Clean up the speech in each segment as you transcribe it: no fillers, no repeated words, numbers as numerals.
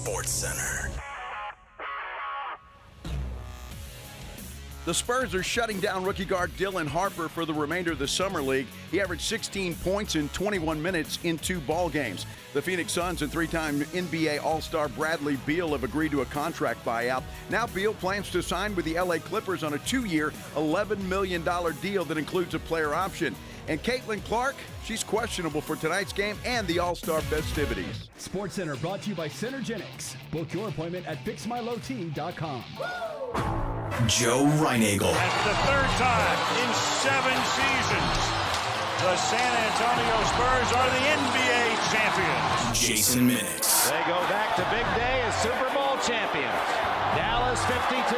Sports Center. The Spurs are shutting down rookie guard Dylan Harper for the remainder of the Summer League. He averaged 16 points in 21 minutes in 2 ball games. The Phoenix Suns and 3-time NBA All-Star Bradley Beal have agreed to a contract buyout. Now Beal plans to sign with the LA Clippers on a 2-year, $11 million deal that includes a player option. And Caitlin Clark, she's questionable for tonight's game and the All-Star festivities. Sports Center brought to you by Synergenics. Book your appointment at fixmylowt.com. Joe Reinagel. That's the 3rd time in 7 seasons. The San Antonio Spurs are the NBA champions. Jason Minix. They go back to big day as Super Bowl champions. Dallas 52,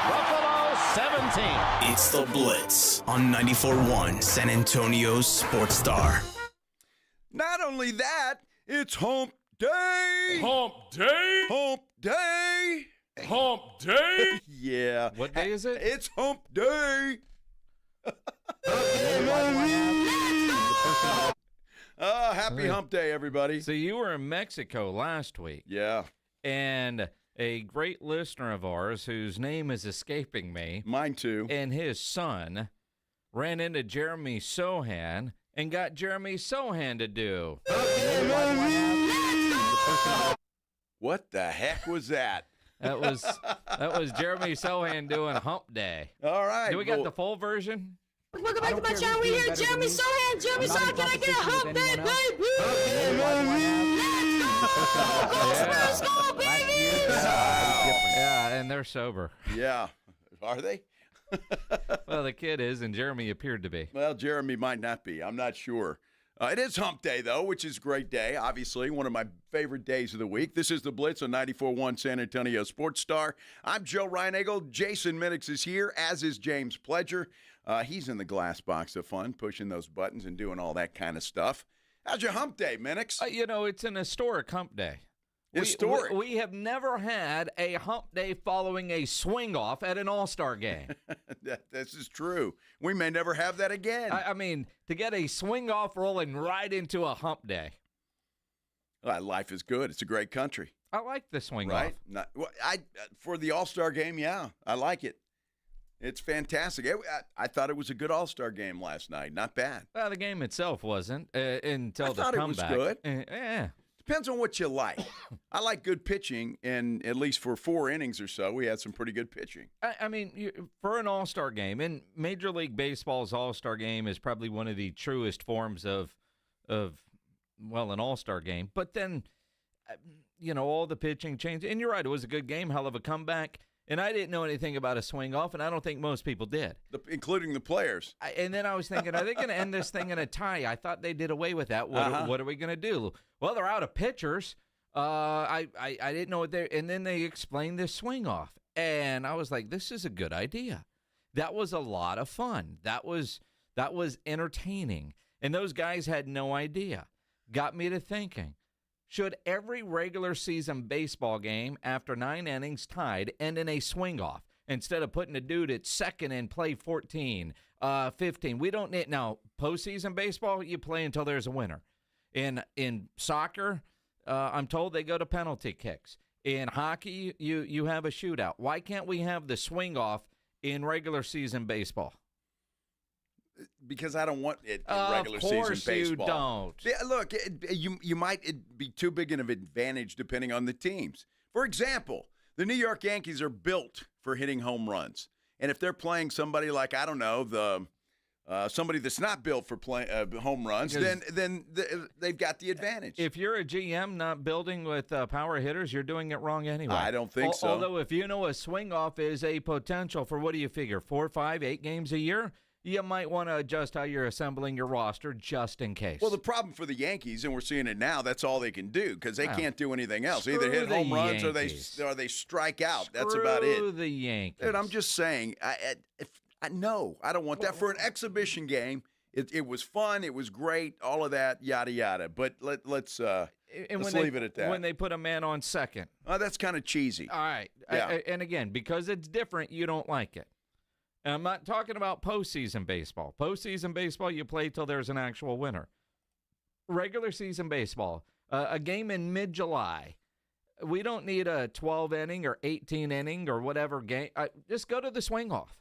Buffalo 17. It's the Blitz on 94.1 San Antonio's Sports Star. Not only that, it's Hump Day! Hump Day? Hump Day! Hump Day? Yeah. What day is it? It's Hump Day! Happy Hump Day, everybody. So you were in Mexico last week. Yeah. And a great listener of ours, whose name is escaping me, Mine too. and his son ran into Jeremy Sohan and got Jeremy Sohan to do. What the heck was that? That was Jeremy Sohan doing Hump Day. All right. Do we got the full version? Welcome back to my channel. We here, Jeremy Sohan. Jeremy Sohan, can I get a hump day, baby? Let's go, baby! Yeah, and they're sober. Yeah. Are they? Well, the kid is, and Jeremy appeared to be. Well, Jeremy might not be. I'm not sure. It is Hump Day, though, which is a great day. Obviously, one of my favorite days of the week. This is the Blitz on 94.1 San Antonio Sports Star. I'm Joe Reinagel. Jason Minix is here, as is James Pledger. He's in the glass box of fun, pushing those buttons and doing all that kind of stuff. How's your Hump Day, Minix? It's an historic Hump Day. Historic. We have never had a Hump Day following a swing-off at an All-Star game. This is true. We may never have that again. I mean, to get a swing-off rolling right into a Hump Day. Life is good. It's a great country. I like the swing-off. Right? For the All-Star game, yeah, I like it. It's fantastic. I thought it was a good All-Star game last night. Not bad. Well, the game itself wasn't until the comeback. I thought it was good. Yeah. Depends on what you like. I like good pitching, and at least for 4 innings or so, we had some pretty good pitching. I mean, for an All-Star game, and Major League Baseball's All-Star game is probably one of the truest forms of an All-Star game. But then, all the pitching changed. And you're right, it was a good game, hell of a comeback. And I didn't know anything about a swing-off, and I don't think most people did. Including the players. And then I was thinking, are they going to end this thing in a tie? I thought they did away with that. What are we going to do? Well, they're out of pitchers. I didn't know what they – and then they explained this swing-off. And I was like, this is a good idea. That was a lot of fun. That was entertaining. And those guys had no idea. Got me to thinking. Should every regular season baseball game after 9 innings tied end in a swing-off instead of putting a dude at second and play 14, 15? We don't need – now, postseason baseball, you play until there's a winner. In soccer, I'm told they go to penalty kicks. In hockey, you have a shootout. Why can't we have the swing-off in regular season baseball? Because I don't want it in regular season baseball. Of course you don't. Yeah, look, you might be too big an advantage depending on the teams. For example, the New York Yankees are built for hitting home runs. And if they're playing somebody like, I don't know, somebody that's not built for home runs, then they've got the advantage. If you're a GM not building with power hitters, you're doing it wrong anyway. I don't think so. Although if you know a swing-off is a potential for, what do you figure, 4, 5, 8 games a year? You might want to adjust how you're assembling your roster just in case. Well, the problem for the Yankees, and we're seeing it now, that's all they can do because they can't do anything else. Screw Either hit home runs Yankees. or they strike out. That's about it. Screw the Yankees. And I'm just saying, I don't want that for an exhibition game. It was fun. It was great. All of that, yada, yada. But let's leave it at that. When they put a man on second. That's kind of cheesy. All right. Yeah. And again, because it's different, you don't like it. And I'm not talking about postseason baseball. Postseason baseball, you play till there's an actual winner. Regular season baseball, a game in mid-July, We don't need a 12-inning or 18-inning or whatever game. Just go to the swing-off.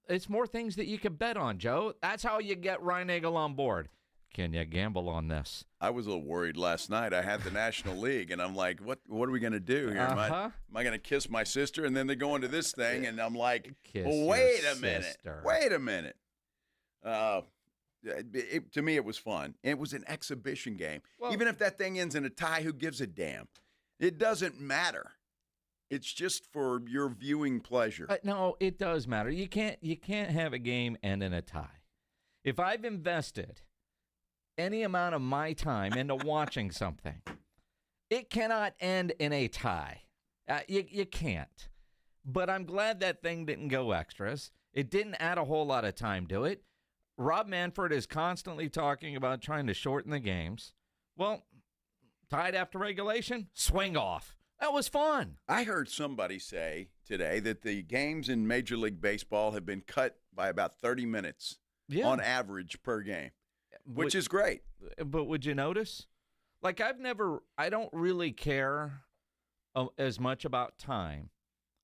It's more things that you can bet on, Joe. That's how you get Reinagel on board. Can you gamble on this? I was a little worried last night. I had the National League, and I'm like, what are we going to do here? Am I going to kiss my sister? And then they go into this thing, and I'm like, wait a minute. To me, it was fun. It was an exhibition game. Well, even if that thing ends in a tie, who gives a damn? It doesn't matter. It's just for your viewing pleasure. No, it does matter. You can't have a game end in a tie. If I've invested any amount of my time into watching something, it cannot end in a tie. You can't. But I'm glad that thing didn't go extras. It didn't add a whole lot of time to it. Rob Manfred is constantly talking about trying to shorten the games. Well, tied after regulation, swing off. That was fun. I heard somebody say today that the games in Major League Baseball have been cut by about 30 minutes on average per game, which is great. But would you notice? Like, I don't really care as much about time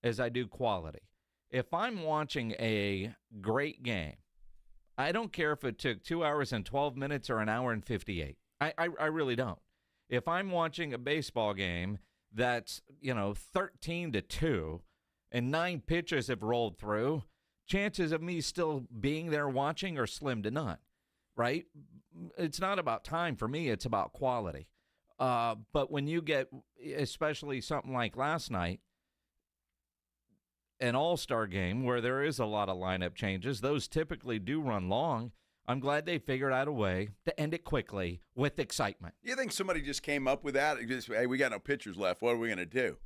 as I do quality. If I'm watching a great game, I don't care if it took 2 hours and 12 minutes or an hour and 58. I really don't. If I'm watching a baseball game that's, 13-2 and 9 pitchers have rolled through, chances of me still being there watching are slim to none, right? It's not about time for me. It's about quality. But when you get, especially something like last night, an all-star game where there is a lot of lineup changes, those typically do run long. I'm glad they figured out a way to end it quickly with excitement. You think somebody just came up with that? Just, hey, we got no pitchers left. What are we going to do?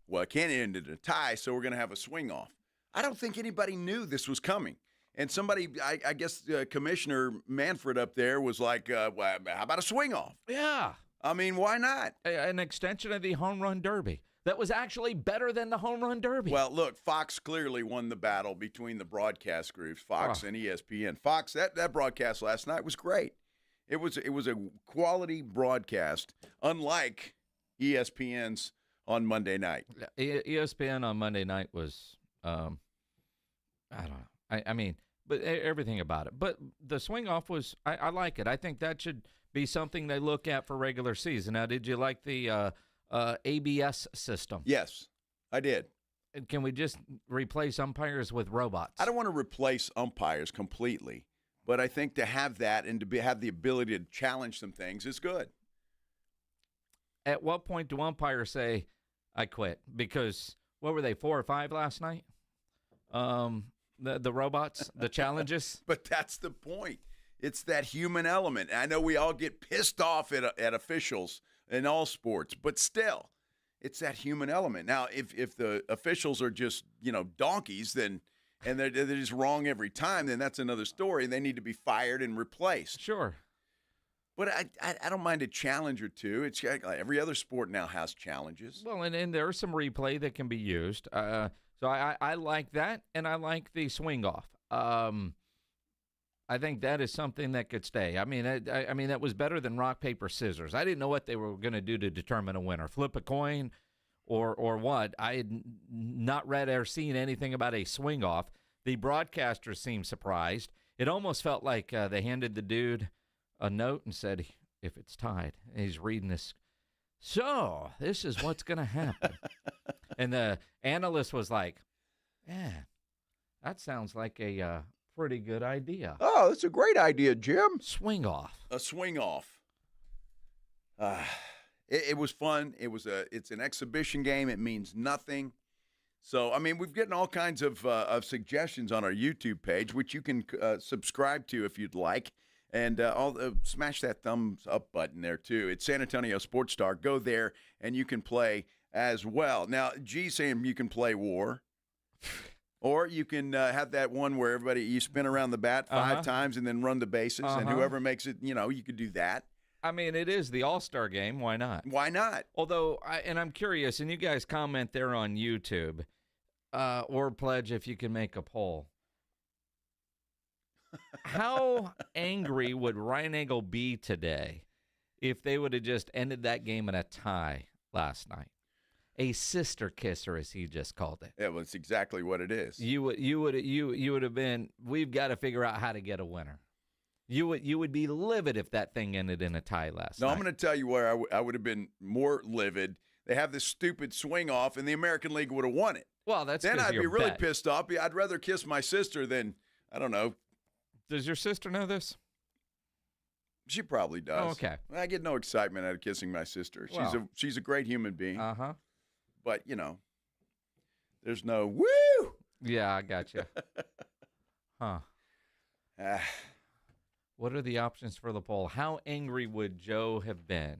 Well, it can't end in a tie, so we're going to have a swing-off. I don't think anybody knew this was coming. And somebody, I guess Commissioner Manfred up there was like, well, how about a swing-off? Yeah. I mean, why not? An extension of the home run derby. That was actually better than the home run derby. Well, look, Fox clearly won the battle between the broadcast groups, Fox and ESPN. Fox, that broadcast last night was great. It was a quality broadcast, unlike ESPN's on Monday night. ESPN on Monday night was, I don't know. I mean, but everything about it. But the swing off was, I like it. I think that should be something they look at for regular season. Now, did you like the ABS system? Yes, I did. Can we just replace umpires with robots? I don't want to replace umpires completely, but I think to have that and to have the ability to challenge some things is good. At what point do umpires say, I quit? Because, what were they, 4 or 5 last night? The robots, the challenges? But that's the point. It's that human element. I know we all get pissed off at officials in all sports, but still, it's that human element. Now, if the officials are just, donkeys, then and they're just wrong every time, then that's another story. They need to be fired and replaced. Sure. But I don't mind a challenge or two. It's like every other sport now has challenges. Well, and there's some replay that can be used. So I like that, and I like the swing off. I think that is something that could stay. I mean, that was better than rock, paper, scissors. I didn't know what they were going to do to determine a winner. Flip a coin or what. I had not read or seen anything about a swing off. The broadcasters seemed surprised. It almost felt like they handed the dude a note and said, if it's tied, and he's reading this. So this is what's going to happen. And the analyst was like, yeah, that sounds like a pretty good idea. Oh, that's a great idea, Jim. Swing off. A swing off. It was fun. It's an exhibition game. It means nothing. So, I mean, we've gotten all kinds of suggestions on our YouTube page, which you can subscribe to if you'd like. And smash that thumbs up button there, too. It's San Antonio Sports Star. Go there, and you can play as well. Now, G's saying you can play war. Or you can have that one where you spin around the bat 5 times and then run the bases, and whoever makes it, you could do that. I mean, it is the All-Star game. Why not? Why not? Although, I'm curious, and you guys comment there on YouTube, or pledge if you can make a poll. How angry would Reinagel be today if they would have just ended that game in a tie last night. A sister kisser, as he just called it. Yeah, well, it's exactly what it is. You would have been. We've got to figure out how to get a winner. You would be livid if that thing ended in a tie last night. No, I'm going to tell you where I would have been more livid. They have this stupid swing off, and the American League would have won it. Well, that's then I'd be really bet. pissed off. I'd rather kiss my sister than, I don't know. Does your sister know this? She probably does. Oh, okay. I get no excitement out of kissing my sister. Well, she's a great human being. Uh-huh. But, there's no woo. Yeah, I got you. Huh. What are the options for the poll? How angry would Joe have been?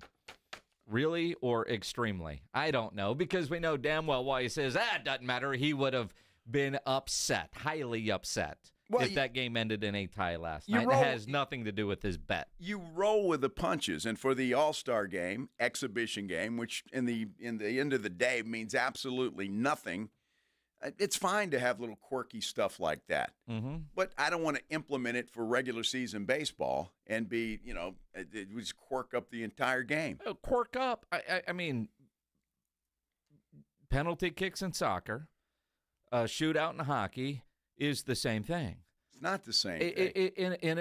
Really or extremely? I don't know, because we know damn well why he says, it doesn't matter. He would have been upset, highly upset, if that game ended in a tie last night. It has nothing to do with his bet. You roll with the punches, and for the All-Star game, exhibition game, which in the end of the day means absolutely nothing, it's fine to have little quirky stuff like that. Mm-hmm. But I don't want to implement it for regular season baseball and be, it just quirk up the entire game. Quirk up. I mean, penalty kicks in soccer, shootout in hockey is the same thing. It's not the same thing.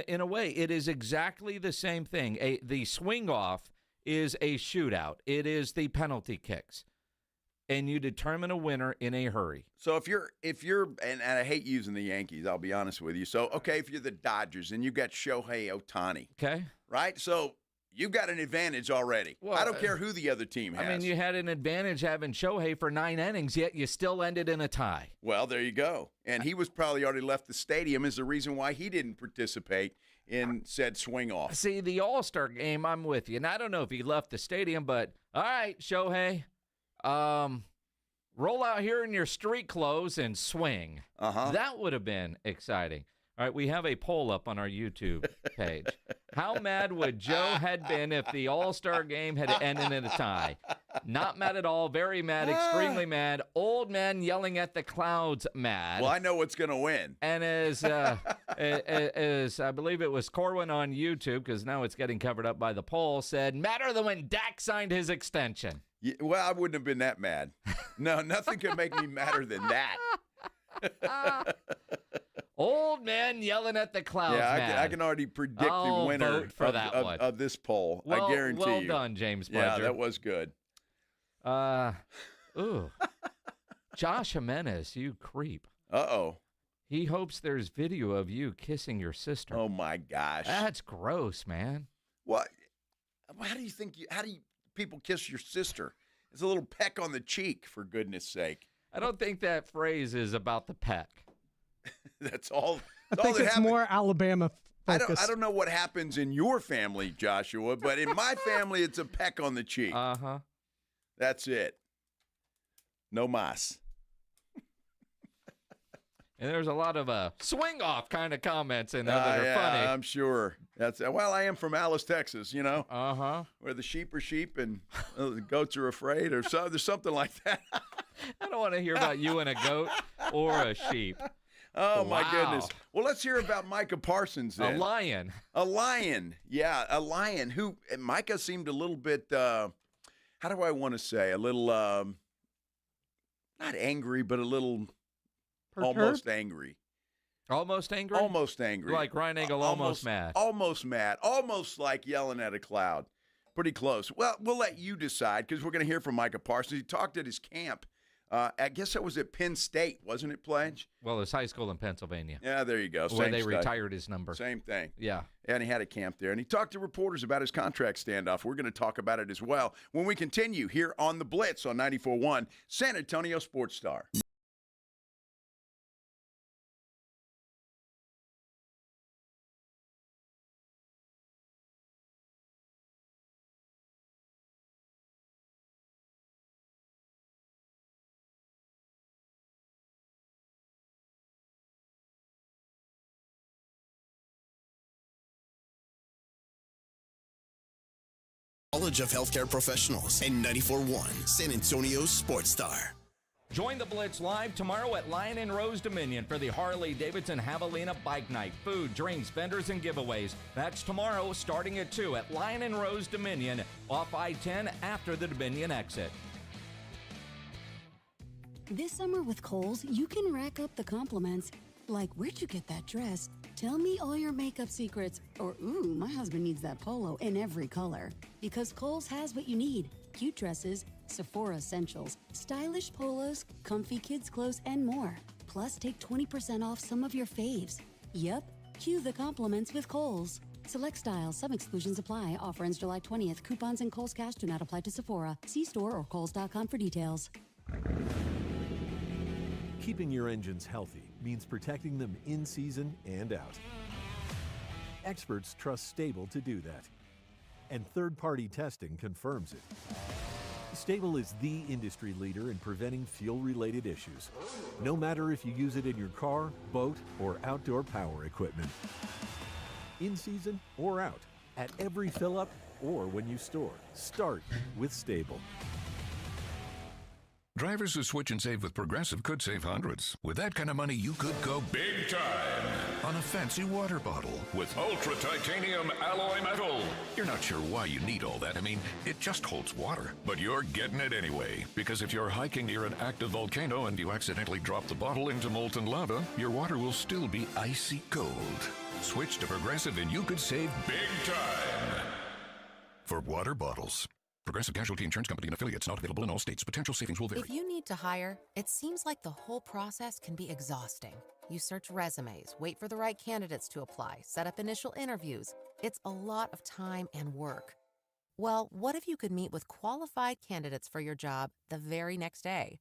In a way, it is exactly the same thing. The swing off is a shootout. It is the penalty kicks. And you determine a winner in a hurry. So if you're, and I hate using the Yankees, I'll be honest with you. So, okay, if you're the Dodgers and you've got Shohei Ohtani. Okay. Right? So you've got an advantage already. Well, I don't care who the other team has. I mean, you had an advantage having Shohei for 9 innings, yet you still ended in a tie. Well, there you go. And he was probably already left the stadium is the reason why he didn't participate in said swing off. See, the All-Star game, I'm with you. And I don't know if he left the stadium, but all right, Shohei. Roll out here in your street clothes and swing. That would have been exciting. All right, we have a poll up on our YouTube page. How mad would Joe had been if the All-Star game had ended in a tie? Not mad at all, very mad, extremely mad, old man yelling at the clouds mad. Well, I know what's going to win. And as I believe it was Corwin on YouTube, because now it's getting covered up by the poll, said, madder than when Dak signed his extension. Yeah, well, I wouldn't have been that mad. No, nothing could make me madder than that. Old man yelling at the clouds. Yeah, I can already predict the winner of this poll. I guarantee you. Well done, James Pledger. Yeah, that was good. Josh Jimenez, you creep. Uh-oh. He hopes there's video of you kissing your sister. Oh, my gosh. That's gross, man. What? How do you people kiss your sister? It's a little peck on the cheek, for goodness sake. I don't think that phrase is about the peck. That's all. I think it's more Alabama focused. I don't know what happens in your family, Joshua, but in my family, it's a peck on the cheek. Uh-huh. That's it. No mas. And there's a lot of swing-off kind of comments in there that are funny. I'm sure. I am from Alice, Texas, Uh-huh. Where the sheep are sheep and the goats are afraid, or so. There's something like that. I don't want to hear about you and a goat or a sheep. Oh, my goodness. Well, let's hear about Micah Parsons then. A lion. A lion. Yeah, a lion who Micah seemed a little bit, how do I want to say, a little, not angry, but a little almost angry. Almost angry? Almost angry. Like Ryan Eagle, almost mad. Almost mad. Almost like yelling at a cloud. Pretty close. Well, we'll let you decide because we're going to hear from Micah Parsons. He talked at his camp. I guess that was at Penn State, wasn't it, Pledge? Well, it's high school in Pennsylvania. Yeah, there you go. Where they retired his number. Same thing. Yeah. And he had a camp there. And he talked to reporters about his contract standoff. We're going to talk about it as well when we continue here on The Blitz on 94.1 San Antonio Sports Star. College of Healthcare Professionals and 94.1 San Antonio Sports Star. Join the Blitz live tomorrow at Lion and Rose Dominion for the Harley-Davidson Javelina Bike Night. Food, drinks, vendors, and giveaways. That's tomorrow starting at 2 at Lion and Rose Dominion off I-10 after the Dominion exit. This summer with Kohl's, you can rack up the compliments. Like, where'd you get that dress? Tell me all your makeup secrets. Or, ooh, my husband needs that polo in every color. Because Kohl's has what you need. Cute dresses, Sephora essentials, stylish polos, comfy kids clothes, and more. Plus, take 20% off some of your faves. Yep, cue the compliments with Kohl's. Select styles, some exclusions apply. Offer ends July 20th. Coupons and Kohl's Cash do not apply to Sephora. See store or kohls.com for details. Keeping your engines healthy means protecting them in season and out. Experts trust Stable to do that. And third-party testing confirms it. Stable is the industry leader in preventing fuel-related issues, no matter if you use it in your car, boat, or outdoor power equipment. In season or out, at every fill-up or when you store, start with Stable. Drivers who switch and save with Progressive could save hundreds. With that kind of money, you could go big time on a fancy water bottle with ultra titanium alloy metal. You're not sure why you need all that. I mean, it just holds water. But you're getting it anyway. Because if you're hiking near an active volcano and you accidentally drop the bottle into molten lava, your water will still be icy cold. Switch to Progressive and you could save big time. For water bottles. Progressive Casualty Insurance Company and affiliates, not available in all states. Potential savings will vary. If you need to hire, it seems like the whole process can be exhausting. You search resumes, wait for the right candidates to apply, set up initial interviews. It's a lot of time and work. Well, what if you could meet with qualified candidates for your job the very next day?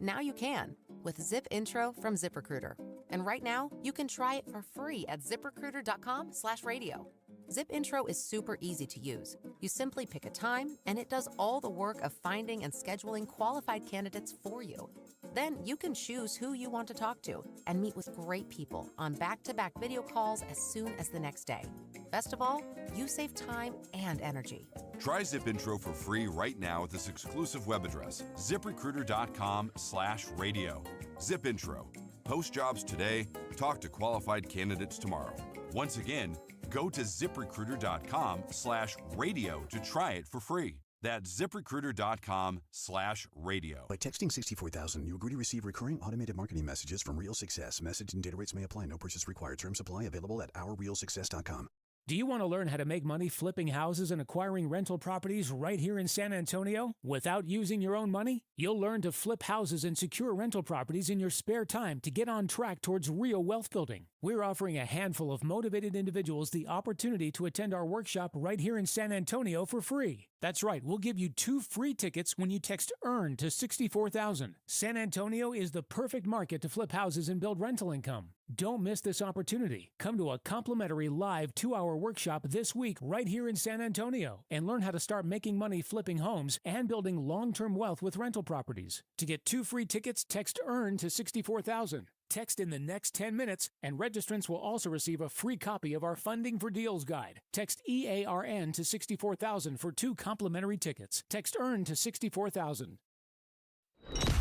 Now you can with Zip Intro from ZipRecruiter. And right now, you can try it for free at ZipRecruiter.com/radio. Zip Intro is super easy to use. You simply pick a time, and it does all the work of finding and scheduling qualified candidates for you. Then you can choose who you want to talk to and meet with great people on back-to-back video calls as soon as the next day. Best of all, you save time and energy. Try Zip Intro for free right now at this exclusive web address, ZipRecruiter.com/radio. Zip Intro. Post jobs today, talk to qualified candidates tomorrow. Once again, go to ZipRecruiter.com/radio to try it for free. That's ZipRecruiter.com/radio. By texting 64,000, you agree to receive recurring automated marketing messages from Real Success. Message and data rates may apply. No purchase required. Terms apply. Available at OurRealSuccess.com. Do you want to learn how to make money flipping houses and acquiring rental properties right here in San Antonio without using your own money? You'll learn to flip houses and secure rental properties in your spare time to get on track towards real wealth building. We're offering a handful of motivated individuals the opportunity to attend our workshop right here in San Antonio for free. That's right, we'll give you 2 free tickets when you text EARN to 64,000. San Antonio is the perfect market to flip houses and build rental income. Don't miss this opportunity. Come to a complimentary live 2-hour workshop this week right here in San Antonio and learn how to start making money flipping homes and building long-term wealth with rental properties. To get 2 free tickets, text EARN to 64,000. Text in the next 10 minutes, and registrants will also receive a free copy of our Funding for Deals guide. Text EARN to 64,000 for 2 complimentary tickets. Text EARN to 64,000.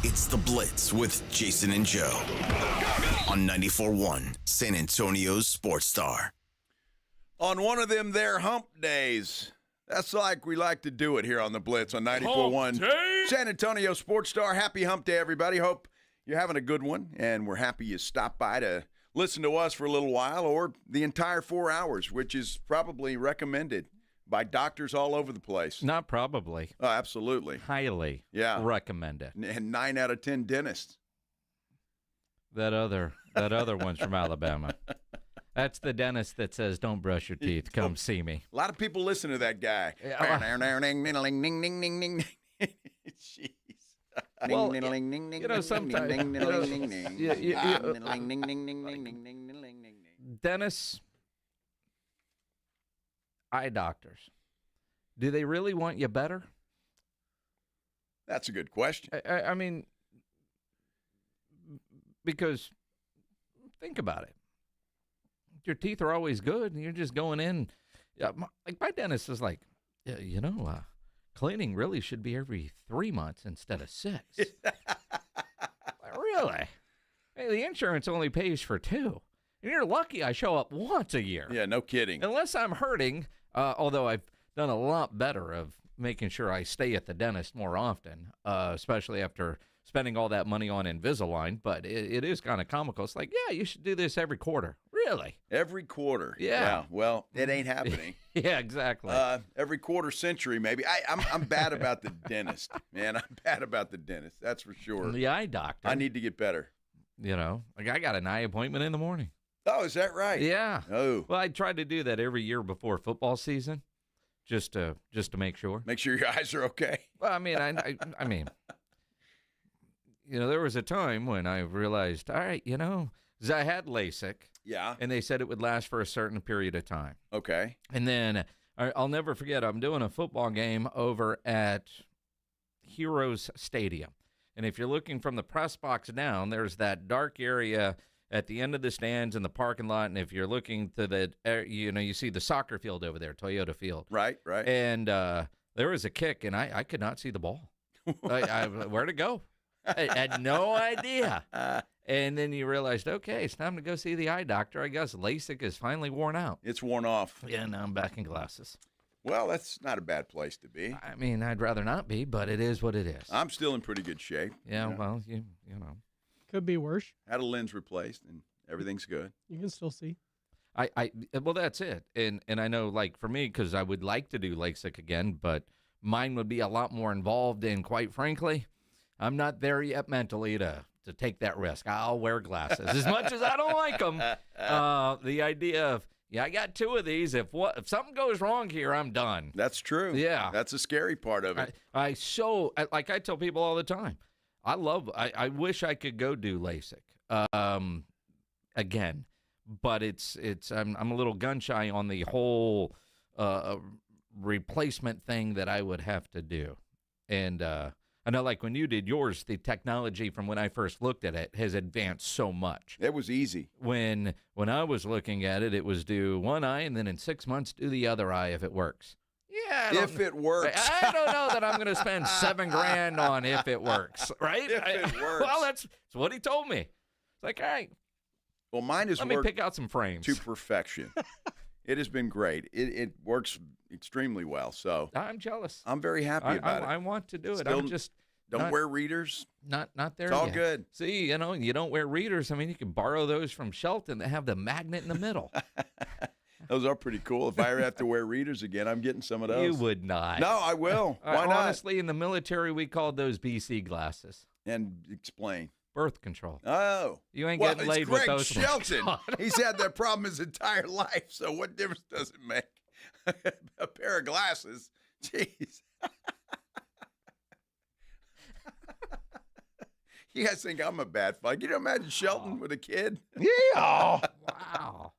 It's The Blitz with Jason and Joe on 94.1 San Antonio's Sports Star. On one of them there hump days. That's like we like to do it here on The Blitz on 94.1 San Antonio Sports Star. Happy hump day, everybody. Hope you're having a good one, and we're happy you stopped by to listen to us for a little while or the entire 4 hours, which is probably recommended by doctors all over the place. Not probably. Oh, absolutely. Highly recommended. And 9 out of 10 dentists. That other one's from Alabama. That's the dentist that says, don't brush your teeth. Come see me. A lot of people listen to that guy. Jeez. Well, sometimes dentists, eye doctors, do they really want you better? That's a good question. I mean, because think about it. Your teeth are always good, and you're just going in. Like my dentist is like, cleaning really should be every 3 months instead of 6. Really? Hey, the insurance only pays for 2. And you're lucky I show up once a year. Yeah, no kidding. Unless I'm hurting, although I've done a lot better of making sure I stay at the dentist more often, especially after spending all that money on Invisalign. But it is kind of comical. It's like, yeah, you should do this every quarter. Really? Every quarter. Yeah. Well, it ain't happening. Yeah, exactly. Every quarter century, maybe. I'm bad about the dentist, man. I'm bad about the dentist. That's for sure. The eye doctor. I need to get better. You know, like I got an eye appointment in the morning. Oh, is that right? Yeah. Oh. Well, I tried to do that every year before football season, just to make sure. Make sure your eyes are okay. Well, I mean, I mean, you know, there was a time when I realized, all right, you know, 'cause I had LASIK. Yeah. And they said it would last for a certain period of time. Okay. And then I'll never forget, I'm doing a football game over at Heroes Stadium. And if you're looking from the press box down, there's that dark area at the end of the stands in the parking lot. And if you're looking to the, you know, you see the soccer field over there, Toyota Field. Right, right. And there was a kick, and I could not see the ball. Where'd it go? I had no idea. And then you realized, okay, it's time to go see the eye doctor. I guess LASIK is finally worn out. It's worn off. Yeah, now I'm back in glasses. Well, that's not a bad place to be. I mean, I'd rather not be, but it is what it is. I'm still in pretty good shape. Yeah, well, you know. Could be worse. Had a lens replaced, and everything's good. You can still see. Well, that's it. And I know, like, for me, because I would like to do LASIK again, but mine would be a lot more involved, and quite frankly, I'm not there yet mentally to take that risk. I'll wear glasses. As much as I don't like them, the idea of, yeah, I got 2 of these. If something goes wrong here, I'm done. That's true. Yeah. That's a scary part of it. I tell people all the time, I wish I could go do LASIK again, but I'm a little gun shy on the whole replacement thing that I would have to do. And I know, like, when you did yours, the technology from when I first looked at it has advanced so much. It was easy. When I was looking at it, it was do one eye, and then in 6 months, do the other eye if it works. Yeah. If it works. I don't know that I'm going to spend $7,000 on if it works, right? If it works. Well, that's what he told me. It's like, all right. Well, mine has Let me pick out some frames. to perfection. It has been great. It works extremely well. So I'm jealous. I'm very happy about it. I want to do it. Still, I'm just don't wear readers. Not there. It's all yet. good. See, you know, you don't wear readers. I mean, you can borrow those from Shelton that have the magnet in the middle. Those are pretty cool. If I ever have to wear readers again, I'm getting some of those. You would not. No, I will. Why not? Honestly, in the military, we called those BC glasses. And explain. Birth control. Oh. You ain't getting laid with those. Shelton. He's had that problem his entire life, so what difference does it make? A pair of glasses. Jeez. You guys think I'm a bad fuck. You don't imagine Shelton with a kid? Yeah. Wow.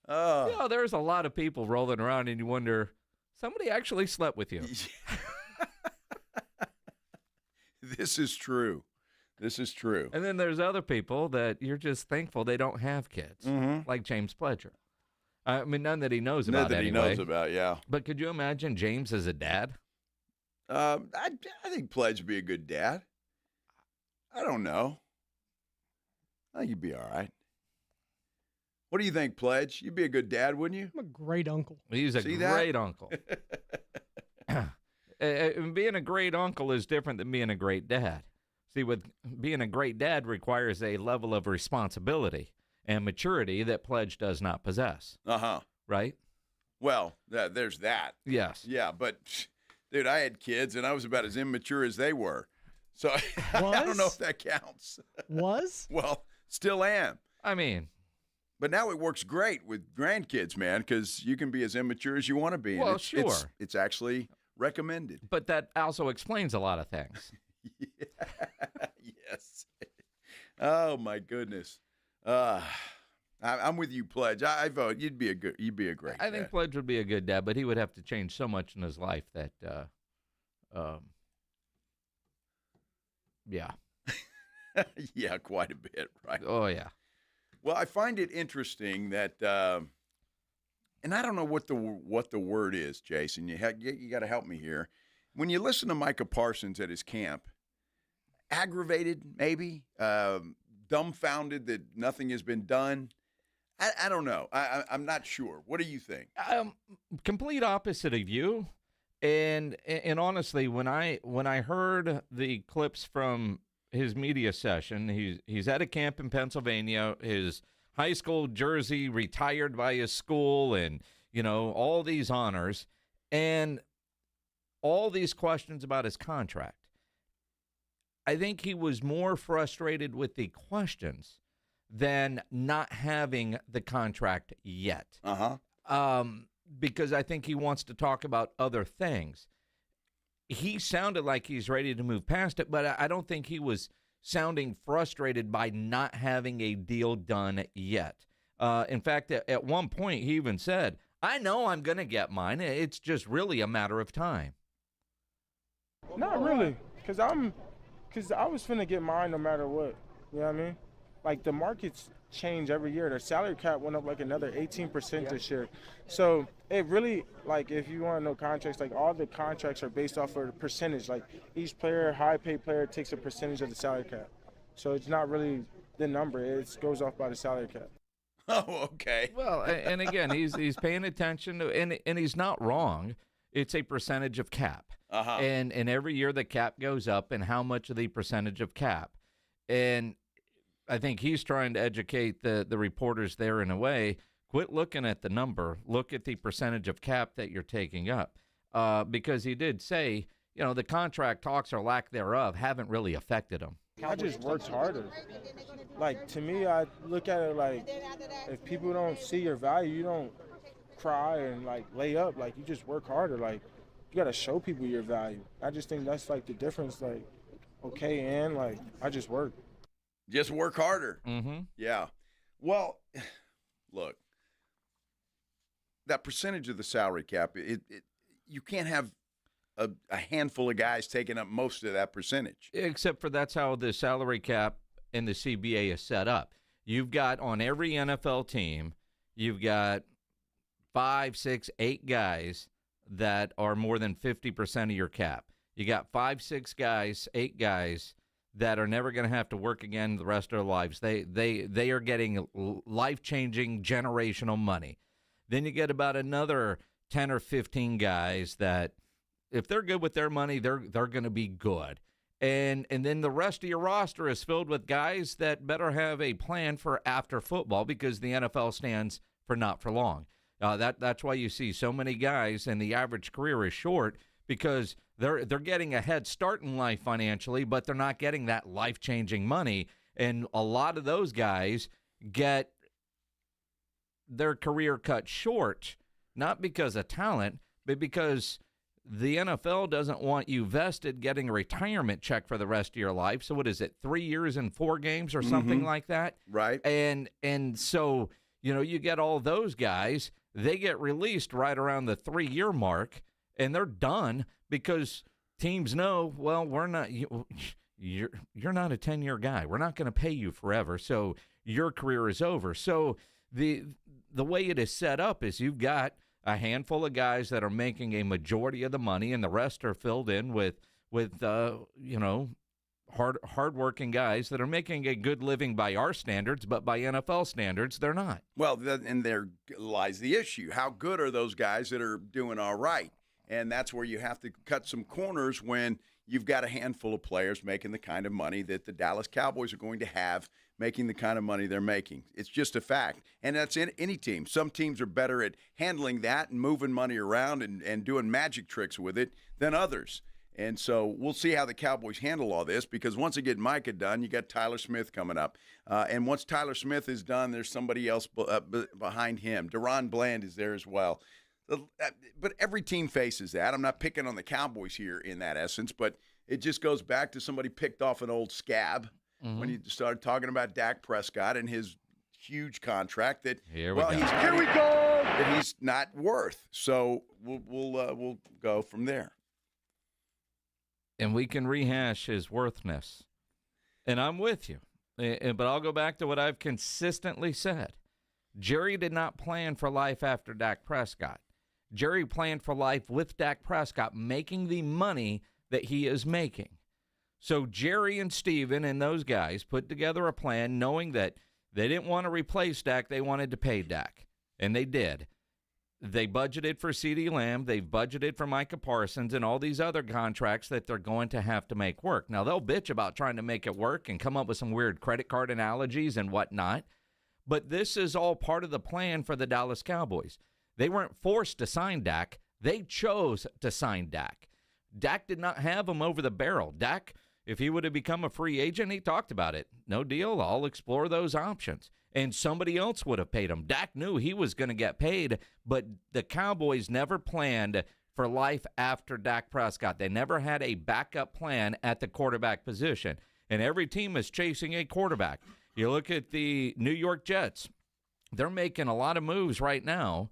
You know, there's a lot of people rolling around, and you wonder, somebody actually slept with you. This is true. This is true. And then there's other people that you're just thankful they don't have kids, like James Pledger. I mean, none that he knows about None that anyway. he knows about, yeah. But could you imagine James as a dad? I think Pledge would be a good dad. I don't know. I think you'd be all right. What do you think, Pledge? You'd be a good dad, wouldn't you? I'm a great uncle. He's a great uncle. Being a great uncle is different than being a great dad. See, with being a great dad requires a level of responsibility and maturity that Pledge does not possess. Uh-huh. Right? Well, there's that. Yes. Yeah, but, dude, I had kids, and I was about as immature as they were. So I don't know if that counts. Was? Well, still am. I mean. But now it works great with grandkids, man, because you can be as immature as you want to be. Well, and sure. It's actually recommended. But that also explains a lot of things. Yes. Oh, my goodness. I'm with you, Pledge. I vote you'd be a great I think dad. Pledge would be a good dad, but he would have to change so much in his life that, yeah. Yeah, quite a bit, right? Oh, yeah. Well, I find it interesting that, and I don't know what the word is, Jason. You got to help me here. When you listen to Micah Parsons at his camp, aggravated, maybe, dumbfounded that nothing has been done. I don't know. I'm not sure. What do you think? Complete opposite of you. And honestly, when I heard the clips from his media session, he's at a camp in Pennsylvania, his high school jersey retired by his school, and all these honors, and all these questions about his contract. I think he was more frustrated with the questions than not having the contract yet. Because I think he wants to talk about other things. He sounded like he's ready to move past it, but I don't think he was sounding frustrated by not having a deal done yet. In fact, at one point, he even said, I know I'm going to get mine. It's just really a matter of time. Not really, because I was finna get mine no matter what. You know what I mean? Like, the markets change every year. The salary cap went up like another 18% this year. So it really, like, if you want to know contracts, like, all the contracts are based off of a percentage. Like, each player, high-paid player, takes a percentage of the salary cap. So it's not really the number. It goes off by the salary cap. Oh, okay. Well, and again, he's paying attention to, and he's not wrong. It's a percentage of cap. And every year the cap goes up, and how much of the percentage of cap. And I think he's trying to educate the reporters there in a way. Quit looking at the number. Look at the percentage of cap that you're taking up. Because he did say, the contract talks or lack thereof haven't really affected him. I just worked harder. Like, to me, I look at it like, if people don't see your value, you don't cry and, like, lay up. Like, you just work harder. Like, you got to show people your value. I just think that's, like, the difference. Like, okay, and, like, I just work. Just work harder. Mm-hmm. Yeah. Well, look, that percentage of the salary cap, you can't have a handful of guys taking up most of that percentage. Except for that's how the salary cap in the CBA is set up. You've got on every NFL team, you've got 5, 6, 8 guys that are more than 50% of your cap. You got 5, 6 guys, 8 guys that are never going to have to work again the rest of their lives. They are getting life-changing generational money. Then you get about another 10 or 15 guys that if they're good with their money, they're going to be good. And then the rest of your roster is filled with guys that better have a plan for after football because the NFL stands for not for long. That's why you see so many guys and the average career is short because they're getting a head start in life financially, but they're not getting that life-changing money. And a lot of those guys get their career cut short, not because of talent, but because the NFL doesn't want you vested getting a retirement check for the rest of your life. So what is it, 3 years and 4 games or something like that? Right. And so, you get all those guys, they get released right around the 3-year mark, and they're done because teams know, well, we're not you're not a 10-year guy. We're not going to pay you forever, so your career is over. So the way it is set up is you've got a handful of guys that are making a majority of the money, and the rest are filled in with hardworking guys that are making a good living by our standards, but by NFL standards, they're not. Well, and there lies the issue. How good are those guys that are doing all right? And that's where you have to cut some corners when you've got a handful of players making the kind of money that the Dallas Cowboys are going to have, making the kind of money they're making. It's just a fact. And that's in any team. Some teams are better at handling that and moving money around and doing magic tricks with it than others. And so we'll see how the Cowboys handle all this because once they get Micah done, you got Tyler Smith coming up. And once Tyler Smith is done, there's somebody else behind him. Deron Bland is there as well. But every team faces that. I'm not picking on the Cowboys here in that essence, but it just goes back to somebody picked off an old scab when you started talking about Dak Prescott and his huge contract that that he's not worth. So we'll go from there. And we can rehash his worthness. And I'm with you. But I'll go back to what I've consistently said. Jerry did not plan for life after Dak Prescott. Jerry planned for life with Dak Prescott making the money that he is making. So Jerry and Steven and those guys put together a plan knowing that they didn't want to replace Dak. They wanted to pay Dak, and they did. They budgeted for CeeDee Lamb. They've budgeted for Micah Parsons and all these other contracts that they're going to have to make work. Now, they'll bitch about trying to make it work and come up with some weird credit card analogies and whatnot, but this is all part of the plan for the Dallas Cowboys. They weren't forced to sign Dak. They chose to sign Dak. Dak did not have him over the barrel. Dak, if he would have become a free agent, he talked about it. No deal. I'll explore those options. And somebody else would have paid him. Dak knew he was going to get paid, but the Cowboys never planned for life after Dak Prescott. They never had a backup plan at the quarterback position. And every team is chasing a quarterback. You look at the New York Jets. They're making a lot of moves right now,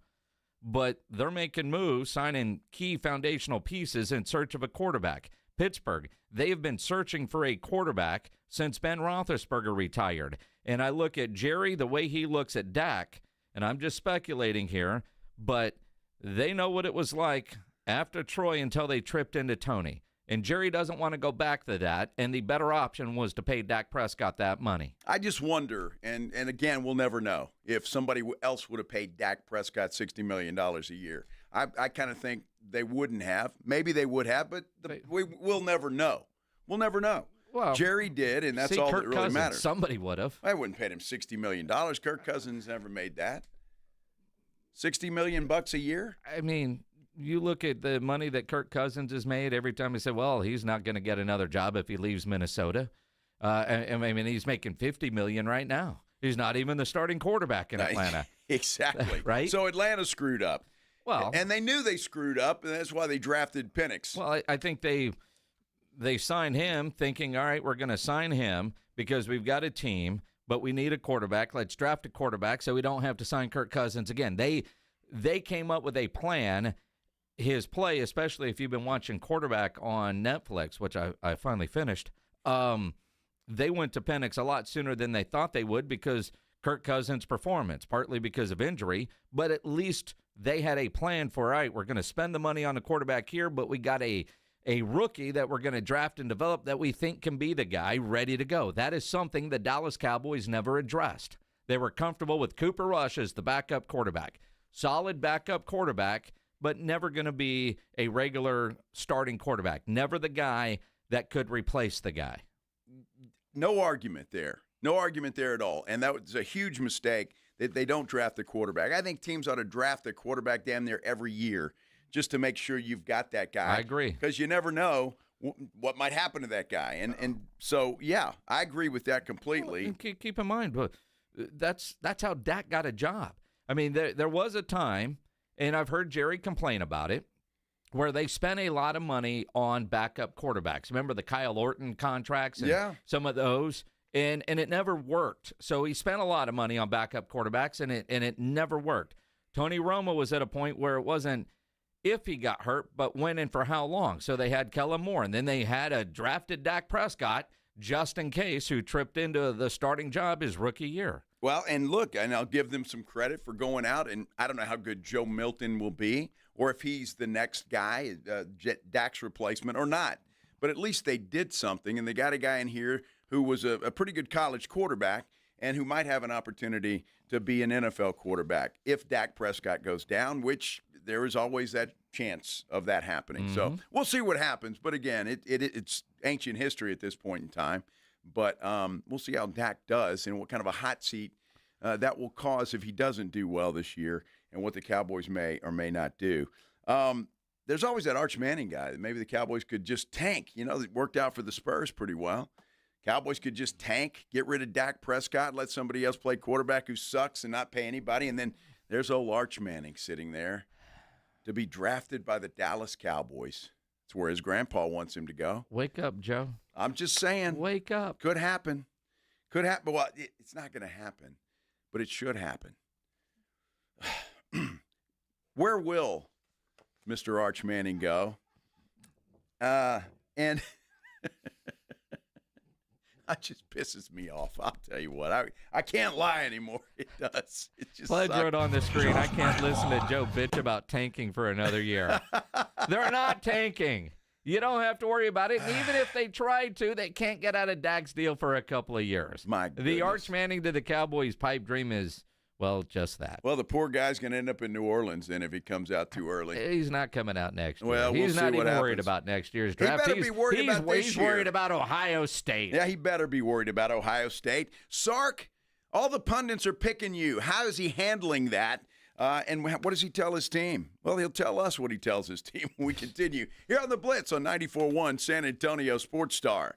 but they're making moves, signing key foundational pieces in search of a quarterback. Pittsburgh, they've been searching for a quarterback since Ben Roethlisberger retired. And I look at Jerry, the way he looks at Dak, and I'm just speculating here, but they know what it was like after Troy until they tripped into Tony. And Jerry doesn't want to go back to that, and the better option was to pay Dak Prescott that money. I just wonder, and again, we'll never know, if somebody else would have paid Dak Prescott $60 million a year. I kind of think they wouldn't have. Maybe they would have, but we'll never know. We'll never know. Well, Jerry did, and that's all Kirk that really Cousins, matters. Somebody would have. I wouldn't pay him $60 million. Kirk Cousins never made that. $60 million a year? I mean, you look at the money that Kirk Cousins has made every time he said, well, he's not going to get another job if he leaves Minnesota. I mean, he's making $50 million right now. He's not even the starting quarterback in Atlanta. Exactly. Right? So Atlanta screwed up. Well, and they knew they screwed up, and that's why they drafted Penix. Well, I think they signed him thinking, all right, we're going to sign him because we've got a team, but we need a quarterback. Let's draft a quarterback so we don't have to sign Kirk Cousins again. They came up with a plan. His play, especially if you've been watching Quarterback on Netflix, which I finally finished, they went to Penix a lot sooner than they thought they would because Kirk Cousins' performance, partly because of injury, but at least they had a plan for, all right, we're going to spend the money on the quarterback here, but we got a rookie that we're going to draft and develop that we think can be the guy ready to go. That is something the Dallas Cowboys never addressed. They were comfortable with Cooper Rush as the backup quarterback. Solid backup quarterback, but never going to be a regular starting quarterback. Never the guy that could replace the guy. No argument there. No argument there at all. And that was a huge mistake that they don't draft the quarterback. I think teams ought to draft the quarterback damn near every year just to make sure you've got that guy. I agree. Because you never know what might happen to that guy. And so, yeah, I agree with that completely. Well, keep in mind, that's how Dak got a job. I mean, there was a time, and I've heard Jerry complain about it, where they spent a lot of money on backup quarterbacks. Remember the Kyle Orton contracts and some of those? And it never worked. So he spent a lot of money on backup quarterbacks, and it never worked. Tony Romo was at a point where it wasn't if he got hurt, but when and for how long. So they had Kellen Moore, and then they had a drafted Dak Prescott just in case, who tripped into the starting job his rookie year. Well, and look, and I'll give them some credit for going out, and I don't know how good Joe Milton will be or if he's the next guy, Dak's replacement or not. But at least they did something, and they got a guy in here who was a pretty good college quarterback and who might have an opportunity to be an NFL quarterback if Dak Prescott goes down, which there is always that chance of that happening. Mm-hmm. So we'll see what happens. But, again, it's ancient history at this point in time. But we'll see how Dak does and what kind of a hot seat that will cause if he doesn't do well this year and what the Cowboys may or may not do. There's always that Arch Manning guy that maybe the Cowboys could just tank. You know, it worked out for the Spurs pretty well. Cowboys could just tank, get rid of Dak Prescott, let somebody else play quarterback who sucks and not pay anybody. And then there's old Arch Manning sitting there to be drafted by the Dallas Cowboys. It's where his grandpa wants him to go. Wake up, Joe. I'm just saying. Wake up. Could happen. Could happen. Well, it's not going to happen, but it should happen. Where will Mr. Arch Manning go? And that just pisses me off. I'll tell you what. I can't lie anymore. It does. It just Pledger it on the screen. I can't listen to Joe bitch about tanking for another year. They're not tanking. You don't have to worry about it. And even if they try to, they can't get out of Dak's deal for a couple of years. My goodness. The Arch Manning to the Cowboys pipe dream is, well, just that. Well, the poor guy's going to end up in New Orleans then if he comes out too early. He's not coming out next year. Well, he's we'll not see what even worried happens. about next year's draft. He better be worried about this He's year. worried about Ohio State. Yeah, he better be worried about Ohio State. Sark, all the pundits are picking you. How is he handling that? And what does he tell his team? Well, he'll tell us what he tells his team when we continue. Here on the Blitz on 94.1 San Antonio Sports Star.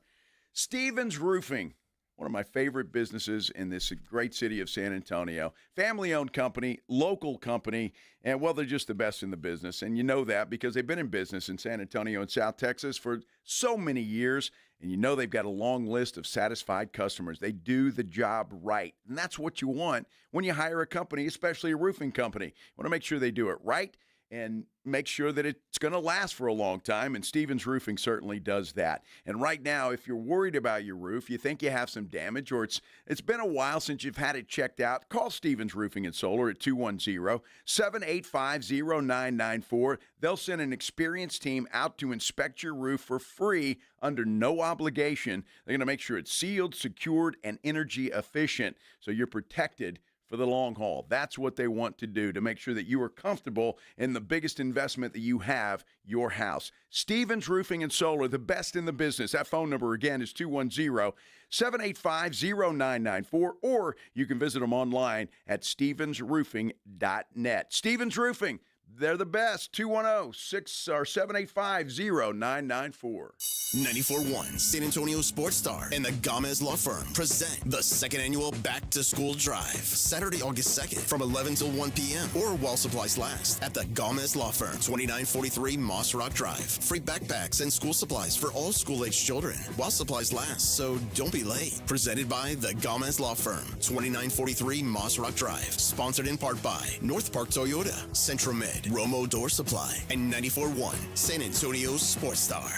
Stevens Roofing, one of my favorite businesses in this great city of San Antonio. Family-owned company, local company, and, well, they're just the best in the business. And you know that because they've been in business in San Antonio and South Texas for so many years. And you know they've got a long list of satisfied customers. They do the job right. And that's what you want when you hire a company, especially a roofing company. You want to make sure they do it right and make sure that it's going to last for a long time, and Stevens Roofing certainly does that. And right now, if you're worried about your roof, you think you have some damage, or it's been a while since you've had it checked out, call Stevens Roofing and Solar at 210-785-0994. They'll send an experienced team out to inspect your roof for free under no obligation. They're going to make sure it's sealed, secured, and energy efficient, so you're protected for the long haul. That's what they want to do to make sure that you are comfortable in the biggest investment that you have, your house. Stevens Roofing and Solar, the best in the business. That phone number again is 210-785-0994, or you can visit them online at stevensroofing.net. Stevens Roofing, they're the best. 210-785-0994. 94.1 San Antonio Sports Star and the Gomez Law Firm present the second annual Back to School Drive, Saturday, August 2nd from 11 till 1 p.m. or while supplies last at the Gomez Law Firm, 2943 Moss Rock Drive. Free backpacks and school supplies for all school-aged children while supplies last, so don't be late. Presented by the Gomez Law Firm, 2943 Moss Rock Drive. Sponsored in part by North Park Toyota, Centromed, Romo Door Supply, and 94.1 San Antonio Sports Star.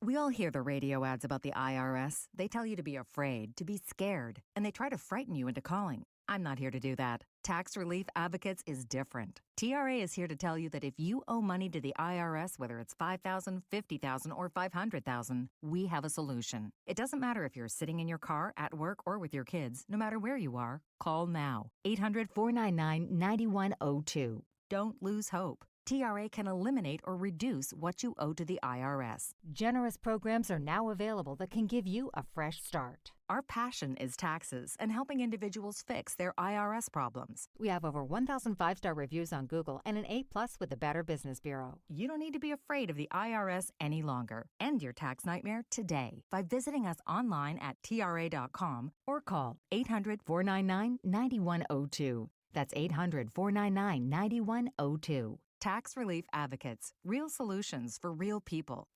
We all hear the radio ads about the IRS. They tell you to be afraid, to be scared, and they try to frighten you into calling. I'm not here to do that. Tax Relief Advocates is different. TRA is here to tell you that if you owe money to the IRS, whether it's $5,000, $50,000, or $500,000, we have a solution. It doesn't matter if you're sitting in your car, at work, or with your kids. No matter where you are, call now. 800-499-9102. Don't lose hope. TRA can eliminate or reduce what you owe to the IRS. Generous programs are now available that can give you a fresh start. Our passion is taxes and helping individuals fix their IRS problems. We have over 1,000 five-star reviews on Google and an A+ with the Better Business Bureau. You don't need to be afraid of the IRS any longer. End your tax nightmare today by visiting us online at TRA.com or call 800-499-9102. That's 800-499-9102. Tax Relief Advocates. Real solutions for real people.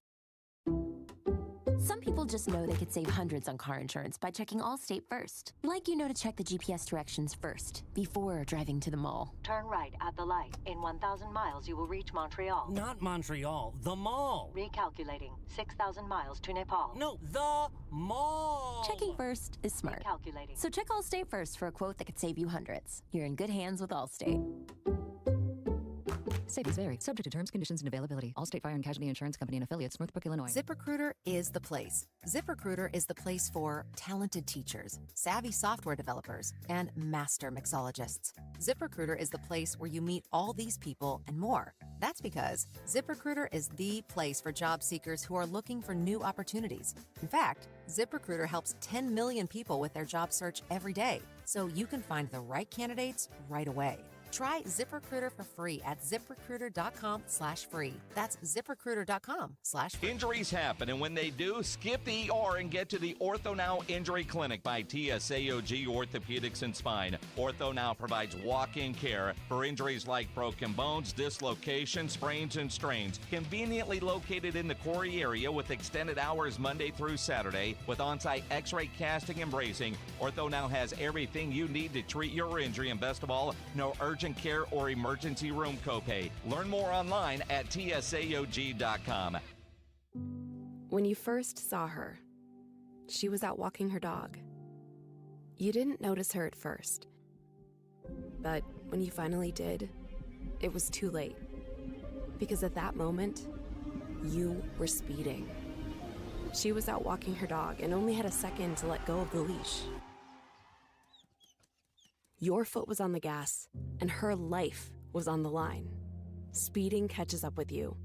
Some people just know they could save hundreds on car insurance by checking Allstate first. Like you know to check the GPS directions first, before driving to the mall. Turn right at the light. In 1,000 miles, you will reach Montreal. Not Montreal, the mall. Recalculating. 6,000 miles to Nepal. No, the mall. Checking first is smart. Recalculating. So check Allstate first for a quote that could save you hundreds. You're in good hands with Allstate. Savings vary. Subject to terms, conditions, and availability. Allstate Fire and Casualty Insurance Company and Affiliates, Northbrook, Illinois. ZipRecruiter is the place. ZipRecruiter is the place for talented teachers, savvy software developers, and master mixologists. ZipRecruiter is the place where you meet all these people and more. That's because ZipRecruiter is the place for job seekers who are looking for new opportunities. In fact, ZipRecruiter helps 10 million people with their job search every day, so you can find the right candidates right away. Try ZipRecruiter for free at ZipRecruiter.com/free. That's ZipRecruiter.com/free. Injuries happen, and when they do, skip the ER and get to the Ortho Now Injury Clinic by TSAOG Orthopedics and Spine. Ortho Now provides walk-in care for injuries like broken bones, dislocations, sprains, and strains. Conveniently located in the Quarry area with extended hours Monday through Saturday with on-site x-ray casting and bracing, Ortho Now has everything you need to treat your injury, and best of all, no urgent care or emergency room copay. Learn more online at tsaog.com. When you first saw her, she was out walking her dog. You didn't notice her at first. But when you finally did, it was too late. Because at that moment, you were speeding. She was out walking her dog and only had a second to let go of the leash. Your foot was on the gas, and her life was on the line. Speeding catches up with you.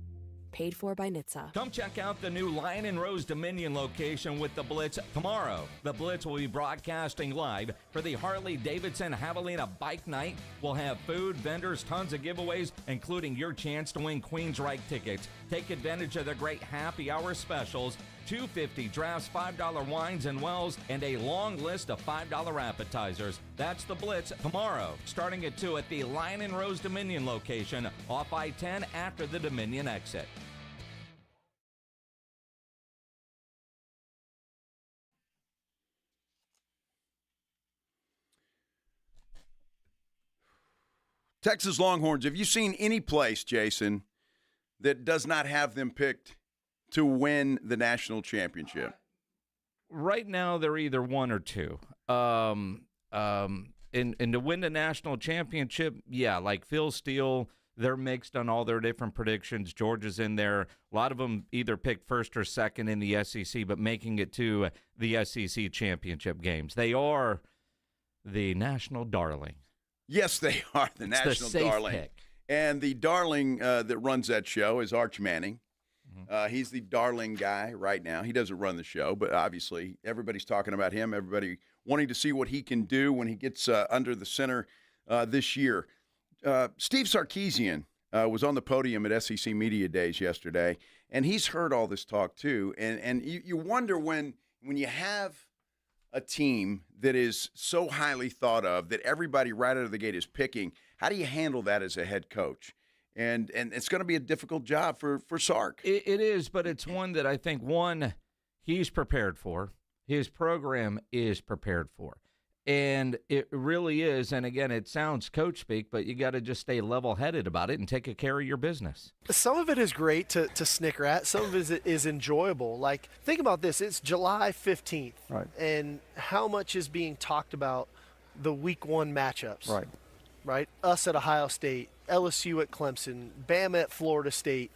Paid for by NHTSA. Come check out the new Lion and Rose Dominion location with the Blitz tomorrow. The Blitz will be broadcasting live for the Harley-Davidson Javelina Bike Night. We'll have food, vendors, tons of giveaways, including your chance to win Queensryche tickets. Take advantage of the great happy hour specials, $2.50 drafts, $5 wines and wells, and a long list of $5 appetizers. That's the Blitz tomorrow, starting at 2 at the Lion and Rose Dominion location off I-10 after the Dominion exit. Texas Longhorns, have you seen any place, Jason, that does not have them picked to win the national championship? Right now, they're either one or two. And to win the national championship, yeah, like Phil Steele, they're mixed on all their different predictions. Georgia's in there. A lot of them either pick first or second in the SEC, but making it to the SEC championship games. They are the national darling. Yes, they are the national darling. Pick. And the darling that runs that show is Arch Manning. He's the darling guy right now. He doesn't run the show, but obviously everybody's talking about him. Everybody wanting to see what he can do when he gets under the center this year. Steve Sarkisian was on the podium at SEC Media Days yesterday, and he's heard all this talk too. And you wonder when you have a team that is so highly thought of that everybody right out of the gate is picking, how do you handle that as a head coach? And it's going to be a difficult job for Sark. It is, but it's one that I think, he's prepared for. His program is prepared for. And it really is. And, again, it sounds coach speak, but you got to just stay level-headed about it and take care of your business. Some of it is great to snicker at. Some of it is enjoyable. Like, think about this. It's July 15th. Right. And how much is being talked about the week one matchups. Right? Us at Ohio State, LSU at Clemson, Bama at Florida State.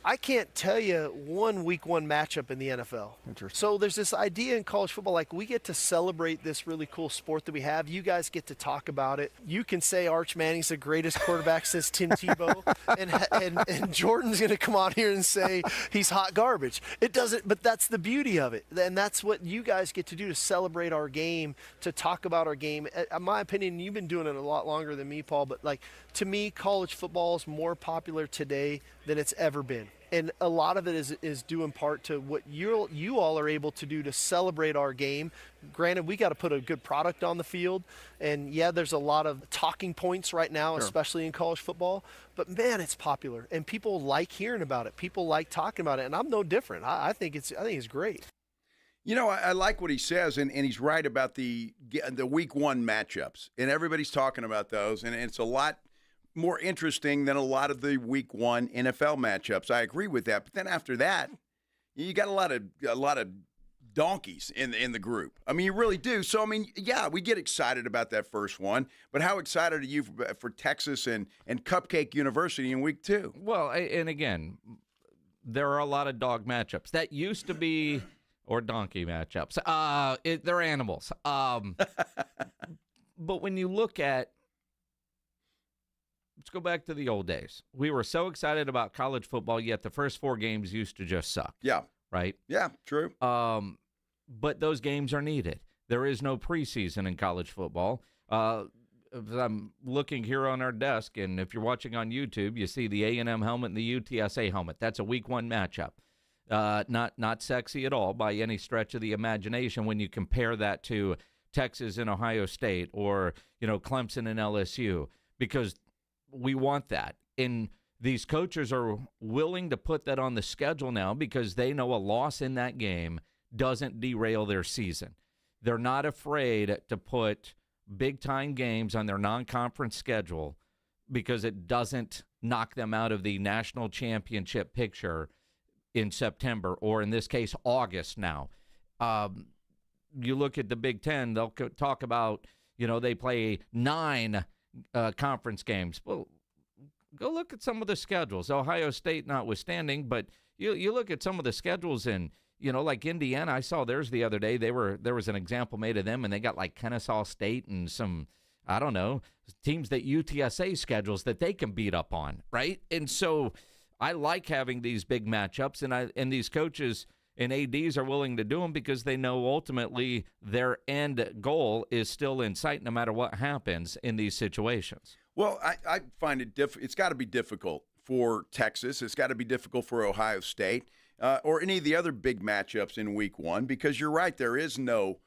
I can't tell you one week one matchup in the NFL. So there's this idea in college football, like we get to celebrate this really cool sport that we have. You guys get to talk about it. You can say Arch Manning's the greatest quarterback since Tim Tebow, and Jordan's going to come on here and say he's hot garbage. It doesn't, but that's the beauty of it. And that's what you guys get to do, to celebrate our game, to talk about our game. In my opinion, you've been doing it a lot longer than me, Paul, but like to me, college football is more popular today than it's ever been. And a lot of it is due in part to what you all are able to do to celebrate our game. Granted, we got to put a good product on the field. And, yeah, there's a lot of talking points right now, especially in college football. But, man, it's popular. And people like hearing about it. People like talking about it. And I'm no different. I think it's great. You know, I like what he says, and he's right about the week one matchups. And everybody's talking about those. And it's a lot more interesting than a lot of the week one NFL matchups. I agree with that. But then after that, you got a lot of donkeys in the group. I mean, you really do. So, I mean, yeah, we get excited about that first one. But how excited are you for Texas and Cupcake University in week two? Well, and again, there are a lot of dog matchups. That used to be, or donkey matchups. They're animals. But when you look at, let's go back to the old days. We were so excited about college football, yet the first four games used to just suck. Yeah. Right? Yeah, true. But those games are needed. There is no preseason in college football. I'm looking here on our desk, and if you're watching on YouTube, you see the A&M helmet and the UTSA helmet. That's a week one matchup. Not sexy at all by any stretch of the imagination when you compare that to Texas and Ohio State or, Clemson and LSU, because we want that. And these coaches are willing to put that on the schedule now because they know a loss in that game doesn't derail their season. They're not afraid to put big-time games on their non-conference schedule because it doesn't knock them out of the national championship picture in September, or in this case, August now. You look at the Big Ten, they'll talk about, they play 9 conference games. Well, go look at some of the schedules. Ohio State notwithstanding, but, you look at some of the schedules in, like Indiana, I saw theirs the other day. There was an example made of them, and they got like Kennesaw State and some, I don't know, teams that UTSA schedules that they can beat up on, right? And so I like having these big matchups, and these coaches and ADs are willing to do them because they know ultimately their end goal is still in sight no matter what happens in these situations. Well, I find it it's got to be difficult for Texas. It's got to be difficult for Ohio State or any of the other big matchups in week 1 because you're right, there is no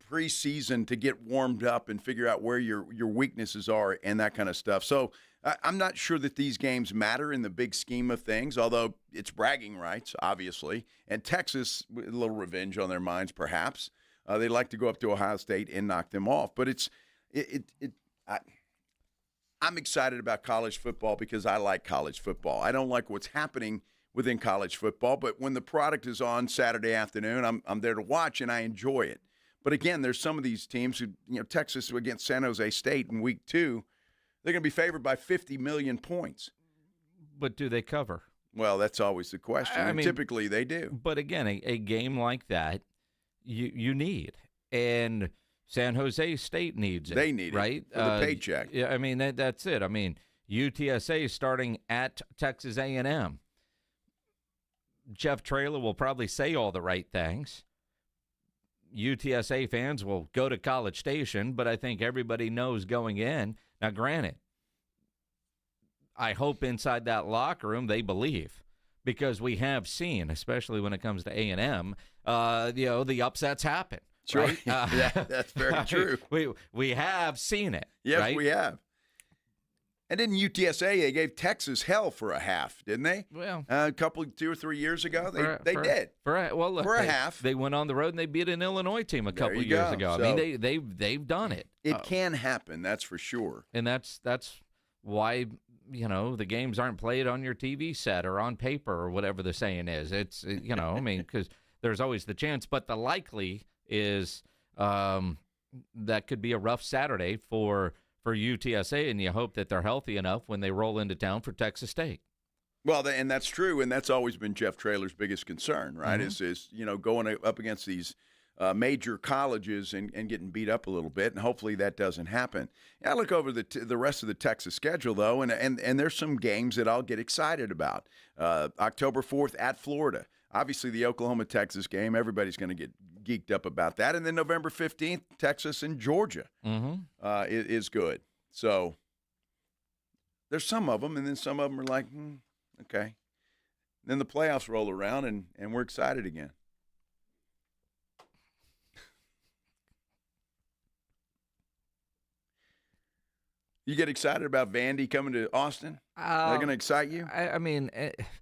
preseason to get warmed up and figure out where your weaknesses are and that kind of stuff. So I'm not sure that these games matter in the big scheme of things, although it's bragging rights, obviously. And Texas, a little revenge on their minds, perhaps. They'd like to go up to Ohio State and knock them off. But I'm excited about college football because I like college football. I don't like what's happening within college football, but when the product is on Saturday afternoon, I'm there to watch and I enjoy it. But again, there's some of these teams who, Texas against San Jose State in week 2, they're going to be favored by 50 million points. But do they cover? Well, that's always the question. I mean, typically they do. But again, a game like that, you need. And San Jose State needs it. They need right? For the paycheck. Yeah, I mean, that's it. I mean, UTSA starting at Texas A&M. Jeff Traylor will probably say all the right things. UTSA fans will go to College Station, but I think everybody knows going in. Now, granted, I hope inside that locker room they believe because we have seen, especially when it comes to A&M, the upsets happen. Sure. Right? Yeah, that's very true. We have seen it. Yes, right? we have. And didn't UTSA, they gave Texas hell for a half, didn't they? Well, a couple, 2 or 3 years ago, they did. For a half. They went on the road and they beat an Illinois team a couple years ago. So, I mean, they've done it. It can happen, that's for sure. And that's why, the games aren't played on your TV set or on paper or whatever the saying is. It's, I mean, because there's always the chance. But the likely is that could be a rough Saturday for UTSA, and you hope that they're healthy enough when they roll into town for Texas State. Well, and that's true, and that's always been Jeff Traylor's biggest concern, right, is going up against these major colleges and getting beat up a little bit, and hopefully that doesn't happen. I look over the rest of the Texas schedule, though, and there's some games that I'll get excited about. October 4th at Florida. Obviously, the Oklahoma-Texas game, everybody's going to get geeked up about that. And then November 15th, Texas and Georgia is good. So there's some of them, and then some of them are like, okay. Then the playoffs roll around, and we're excited again. You get excited about Vandy coming to Austin? They're going to excite you? I mean,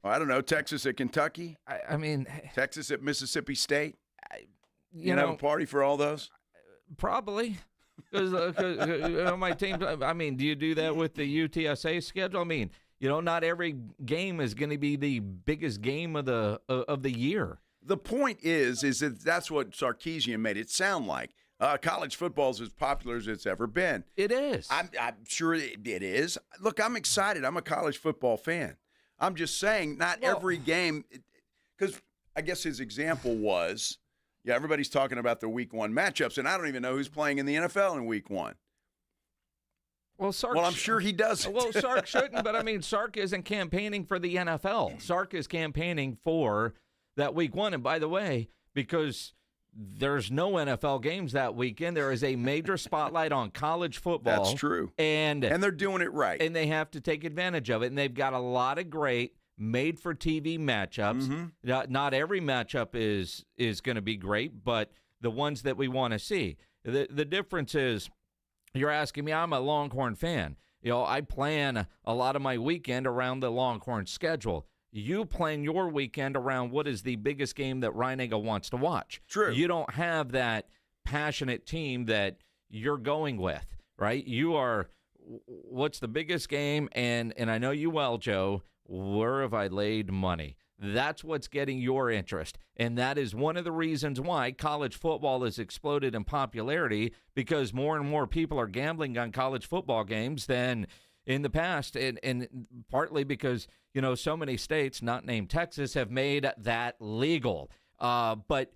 I don't know. Texas at Kentucky? I mean, Texas at Mississippi State? You have a party for all those? Probably. Because my team, I mean, do you do that with the UTSA schedule? I mean, not every game is going to be the biggest game of the year. The point is that that's what Sarkisian made it sound like. College football is as popular as it's ever been. It is. I'm sure it is. Look, I'm excited. I'm a college football fan. I'm just saying not every game, because I guess his example was, everybody's talking about the week 1 matchups, and I don't even know who's playing in the NFL in week 1. Well, I'm sure he doesn't. Well, Sark shouldn't, but I mean, Sark isn't campaigning for the NFL. Sark is campaigning for that week 1. And by the way, because there's no NFL games that weekend, there is a major spotlight on college football. That's true. And they're doing it right. And they have to take advantage of it. And they've got a lot of great made-for-TV matchups. Not every matchup is going to be great, but the ones that we want to see. The difference is, you're asking me, I'm a Longhorn fan. I plan a lot of my weekend around the Longhorn schedule. You plan your weekend around what is the biggest game that Reininger wants to watch. True. You don't have that passionate team that you're going with, right? You are, what's the biggest game? And I know you well, Joe, where have I laid money? That's what's getting your interest. And that is one of the reasons why college football has exploded in popularity, because more and more people are gambling on college football games than in the past, and partly because, so many states, not named Texas, have made that legal. But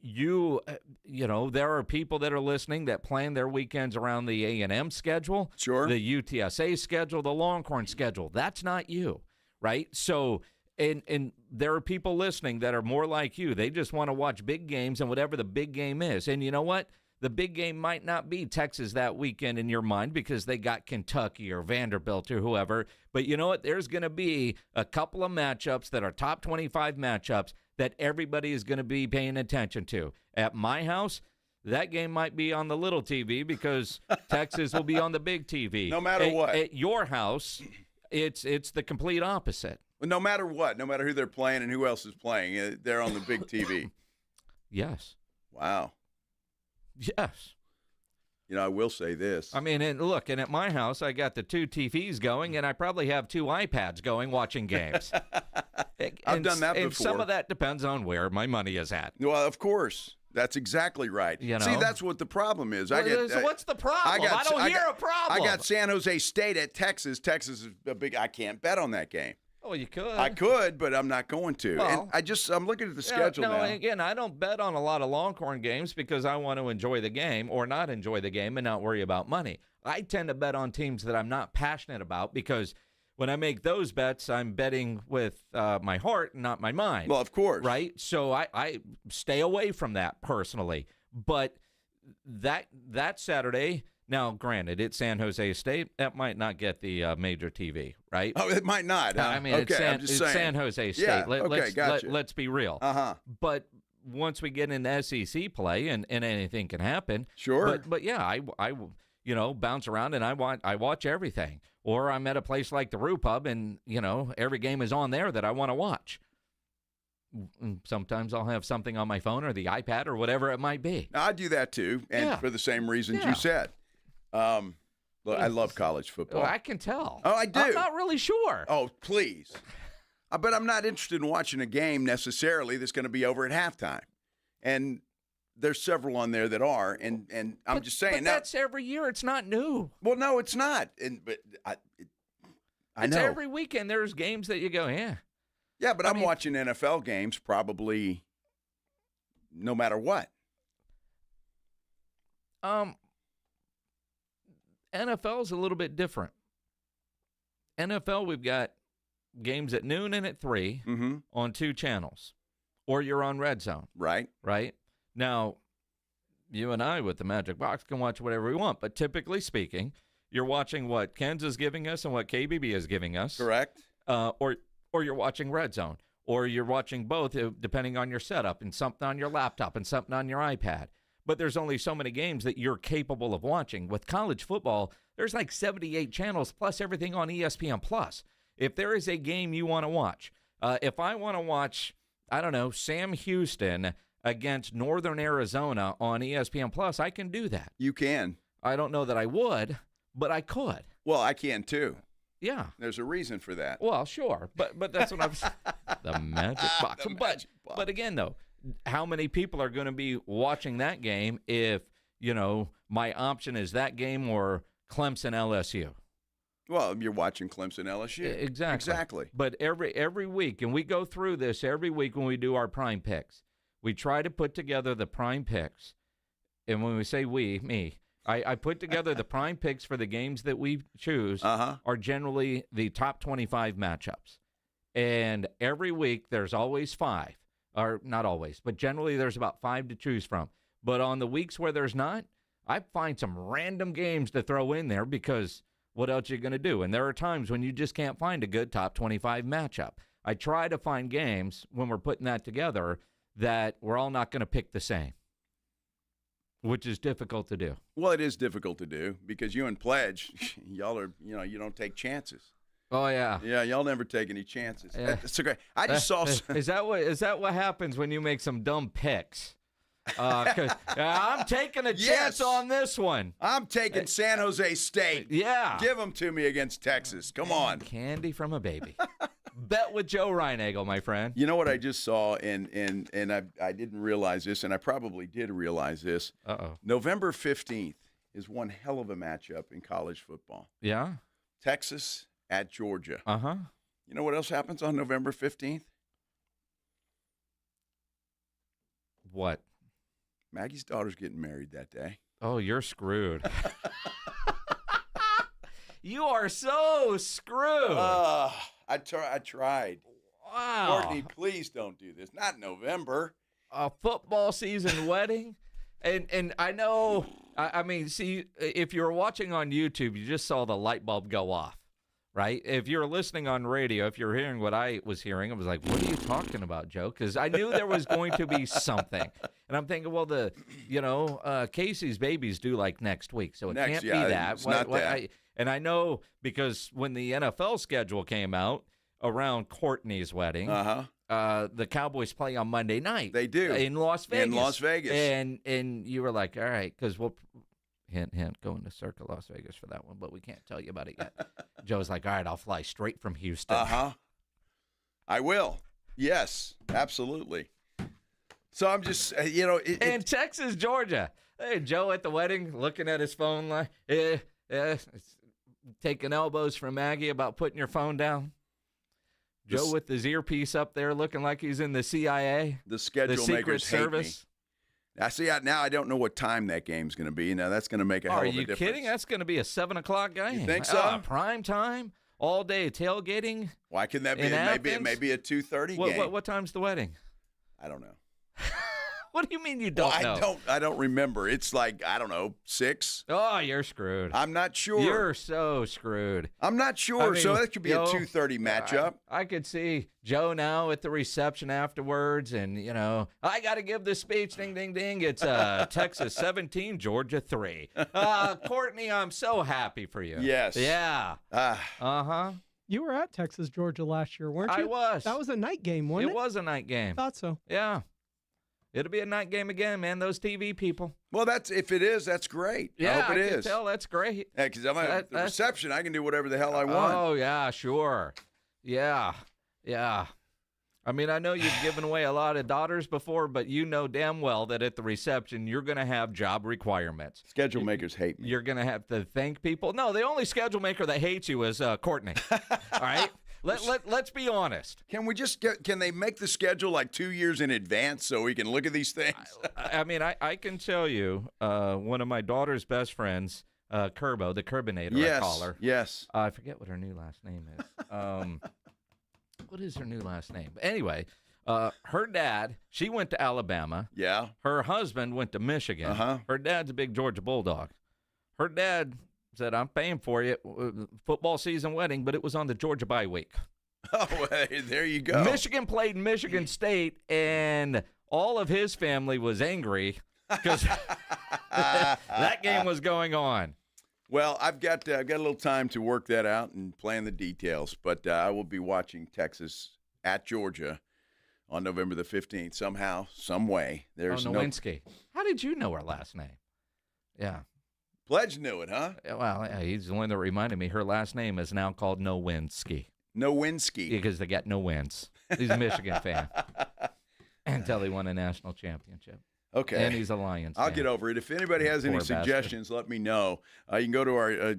there are people that are listening that plan their weekends around the A&M schedule, sure, the UTSA schedule, the Longhorn schedule. That's not you, right? So, and there are people listening that are more like you. They just want to watch big games and whatever the big game is. And you know what? The big game might not be Texas that weekend in your mind because they got Kentucky or Vanderbilt or whoever. But you know what? There's going to be a couple of matchups that are top 25 matchups that everybody is going to be paying attention to. At my house, that game might be on the little TV because Texas will be on the big TV. No matter what. At your house, it's the complete opposite. No matter what, no matter who they're playing and who else is playing, they're on the big TV. Yes. Wow. Yes. I will say this. I mean, and at my house, I got the 2 TVs going, and I probably have 2 iPads going watching games. I've done that before. And some of that depends on where my money is at. Well, of course. That's exactly right. See, that's what the problem is. What's the problem? I don't hear a problem. I got San Jose State at Texas. Texas is a big – I can't bet on that game. Oh, you could. I could, but I'm not going to. Well, and I'm looking at the schedule now. Again, I don't bet on a lot of Longhorn games because I want to enjoy the game or not enjoy the game and not worry about money. I tend to bet on teams that I'm not passionate about because when I make those bets, I'm betting with my heart and not my mind. Well, of course. Right? So I stay away from that personally. But that Saturday – now, granted, it's San Jose State. That might not get the major TV, right? Oh, it might not. Huh? I mean, okay, it's San Jose State. Yeah, gotcha. Let's be real. Uh-huh. But once we get into SEC play, and anything can happen. Sure. But yeah, I bounce around and I watch everything. Or I'm at a place like the Rue Pub, and every game is on there that I want to watch. Sometimes I'll have something on my phone or the iPad or whatever it might be. Now, I do that too, and for the same reasons you said. Look, I love college football. I can tell. Oh, I do. I'm not really sure. Oh, please. But I'm not interested in watching a game necessarily that's going to be over at halftime. And there's several on there that are, and I'm just saying. But that's every year. It's not new. Well, no, it's not. But I know. Every weekend there's games that you go, yeah. Yeah, but I'm watching NFL games probably no matter what. NFL is a little bit different. NFL, we've got games at noon and at 3 on 2 channels, or you're on Red Zone. Right. Right. Now, you and I with the Magic Box can watch whatever we want, but typically speaking, you're watching what Ken's is giving us and what KBB is giving us. Correct. Or you're watching Red Zone, or you're watching both depending on your setup, and something on your laptop and something on your iPad. But there's only so many games that you're capable of watching. With college football, there's like 78 channels plus everything on ESPN+. If there is a game you want to watch, if I want to watch, I don't know, Sam Houston against Northern Arizona on ESPN+, I can do that. You can. I don't know that I would, but I could. Well, I can too. Yeah. There's a reason for that. Well, sure. But that's what I'm saying. The Magic Box. But again, though, how many people are going to be watching that game if, my option is that game or Clemson LSU? Well, you're watching Clemson LSU. Exactly. But every week, and we go through this every week when we do our prime picks, we try to put together the prime picks. And when we say me, I put together the prime picks for the games that we choose are generally the top 25 matchups. And every week there's always 5. Or not always, but generally there's about 5 to choose from. But on the weeks where there's not, I find some random games to throw in there because what else are you going to do? And there are times when you just can't find a good top 25 matchup. I try to find games when we're putting that together that we're all not going to pick the same, which is difficult to do. Well, it is difficult to do because you and Pledge, y'all are, you don't take chances. Oh yeah, yeah. Y'all never take any chances. It's okay. I just saw. Is that what happens when you make some dumb picks? Because I'm taking a chance on this one. I'm taking San Jose State. Yeah, give them to me against Texas. Come on, candy from a baby. Bet with Joe Reinagel, my friend. You know what I just saw, and I didn't realize this, and I probably did realize this. Uh-oh. November 15th is one hell of a matchup in college football. Yeah. Texas at Georgia. Uh-huh. You know what else happens on November 15th? What? Maggie's daughter's getting married that day. Oh, you're screwed. You are so screwed. I tried. Wow. Courtney, please don't do this. Not November. A football season wedding? And I know, I mean, see, if you're watching on YouTube, you just saw the light bulb go off, right? If you're listening on radio, if you're hearing what I was hearing, I was like, what are you talking about, Joe? Because I knew there was going to be something. And I'm thinking, well, Casey's baby's due like next week, so it can't be that. It's not that. And I know because when the NFL schedule came out around Courtney's wedding, the Cowboys play on Monday night. They do. In Las Vegas. In Las Vegas. And you were like, all right, because we'll, hint, going to Circa Las Vegas for that one, but we can't tell you about it yet. Joe's like, all right, I'll fly straight from Houston. I will. Yes, absolutely. So I'm just, and Texas, Georgia. Hey, Joe at the wedding looking at his phone like, taking elbows from Maggie about putting your phone down. Joe with his earpiece up there looking like he's in the CIA. The schedule the Secret makers Service. Hate me. Now I don't know what time that game's going to be. Now that's going to make a hell of a difference. Are you kidding? That's going to be a 7 o'clock game. You think so? Prime time, all day tailgating. Why can that be? It may be a 2:30 game. What time's the wedding? I don't know. What do you mean you don't know? I don't remember. It's like, I don't know, 6. Oh, you're screwed. I'm not sure. You're so screwed. I'm not sure. I mean, so that could be a 2:30 matchup. I could see Joe now at the reception afterwards, and, I got to give this speech. Ding, ding, ding. It's Texas 17, Georgia 3. Courtney, I'm so happy for you. Yes. Yeah. Uh-huh. You were at Texas, Georgia last year, weren't you? I was. That was a night game, wasn't it? It was a night game. Thought so. Yeah. It'll be a night game again, man. Those TV people. Well, if it is, that's great. Yeah, I hope it is. I can tell. That's great. Yeah, because I'm at the reception. I can do whatever the hell I want. Oh, yeah, sure. Yeah. I mean, I know you've given away a lot of daughters before, but you know damn well that at the reception you're going to have job requirements. Schedule makers hate me. You're going to have to thank people. No, the only schedule maker that hates you is Courtney. All right? Let's be honest. Can they make the schedule like 2 years in advance so we can look at these things? I mean, I can tell you, one of my daughter's best friends, Kerbo, the Kerbinator, yes, I call her. Yes. I forget what her new last name is. What is her new last name? But anyway, her dad, she went to Alabama. Yeah. Her husband went to Michigan. Her dad's a big Georgia Bulldog. Her dad said, I'm paying for you, football season wedding, but it was on the Georgia bye week. Oh, there you go. Michigan played Michigan State, and all of his family was angry because that game was going on. Well, I've got a little time to work that out and plan the details, but I will be watching Texas at Georgia on November the 15th somehow, some way. There's Nowinski. How did you know her last name? Yeah. Pledge knew it, huh? Well, he's the one that reminded me. Her last name is now called Nowinski. Nowinski. Because they got no wins. He's a Michigan fan. Until they won a national championship. Okay. And he's a Lions fan. I'll get over it. If anybody has any suggestions, let me know. You can go to our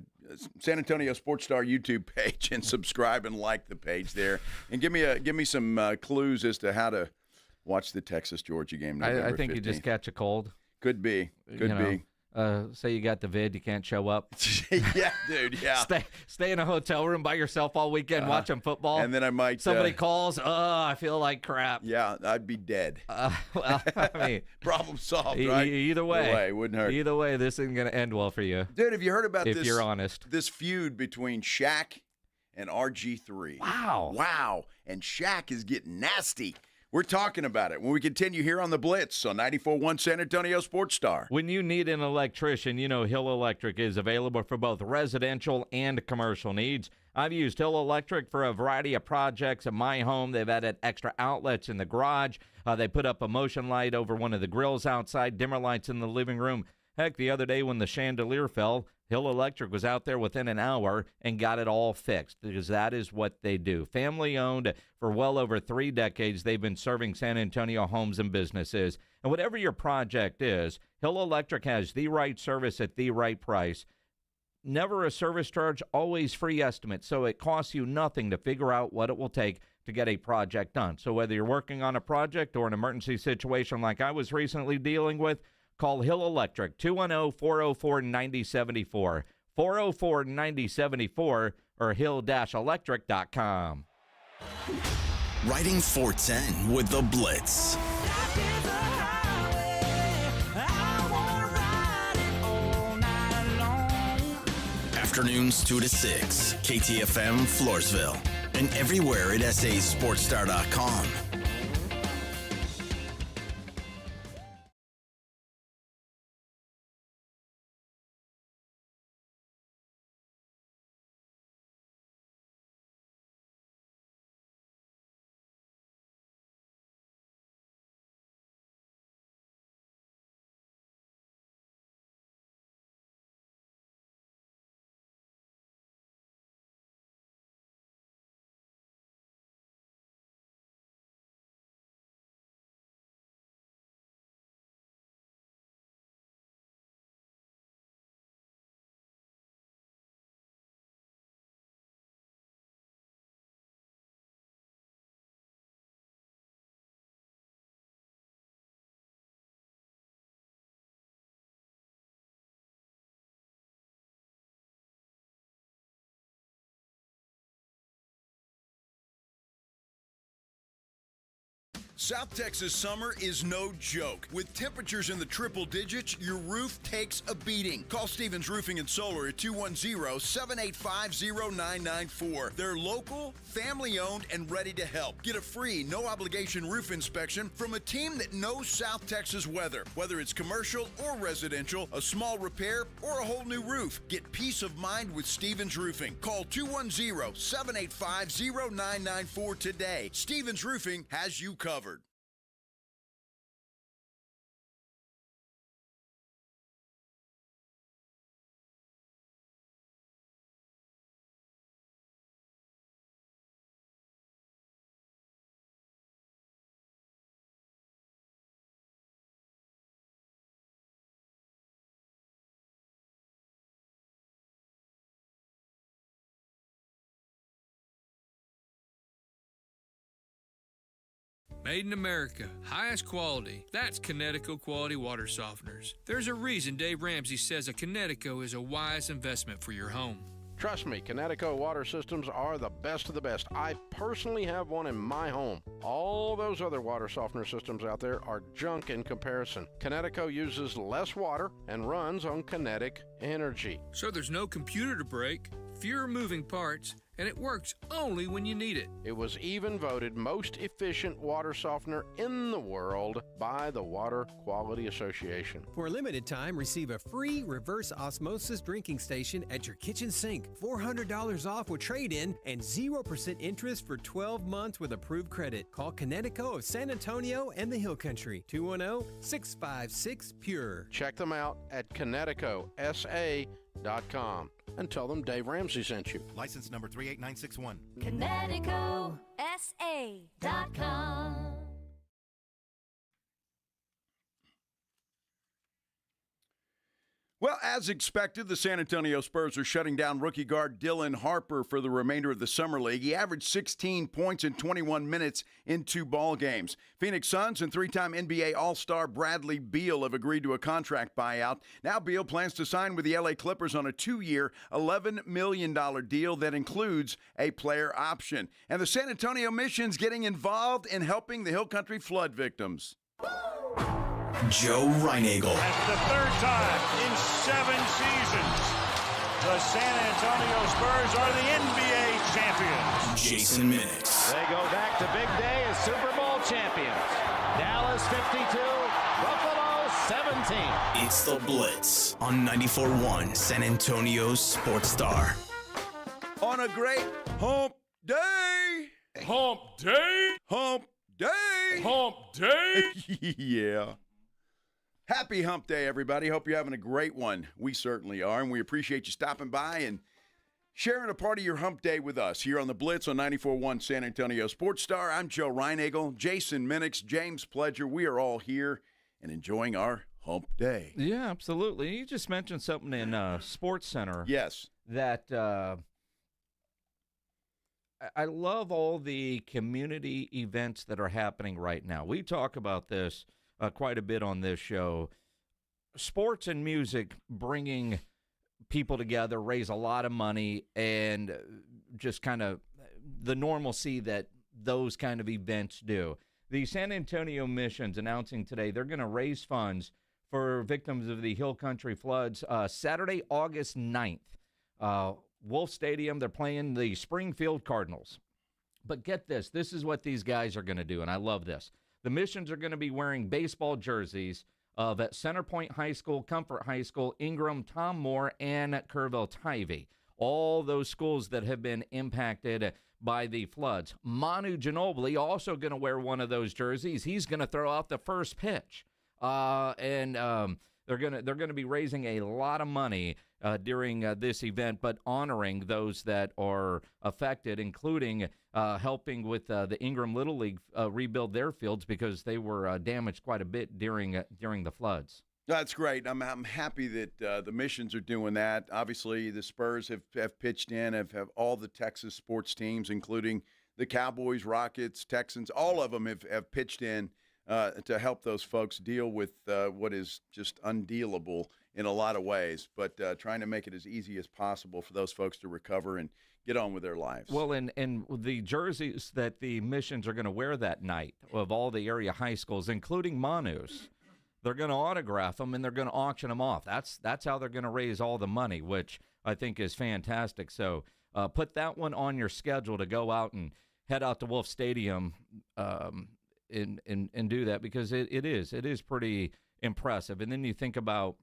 San Antonio Sports Star YouTube page and subscribe and like the page there. And give me some clues as to how to watch the Texas-Georgia game November I think 15th. you just catch a cold. Could be. Could be. Say you got the vid, you can't show up. Yeah, dude, yeah. Stay in a hotel room by yourself all weekend watching football. And then I might... Somebody calls, I feel like crap. Yeah, I'd be dead. Well, I mean... Problem solved, right? Either way. Wouldn't hurt. Either way, this isn't going to end well for you. Dude, have you heard about if you're honest. This feud between Shaq and RG3? Wow. And Shaq is getting nasty. We're talking about it when we continue here on the Blitz on 94.1 San Antonio Sports Star. When you need an electrician, you know Hill Electric is available for both residential and commercial needs. I've used Hill Electric for a variety of projects in my home. They've added extra outlets in the garage. They put up a motion light over one of the grills outside, dimmer lights in the living room. Heck, the other day when the chandelier fell, Hill Electric was out there within an hour and got it all fixed because that is what they do. Family-owned for well over 3 decades, they've been serving San Antonio homes and businesses. And whatever your project is, Hill Electric has the right service at the right price. never a service charge, always free estimate, so it costs you nothing to figure out what it will take to get a project done. So whether you're working on a project or an emergency situation like I was recently dealing with, call Hill Electric, 210-404-9074, 404-9074, or hill-electric.com. Riding 410 with the Blitz. Afternoons 2 to 6, KTFM Floresville, and everywhere at sasportstar.com. South Texas summer is no joke. With temperatures in the triple digits, your roof takes a beating. Call Stevens Roofing and Solar at 210-785-0994. They're local, family-owned, and ready to help. Get a free, no-obligation roof inspection from a team that knows South Texas weather. Whether it's commercial or residential, a small repair, or a whole new roof, get peace of mind with Stevens Roofing. Call 210-785-0994 today. Stevens Roofing has you covered. Made in America, highest quality. That's Connecticut Quality Water Softeners. There's a reason Dave Ramsey says a Connecticut is a wise investment for your home. Trust me, Connecticut water systems are the best of the best. I personally have one in my home. All those other water softener systems out there are junk in comparison. Connecticut uses less water and runs on kinetic energy. So there's no computer to break, fewer moving parts, and it works only when you need it. It was even voted most efficient water softener in the world by the Water Quality Association. For a limited time, receive a free reverse osmosis drinking station at your kitchen sink. $400 off with trade-in and 0% interest for 12 months with approved credit. Call Connecticut of San Antonio and the Hill Country. 210-656-PURE. Check them out at ConnecticutSA.com and tell them Dave Ramsey sent you. License number 38961. ConnecticutSA.com. Well, as expected, the San Antonio Spurs are shutting down rookie guard Dylan Harper for the remainder of the Summer League. He averaged 16 points in 21 minutes in 2 ball games. Phoenix Suns and 3-time NBA All-Star Bradley Beal have agreed to a contract buyout. Now Beal plans to sign with the LA Clippers on a 2-year, $11 million deal that includes a player option. And the San Antonio Mission's getting involved in helping the Hill Country flood victims. Joe Reinagel. That's the third time in 7 seasons the San Antonio Spurs are the NBA champions. Jason Minix. They go back to big day as Super Bowl champions. Dallas 52, Buffalo 17. It's the Blitz on 94.1 San Antonio's Sports Star. On a great hump day. Hump day. Hump day. Hump day. Yeah. Happy Hump Day, everybody. Hope you're having a great one. We certainly are, and we appreciate you stopping by and sharing a part of your Hump Day with us here on the Blitz on 94.1 San Antonio Sports Star. I'm Joe Reinagel, Jason Minix, James Pledger. We are all here and enjoying our hump day. Yeah, absolutely. You just mentioned something in Sports Center. Yes. That I love all the community events that are happening right now. We talk about this quite a bit on this show. Sports and music bringing people together, raise a lot of money, and just kind of the normalcy that those kind of events do. The San Antonio Missions announcing today they're going to raise funds for victims of the Hill Country floods Saturday, August 9th. Wolf Stadium, they're playing the Springfield Cardinals. But get this. This is what these guys are going to do, and I love this. The Missions are going to be wearing baseball jerseys of at Centerpoint High School, Comfort High School, Ingram, Tom Moore, and Kerrville-Tivy. All those schools that have been impacted by the floods. Manu Ginobili also going to wear one of those jerseys. He's going to throw out the first pitch. They're going to be raising a lot of money during this event, but honoring those that are affected, including helping with the Ingram Little League rebuild their fields because they were damaged quite a bit during the floods. That's great. I'm happy that the Missions are doing that. Obviously, the Spurs have pitched in, have all the Texas sports teams, including the Cowboys, Rockets, Texans, all of them have pitched in to help those folks deal with what is just undealable in a lot of ways, but trying to make it as easy as possible for those folks to recover and get on with their lives. Well, and the jerseys that the Missions are going to wear that night of all the area high schools, including Manu's, they're going to autograph them and they're going to auction them off. That's how they're going to raise all the money, which I think is fantastic. So put that one on your schedule to go out and head out to Wolf Stadium and do that, because it is pretty impressive. And then you think about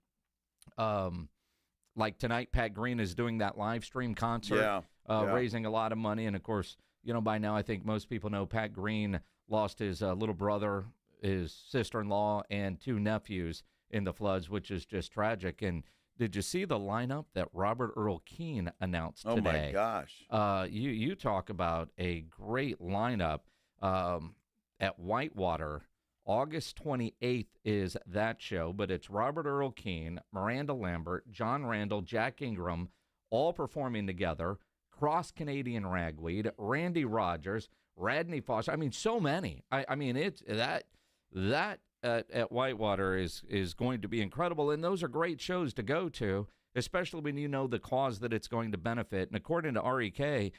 like tonight, Pat Green is doing that live stream concert, raising a lot of money. And of course, by now I think most people know Pat Green lost his little brother, his sister-in-law, and 2 nephews in the floods, which is just tragic. And did you see the lineup that Robert Earl Keen announced today? Oh my gosh! You talk about a great lineup at Whitewater. August 28th is that show, but it's Robert Earl Keen, Miranda Lambert, John Randall, Jack Ingram, all performing together. Cross Canadian Ragweed, Randy Rogers, Radney Foster. I mean, so many. I mean, it's that at Whitewater is going to be incredible, and those are great shows to go to, especially when you know the cause that it's going to benefit. And according to REK,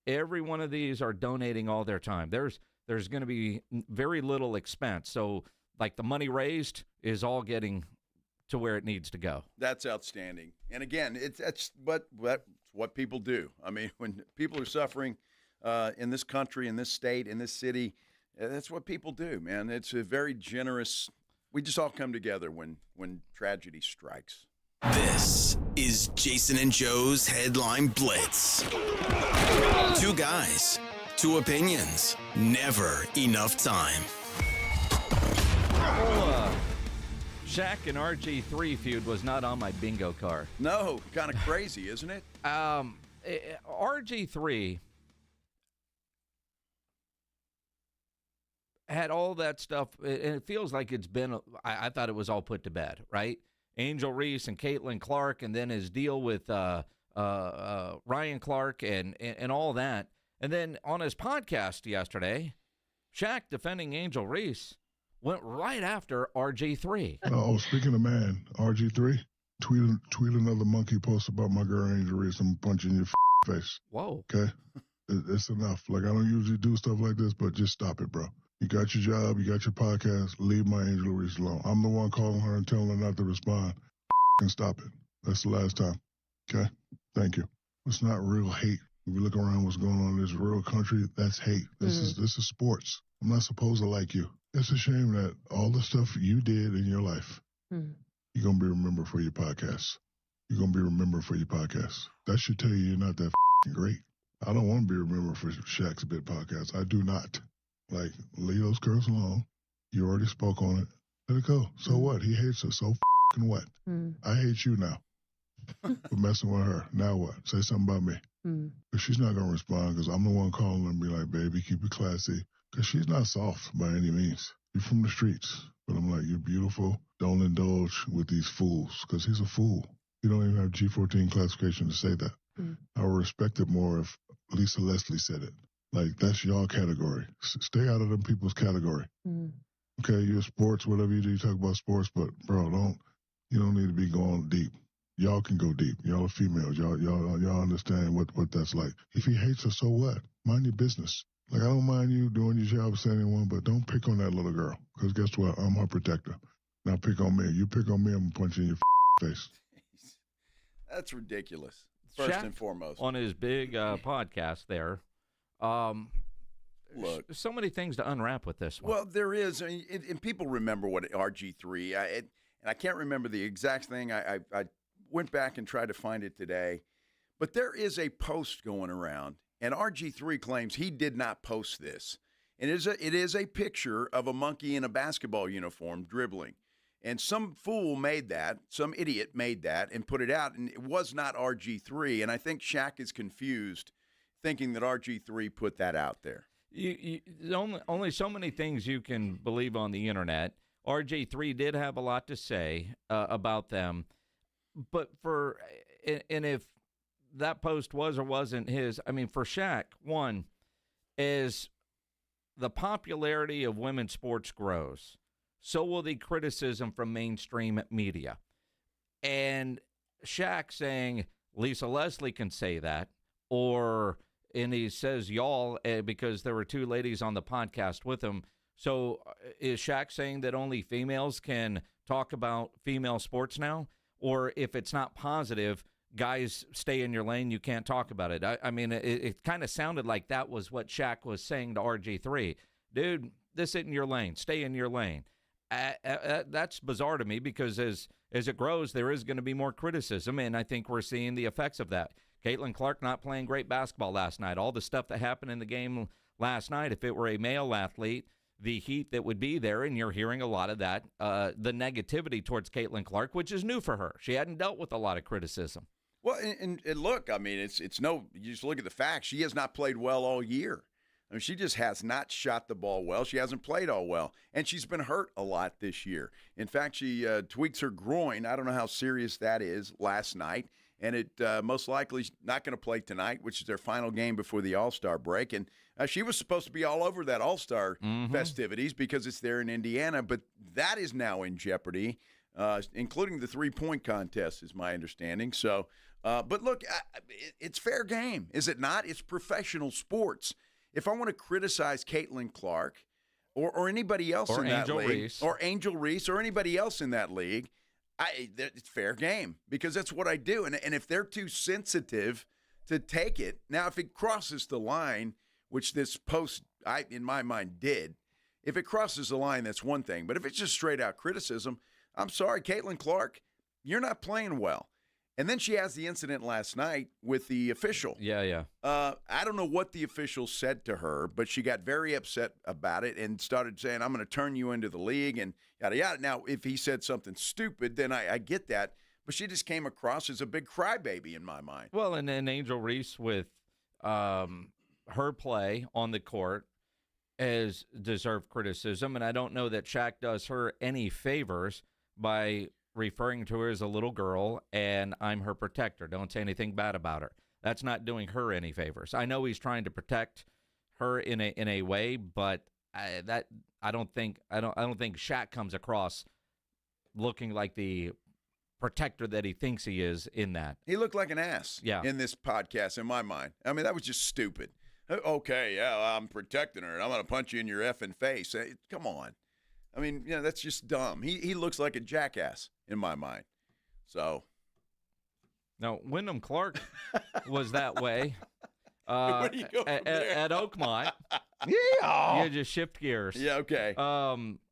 every one of these are donating all their time. There's going to be very little expense. So, like, the money raised is all getting to where it needs to go. That's outstanding. And again, that's what people do. I mean, when people are suffering in this country, in this state, in this city, that's what people do, man. It's a very generous. We just all come together when tragedy strikes. This is Jason and Joe's Headline Blitz. 2 guys, 2 opinions, never enough time. Shaq and RG3 feud was not on my bingo card. No, kind of crazy, isn't it? RG3 had all that stuff, and it feels like it's been, I thought it was all put to bed, right? Angel Reese and Caitlin Clark, and then his deal with Ryan Clark and all that. And then on his podcast yesterday, Shaq, defending Angel Reese, went right after RG3. Oh, speaking of man, RG3, tweet another monkey post about my girl Angel Reese. I'm punching your face. Whoa. Okay? It's enough. Like, I don't usually do stuff like this, but just stop it, bro. You got your job, you got your podcast, leave my Angel Reese alone. I'm the one calling her and telling her not to respond. And stop it. That's the last time. Okay? Thank you. It's not real hate. If you look around what's going on in this real country, that's hate. This is sports. I'm not supposed to like you. It's a shame that all the stuff you did in your life, you're going to be remembered for your podcast. You're going to be remembered for your podcast. That should tell you you're not that great. I don't want to be remembered for Shaq's Bit podcast. I do not. Like, leave those girls alone. You already spoke on it. Let it go. So what? He hates us. So what? I hate you now for messing with her. Now what? Say something about me. But she's not going to respond because I'm the one calling her and be like, baby, keep it classy. Because she's not soft by any means. You're from the streets. But I'm like, you're beautiful. don't indulge with these fools, because he's a fool. You don't even have G14 classification to say that. I would respect it more if Lisa Leslie said it. Like, that's y'all category. Stay out of them people's category. Okay, you're sports, whatever you do, you talk about sports, but, bro, you don't need to be going deep. Y'all can go deep. Y'all are females. Y'all understand what that's like. If he hates her, so what? Mind your business. Like, I don't mind you doing your job as anyone, but don't pick on that little girl. Because guess what? I'm her protector. Now pick on me. You pick on me, I'm going to punch you in your face. That's ridiculous, first and foremost. On his big podcast there, look, so many things to unwrap with this one. Well, there is. And people remember what RG3, and I can't remember the exact thing. I went back and tried to find it today. But there is a post going around, and RG3 claims he did not post this. And it is a picture of a monkey in a basketball uniform dribbling. And some fool made that, some idiot made that and put it out, and it was not RG3. And I think Shaq is confused, thinking that RG3 put that out there. Only so many things you can believe on the internet. RG3 did have a lot to say about them. But if that post was or wasn't his, I mean, for Shaq, one, is the popularity of women's sports grows, so will the criticism from mainstream media. And Shaq saying Lisa Leslie can say that, and he says y'all because there were two ladies on the podcast with him. So is Shaq saying that only females can talk about female sports now? Or if it's not positive, guys, stay in your lane, you can't talk about it. I mean, it kind of sounded like that was what Shaq was saying to RG3. Dude, this isn't your lane. Stay in your lane. That's bizarre to me because as it grows, there is going to be more criticism, and I think we're seeing the effects of that. Caitlin Clark not playing great basketball last night. All the stuff that happened in the game last night, if it were a male athlete, the heat that would be there, and you're hearing a lot of that, the negativity towards Caitlin Clark, which is new for her. She hadn't dealt with a lot of criticism. Well, and look, I mean, it's no, you just look at the facts. She has not played well all year. I mean, she just has not shot the ball well. She hasn't played all well, and she's been hurt a lot this year. In fact, she tweaks her groin. I don't know how serious that is last night, and it most likely is not going to play tonight, which is their final game before the All-Star break. And she was supposed to be all over that All-Star festivities because it's there in Indiana, but that is now in jeopardy, including the three-point contest is my understanding. So, but look, it's fair game, is it not? It's professional sports. If I want to criticize Caitlin Clark or anybody else in that league, or Angel Reese or anybody else in that league, it's fair game because that's what I do. And if they're too sensitive to take it, now if it crosses the line, which this post, in my mind, did, if it crosses the line, that's one thing. But if it's just straight out criticism, I'm sorry, Caitlin Clark, you're not playing well. And then she has the incident last night with the official. Yeah. I don't know what the official said to her, but she got very upset about it and started saying, I'm going to turn you into the league and yada, yada. Now, if he said something stupid, then I get that. But she just came across as a big crybaby in my mind. Well, and then Angel Reese with her play on the court has deserved criticism. And I don't know that Shaq does her any favors by referring to her as a little girl and I'm her protector. Don't say anything bad about her. That's not doing her any favors. I know he's trying to protect her in a way, but I don't think Shaq comes across looking like the protector that he thinks he is in that. He looked like an ass in this podcast in my mind. I mean, that was just stupid. Okay, yeah, I'm protecting her and I'm going to punch you in your effing face. Come on. I mean, that's just dumb. He looks like a jackass in my mind. So. Now, Wyndham Clark was that way at Oakmont. Yeah. You just shift gears. Yeah, okay.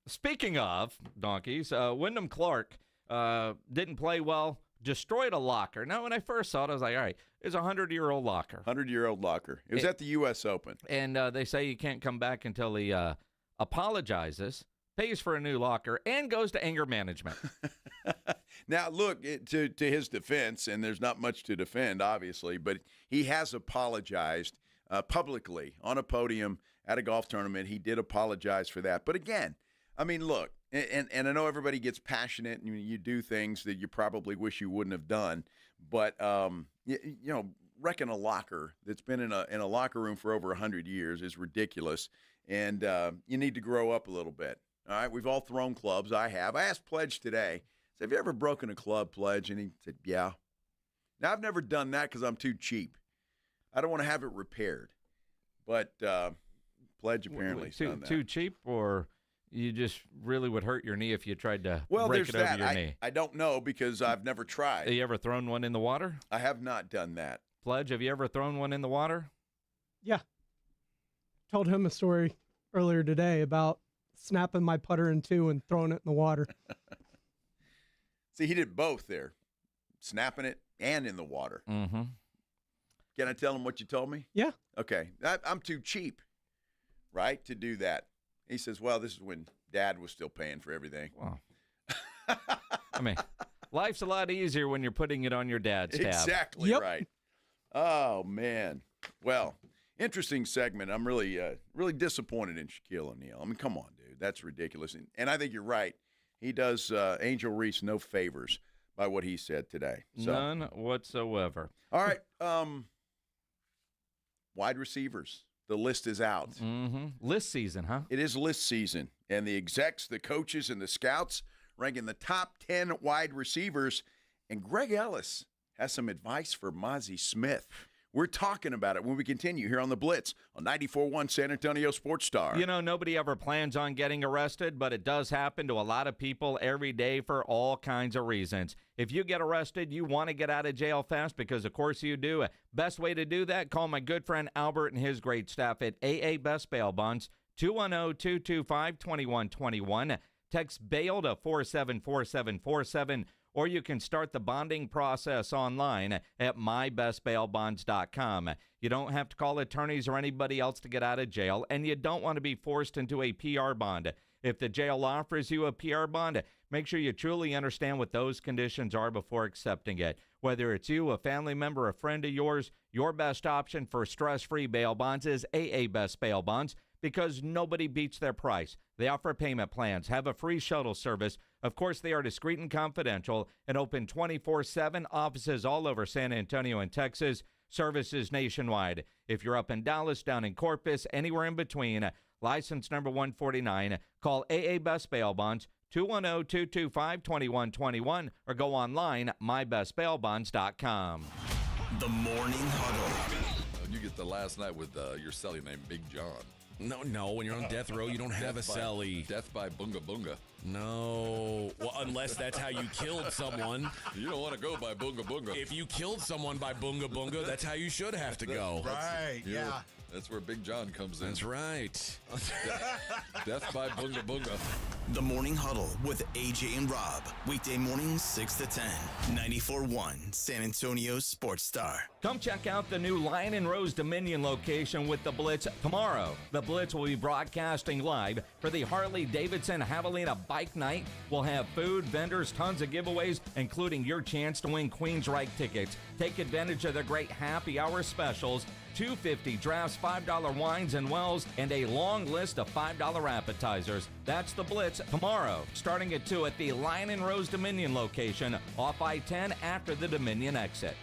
Speaking of donkeys, Wyndham Clark didn't play well, destroyed a locker. Now, when I first saw it, I was like, all right, it's a 100-year-old locker. 100-year-old locker. It was at the U.S. Open. And they say you can't come back until he apologizes, pays for a new locker, and goes to anger management. Now, look, to his defense, and there's not much to defend, obviously, but he has apologized publicly on a podium at a golf tournament. He did apologize for that. But again, I mean, look, And I know everybody gets passionate and you do things that you probably wish you wouldn't have done, but wrecking a locker that's been in a locker room for over 100 years is ridiculous, and you need to grow up a little bit. All right, we've all thrown clubs. I have. I asked Pledge today, so have you ever broken a club, Pledge? And he said, yeah. Now, I've never done that because I'm too cheap. I don't want to have it repaired. But Pledge apparently done that. Too cheap, or you just really would hurt your knee if you tried to break there's it over your that. knee? I don't know because I've never tried. Have you ever thrown one in the water? I have not done that. Pledge, have you ever thrown one in the water? Yeah. Told him a story earlier today about snapping my putter in two and throwing it in the water. See, he did both there, snapping it and in the water. Mm-hmm. Can I tell him what you told me? Yeah. Okay. I'm too cheap, right, to do that. He says, well, this is when Dad was still paying for everything. Wow. I mean, life's a lot easier when you're putting it on your dad's tab. Exactly right. Oh, man. Well, interesting segment. I'm really disappointed in Shaquille O'Neal. I mean, come on, dude. That's ridiculous. And I think you're right. He does Angel Reese no favors by what he said today. So. None whatsoever. All right. Wide receivers. The list is out. Mm-hmm. List season, huh? It is list season. And the execs, the coaches, and the scouts ranking the top 10 wide receivers. And Greg Ellis has some advice for Mozzie Smith. We're talking about it when we continue here on The Blitz on 94.1 San Antonio Sports Star. You know, nobody ever plans on getting arrested, but it does happen to a lot of people every day for all kinds of reasons. If you get arrested, you want to get out of jail fast because, of course, you do. Best way to do that, call my good friend Albert and his great staff at AA Best Bail Bonds, 210-225-2121. Text bail to 474747. Or you can start the bonding process online at mybestbailbonds.com. You don't have to call attorneys or anybody else to get out of jail, and you don't want to be forced into a PR bond. If the jail offers you a PR bond, make sure you truly understand what those conditions are before accepting it. Whether it's you, a family member, a friend of yours, your best option for stress-free bail bonds is AA Best Bail Bonds, because nobody beats their price. They offer payment plans, have a free shuttle service. Of course, they are discreet and confidential and open 24/7, offices all over San Antonio and Texas, services nationwide. If you're up in Dallas, down in Corpus, anywhere in between, license number 149, call AA Best Bail Bonds, 210-225-2121, or go online, mybestbailbonds.com. The Morning Huddle. You get the last night with your cellie named Big John. No. When you're on death row, you don't have a cellie. Death by Bunga Bunga. No. Well, unless that's how you killed someone. You don't want to go by Bunga Bunga. If you killed someone by Bunga Bunga, that's how you should have to go. Right, yeah. That's where Big John comes in. That's right. Death by Bunga Bunga. The Morning Huddle with AJ and Rob. Weekday mornings 6 to 10. 94.1 San Antonio Sports Star. Come check out the new Lion and Rose Dominion location with the Blitz tomorrow. The Blitz will be broadcasting live for the Harley-Davidson Javelina Bike Night. We'll have food, vendors, tons of giveaways, including your chance to win Queensryche tickets. Take advantage of the great happy hour specials, $2.50 drafts, $5 wines and wells, and a long list of $5 appetizers. That's the Blitz tomorrow, starting at 2 at the Lion and Rose Dominion location off I-10 after the Dominion exit.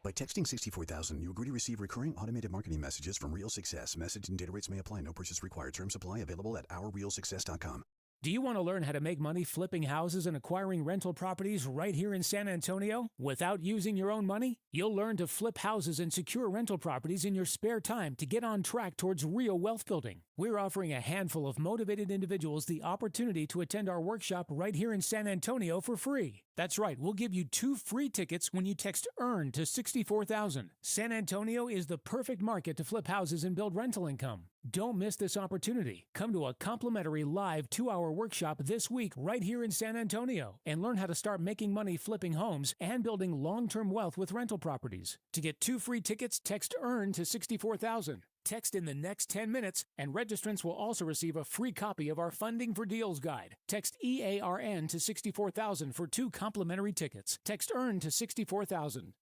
By texting 64,000, you agree to receive recurring automated marketing messages from Real Success. Message and data rates may apply. No purchase required. Terms apply. Available at ourrealsuccess.com. Do you want to learn how to make money flipping houses and acquiring rental properties right here in San Antonio without using your own money? You'll learn to flip houses and secure rental properties in your spare time to get on track towards real wealth building. We're offering a handful of motivated individuals the opportunity to attend our workshop right here in San Antonio for free. That's right, we'll give you 2 free tickets when you text EARN to 64,000. San Antonio is the perfect market to flip houses and build rental income. Don't miss this opportunity. Come to a complimentary live 2-hour workshop this week right here in San Antonio and learn how to start making money flipping homes and building long-term wealth with rental properties. To get 2 free tickets, text EARN to 64,000. Text in the next 10 minutes, and registrants will also receive a free copy of our Funding for Deals guide. Text EARN to 64,000 for 2 complimentary tickets. Text EARN to 64,000.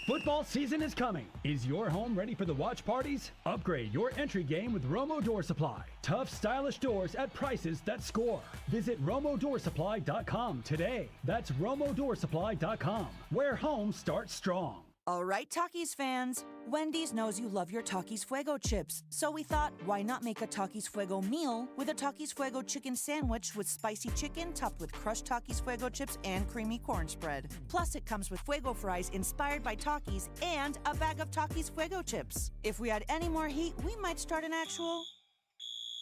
Football season is coming. Is your home ready for the watch parties? Upgrade your entry game with Romo Door Supply. Tough, stylish doors at prices that score. Visit RomoDoorSupply.com today. That's RomoDoorSupply.com, where home starts strong. All right, Takis fans. Wendy's knows you love your Takis Fuego chips. So we thought, why not make a Takis Fuego meal with a Takis Fuego chicken sandwich with spicy chicken topped with crushed Takis Fuego chips and creamy corn spread. Plus, it comes with Fuego fries inspired by Takis and a bag of Takis Fuego chips. If we had any more heat, we might start an actual...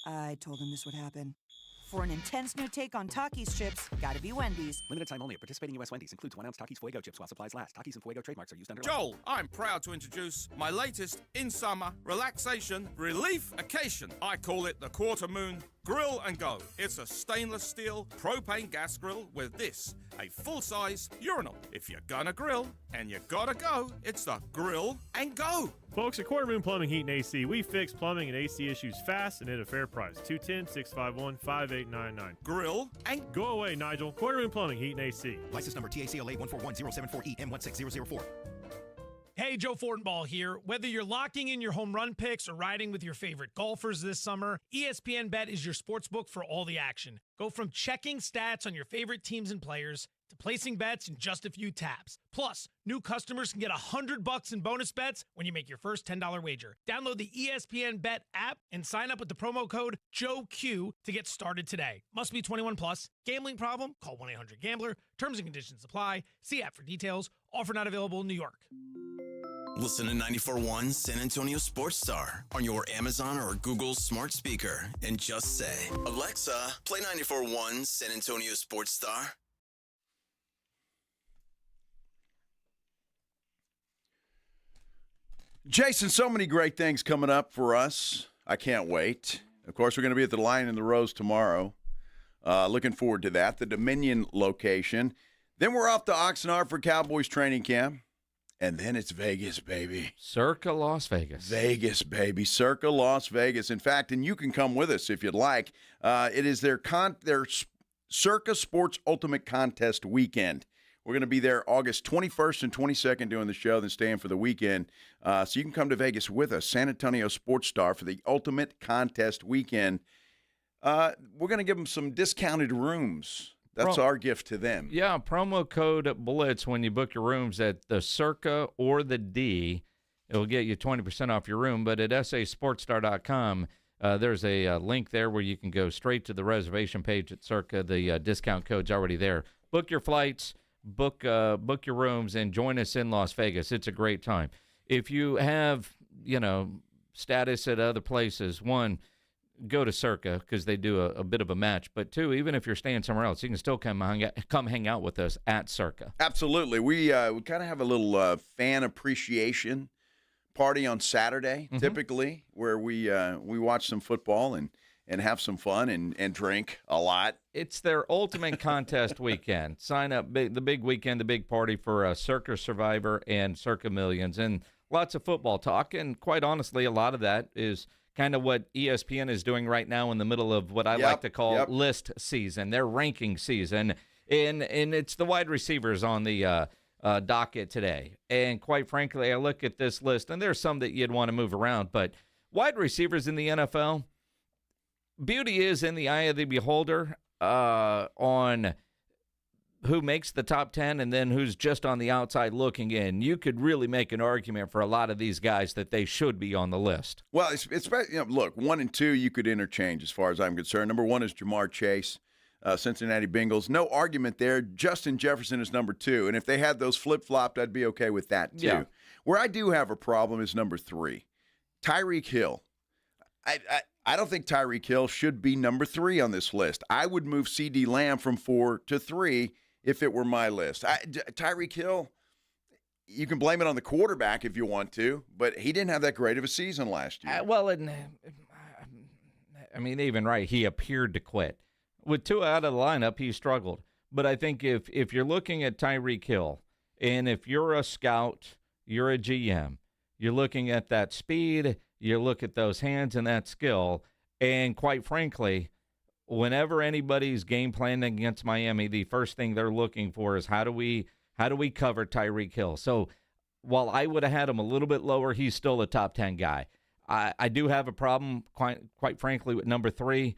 I told him this would happen. For an intense new take on Takis chips, gotta be Wendy's. Limited time only at participating U.S. Wendy's. Includes 1 ounce Takis Fuego chips while supplies last. Takis and Fuego trademarks are used under... Joel, I'm proud to introduce my latest in-summer relaxation relief-cation. I call it the Quarter Moon Grill and Go. It's a stainless steel propane gas grill with this, a full-size urinal. If you're gonna grill and you gotta go, it's the Grill and Go. Folks, at Quarter Moon Plumbing, Heat and AC, we fix plumbing and AC issues fast and at a fair price. 210-651-5899. Grill and... Go away, Nigel. Quarter Moon Plumbing, Heat and AC. License number TACLA 141074E M16004. Hey, Joe Fortenbaugh here. Whether you're locking in your home run picks or riding with your favorite golfers this summer, ESPN Bet is your sports book for all the action. Go from checking stats on your favorite teams and players to placing bets in just a few taps. Plus, new customers can get $100 in bonus bets when you make your first $10 wager. Download the ESPN Bet app and sign up with the promo code JOEQ to get started today. Must be 21 plus. Gambling problem? Call 1-800-GAMBLER. Terms and conditions apply. See app for details. Offer not available in New York. Listen to 94.1 San Antonio Sports Star on your Amazon or Google smart speaker and just say, Alexa, play 94.1 San Antonio Sports Star. Jason, so many great things coming up for us. I can't wait. Of course, we're going to be at the Lion and the Rose tomorrow. Looking forward to that, the Dominion location. Then we're off to Oxnard for Cowboys training camp. And then it's Vegas, baby. Circa Las Vegas. Vegas, baby. Circa Las Vegas. In fact, and you can come with us if you'd like. It is their Circa Sports Ultimate Contest weekend. We're going to be there August 21st and 22nd doing the show, then staying for the weekend. So you can come to Vegas with us, San Antonio Sports Star, for the Ultimate Contest weekend. We're going to give them some discounted rooms. That's our gift to them. Yeah, promo code Blitz when you book your rooms at the Circa or the D. It will get you 20% off your room. But at sasportstar.com, there's a link there where you can go straight to the reservation page at Circa. The discount code's already there. Book your flights, book your rooms, and join us in Las Vegas. It's a great time. If you have, status at other places, one, go to Circa because they do a bit of a match. But two, even if you're staying somewhere else, you can still come hang out with us at Circa. Absolutely. We kind of have a little fan appreciation party on Saturday, typically, where we watch some football and have some fun and drink a lot. It's their ultimate contest weekend. Sign up, the big weekend, the big party for Circa Survivor and Circa Millions. And lots of football talk. And quite honestly, a lot of that is kind of what ESPN is doing right now in the middle of what I like to call list season, their ranking season. And it's the wide receivers on the docket today. And quite frankly, I look at this list, and there's some that you'd want to move around. But wide receivers in the NFL, beauty is in the eye of the beholder on who makes the top 10 and then who's just on the outside looking in. You could really make an argument for a lot of these guys that they should be on the list. Well, it's look, 1 and 2 you could interchange as far as I'm concerned. Number 1 is Jamar Chase, Cincinnati Bengals. No argument there. Justin Jefferson is number 2. And if they had those flip-flopped, I'd be okay with that too. Yeah. Where I do have a problem is number 3, Tyreek Hill. I don't think Tyreek Hill should be number 3 on this list. I would move CeeDee Lamb from 4 to 3 if it were my list. Tyreek Hill, you can blame it on the quarterback if you want to, but he didn't have that great of a season last year. Even right, he appeared to quit. With 2 out of the lineup, he struggled. But I think if you're looking at Tyreek Hill, and if you're a scout, you're a GM, you're looking at that speed, you look at those hands and that skill, and quite frankly, whenever anybody's game planning against Miami, the first thing they're looking for is how do we cover Tyreek Hill. So while I would have had him a little bit lower, he's still a top 10 guy. I do have a problem, quite frankly, with number 3.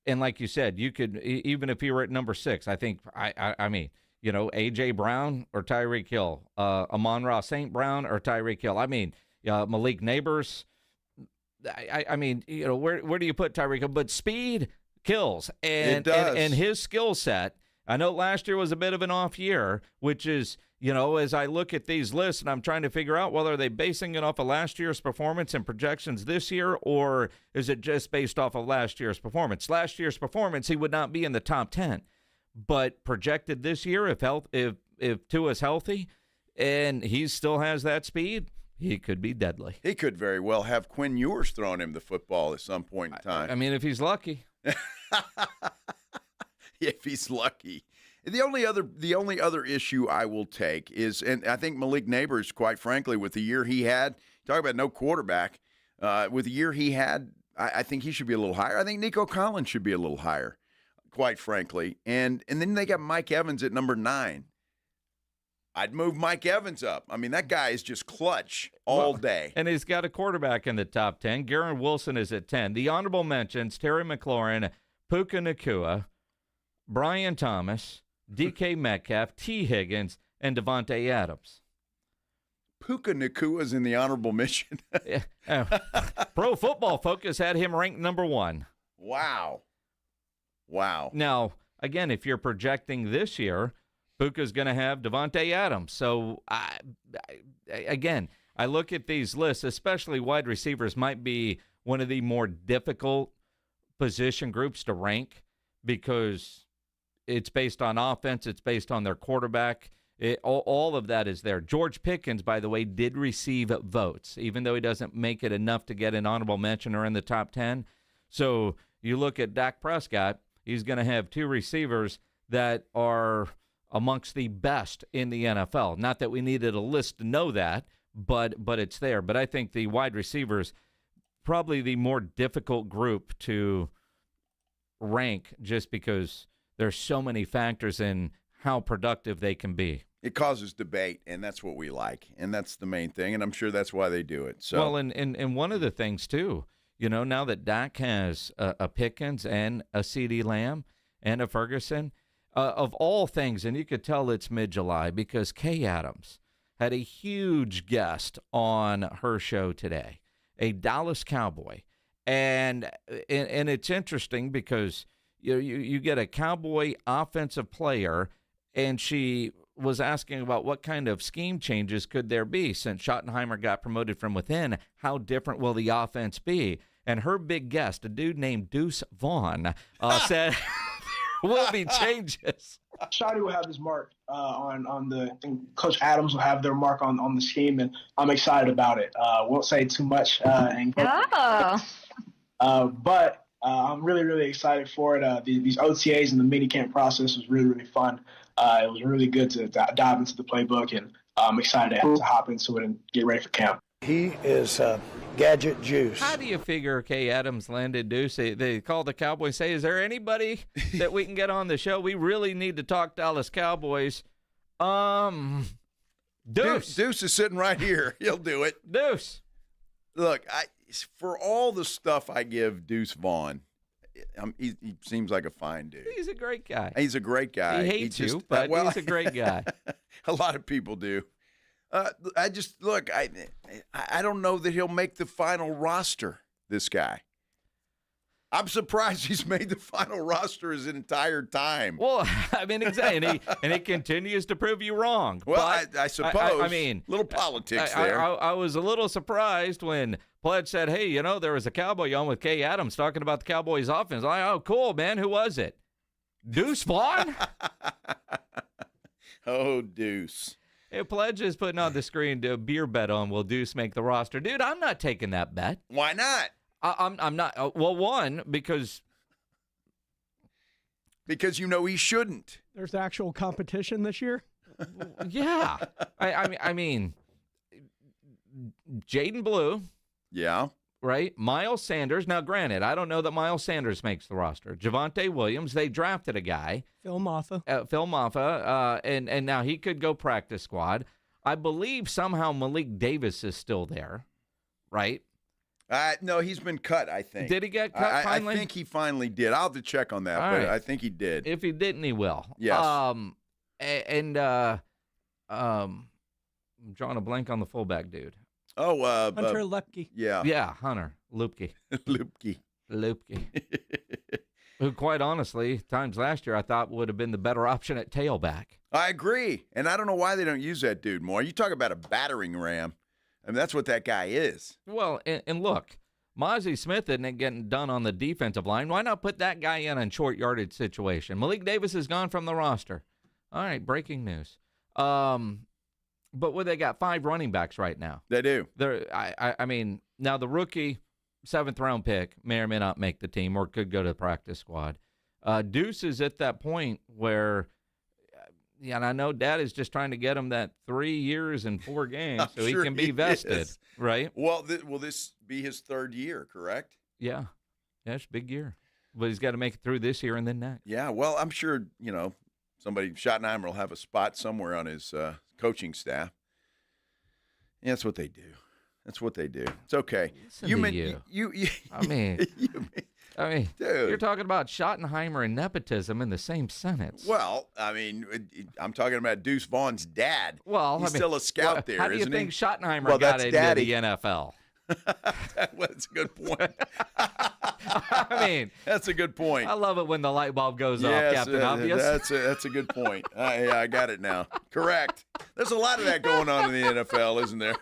And like you said, you could, even if he were at number 6, I think, I mean, you know, A.J. Brown or Tyreek Hill, Amon-Ra St. Brown or Tyreek Hill. I mean, Malik Neighbors. I mean, you know, where do you put Tyreek Hill? But speed kills. And his skill set, I know last year was a bit of an off year, which is, you know, as I look at these lists and I'm trying to figure out whether they basing it off of last year's performance and projections this year, or is it just based off of last year's performance? Last year's performance, he would not be in the top 10. But projected this year, if Tua's healthy and he still has that speed, he could be deadly. He could very well have Quinn Ewers throwing him the football at some point in time. I mean, if he's lucky. If he's lucky. The only other issue I will take is, and I think Malik Neighbors, quite frankly, with the year he had, talk about no quarterback, with the year he had, I think he should be a little higher. I think Nico Collins should be a little higher, quite frankly. And then they got Mike Evans at number 9. I'd move Mike Evans up. I mean, that guy is just clutch all day. And he's got a quarterback in the top 10. Garrett Wilson is at 10. The honorable mentions, Terry McLaurin, Puka Nacua, Brian Thomas, DK Metcalf, T. Higgins, and Devontae Adams. Puka Nakua's in the honorable mention. Pro Football Focus had him ranked number 1. Wow. Now, again, if you're projecting this year, Puka's going to have Devontae Adams. So, I look at these lists, especially wide receivers might be one of the more difficult position groups to rank because it's based on offense. It's based on their quarterback. All of that is there. George Pickens, by the way, did receive votes, even though he doesn't make it enough to get an honorable mention or in the top 10. So you look at Dak Prescott, he's going to have 2 receivers that are amongst the best in the NFL. Not that we needed a list to know that, but it's there. But I think the wide receivers, probably the more difficult group to rank just because there's so many factors in how productive they can be. It causes debate, and that's what we like, and that's the main thing, and I'm sure that's why they do it. So. Well, and one of the things, too, you know, now that Dak has a Pickens and a CeeDee Lamb and a Ferguson, of all things, and you could tell it's mid-July because Kay Adams had a huge guest on her show today, a Dallas Cowboy. And it's interesting because you get a Cowboy offensive player, and she was asking about what kind of scheme changes could there be since Schottenheimer got promoted from within. How different will the offense be? And her big guest, a dude named Deuce Vaughn, said there will be changes. Shotty will have his mark on the, and Coach Adams will have their mark on the scheme, and I'm excited about it. Won't say too much. But I'm really, really excited for it. These OTAs and the minicamp process was really, really fun. It was really good to dive into the playbook, and I'm excited to hop into it and get ready for camp. He is gadget juice. How do you figure Kay Adams landed Deuce? They called the Cowboys and say, is there anybody that we can get on the show? We really need to talk Dallas Cowboys. Deuce. Deuce is sitting right here. He'll do it. Deuce. Look, for all the stuff I give Deuce Vaughn, he seems like a fine dude. He's a great guy. He's a great guy. He hates you, but he's a great guy. A lot of people do. I don't know that he'll make the final roster, this guy. I'm surprised he's made the final roster his entire time. Well, I mean, exactly, and he continues to prove you wrong. Well, but I suppose. I mean, little politics there. I was a little surprised when Pledge said, hey, you know, there was a Cowboy on with Kay Adams talking about the Cowboys' offense. I'm like, oh, cool, man. Who was it? Deuce Vaughn? Oh, Deuce. Hey, Pledge is putting on the screen a beer bet on will Deuce make the roster. Dude, I'm not taking that bet. Why not? I'm not. Well, one, because you know he shouldn't. There's actual competition this year? Yeah. I mean, Jaden Blue. Yeah. Right? Miles Sanders. Now, granted, I don't know that Miles Sanders makes the roster. Javonte Williams, they drafted a guy. Phil Maffa. And now he could go practice squad. I believe somehow Malik Davis is still there, right? No, he's been cut, I think. Did he get cut finally? I think he finally did. I'll have to check on that, All but right. I think he did. If he didn't, he will. Yes. I'm drawing a blank on the fullback dude. Oh, Hunter Lepke. Yeah. Yeah, Hunter Lupke. Lupke. Who, quite honestly, times last year I thought would have been the better option at tailback. I agree. And I don't know why they don't use that dude more. You talk about a battering ram. I mean, that's what that guy is. Well, and look, Mozzie Smith isn't getting done on the defensive line. Why not put that guy in short yardage situation? Malik Davis is gone from the roster. All right, breaking news. But they got 5 running backs right now. They do. I mean, now the rookie 7th-round pick may or may not make the team or could go to the practice squad. Deuce is at that point where, and I know Dad is just trying to get him that 3 years and 4 games so he can be vested, right? Well, will this be his 3rd year, correct? Yeah. Yeah, it's a big year. But he's got to make it through this year and then next. Yeah, well, I'm sure, somebody, Schottenheimer will have a spot somewhere on his coaching staff. Yeah, that's what they do. That's what they do. It's okay. I mean, dude, you're talking about Schottenheimer and nepotism in the same sentence. Well, I mean, I'm talking about Deuce Vaughn's dad. Well, he's still a scout there, how do you isn't think he? Schottenheimer got into the NFL? That's a good point. I mean, that's a good point. I love it when the light bulb goes off, Captain Obvious. That's a good point. Yeah, I got it now. Correct. There's a lot of that going on in the NFL, isn't there?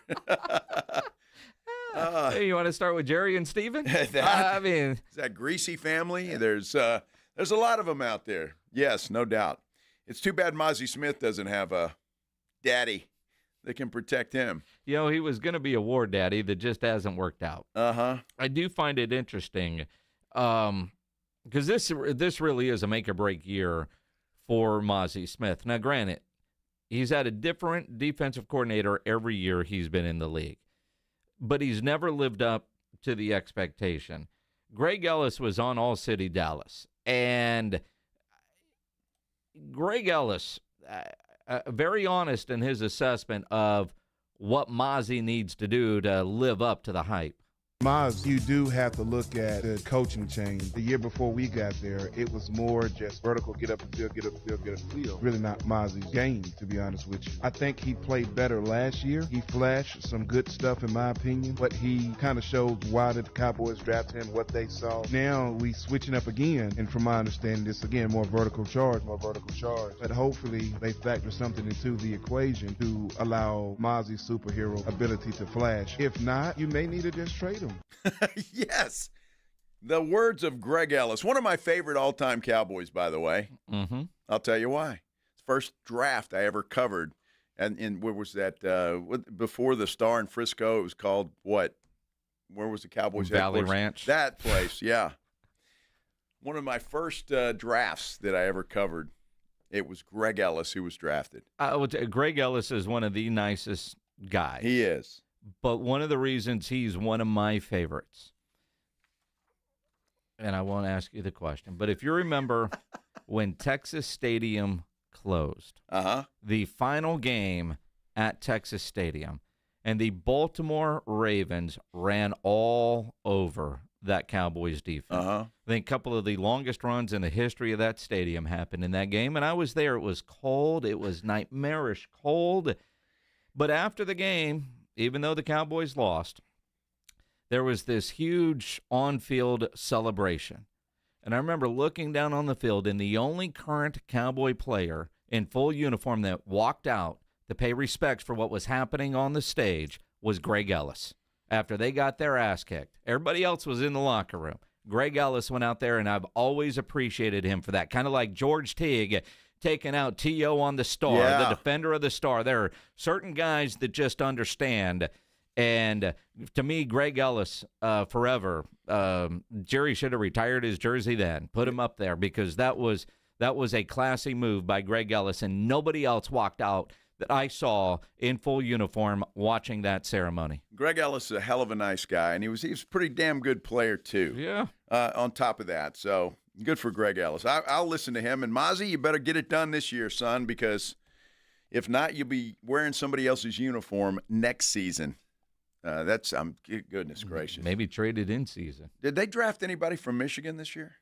Hey, you want to start with Jerry and Steven? I mean, is that Greasy family? There's a lot of them out there. Yes, no doubt. It's too bad Mozzie Smith doesn't have a daddy that can protect him. He was going to be a war daddy that just hasn't worked out. Uh-huh. I do find it interesting because this really is a make-or-break year for Mozzie Smith. Now, granted, he's had a different defensive coordinator every year he's been in the league, but he's never lived up to the expectation. Greg Ellis was on All City Dallas, and Greg Ellis, very honest in his assessment of what Mozzie needs to do to live up to the hype. Maz, you do have to look at the coaching change. The year before we got there, it was more just vertical, get up the field, get up the field, get up the field. Really not Mozzie's game, to be honest with you. I think he played better last year. He flashed some good stuff, in my opinion, but he kind of showed why did the Cowboys draft him, what they saw. Now we switching up again, and from my understanding, this again, more vertical charge. But hopefully they factor something into the equation to allow Mozzie's superhero ability to flash. If not, you may need to just trade him. Yes. The words of Greg Ellis, one of my favorite all-time Cowboys, by the way. Mm-hmm. I'll tell you why. First draft I ever covered, and where was that? Before the Star in Frisco, it was called what? Where was the Cowboys Valley headquarters? Ranch. That place, yeah. One of my first drafts that I ever covered, it was Greg Ellis who was drafted. Greg Ellis is one of the nicest guys. He is. But one of the reasons he's one of my favorites, and I won't ask you the question, but if you remember when Texas Stadium closed, the final game at Texas Stadium, and the Baltimore Ravens ran all over that Cowboys defense. I think a couple of the longest runs in the history of that stadium happened in that game, and I was there. It was cold. It was nightmarish cold. But after the game, even though the Cowboys lost, there was this huge on-field celebration. And I remember looking down on the field, and the only current Cowboy player in full uniform that walked out to pay respects for what was happening on the stage was Greg Ellis after they got their ass kicked. Everybody else was in the locker room. Greg Ellis went out there, and I've always appreciated him for that, kind of like George Teague taking out T.O. on the Star, the defender of the Star. There are certain guys that just understand. And to me, Greg Ellis, forever. Jerry should have retired his jersey then, put him up there, because that was a classy move by Greg Ellis, and nobody else walked out that I saw in full uniform watching that ceremony. Greg Ellis is a hell of a nice guy, and he was a pretty damn good player too. Yeah. On top of that, so good for Greg Ellis. I'll listen to him. And Mozzie, you better get it done this year, son, because If not, you'll be wearing somebody else's uniform next season. Goodness gracious. Maybe traded in season. Did they draft anybody from Michigan this year?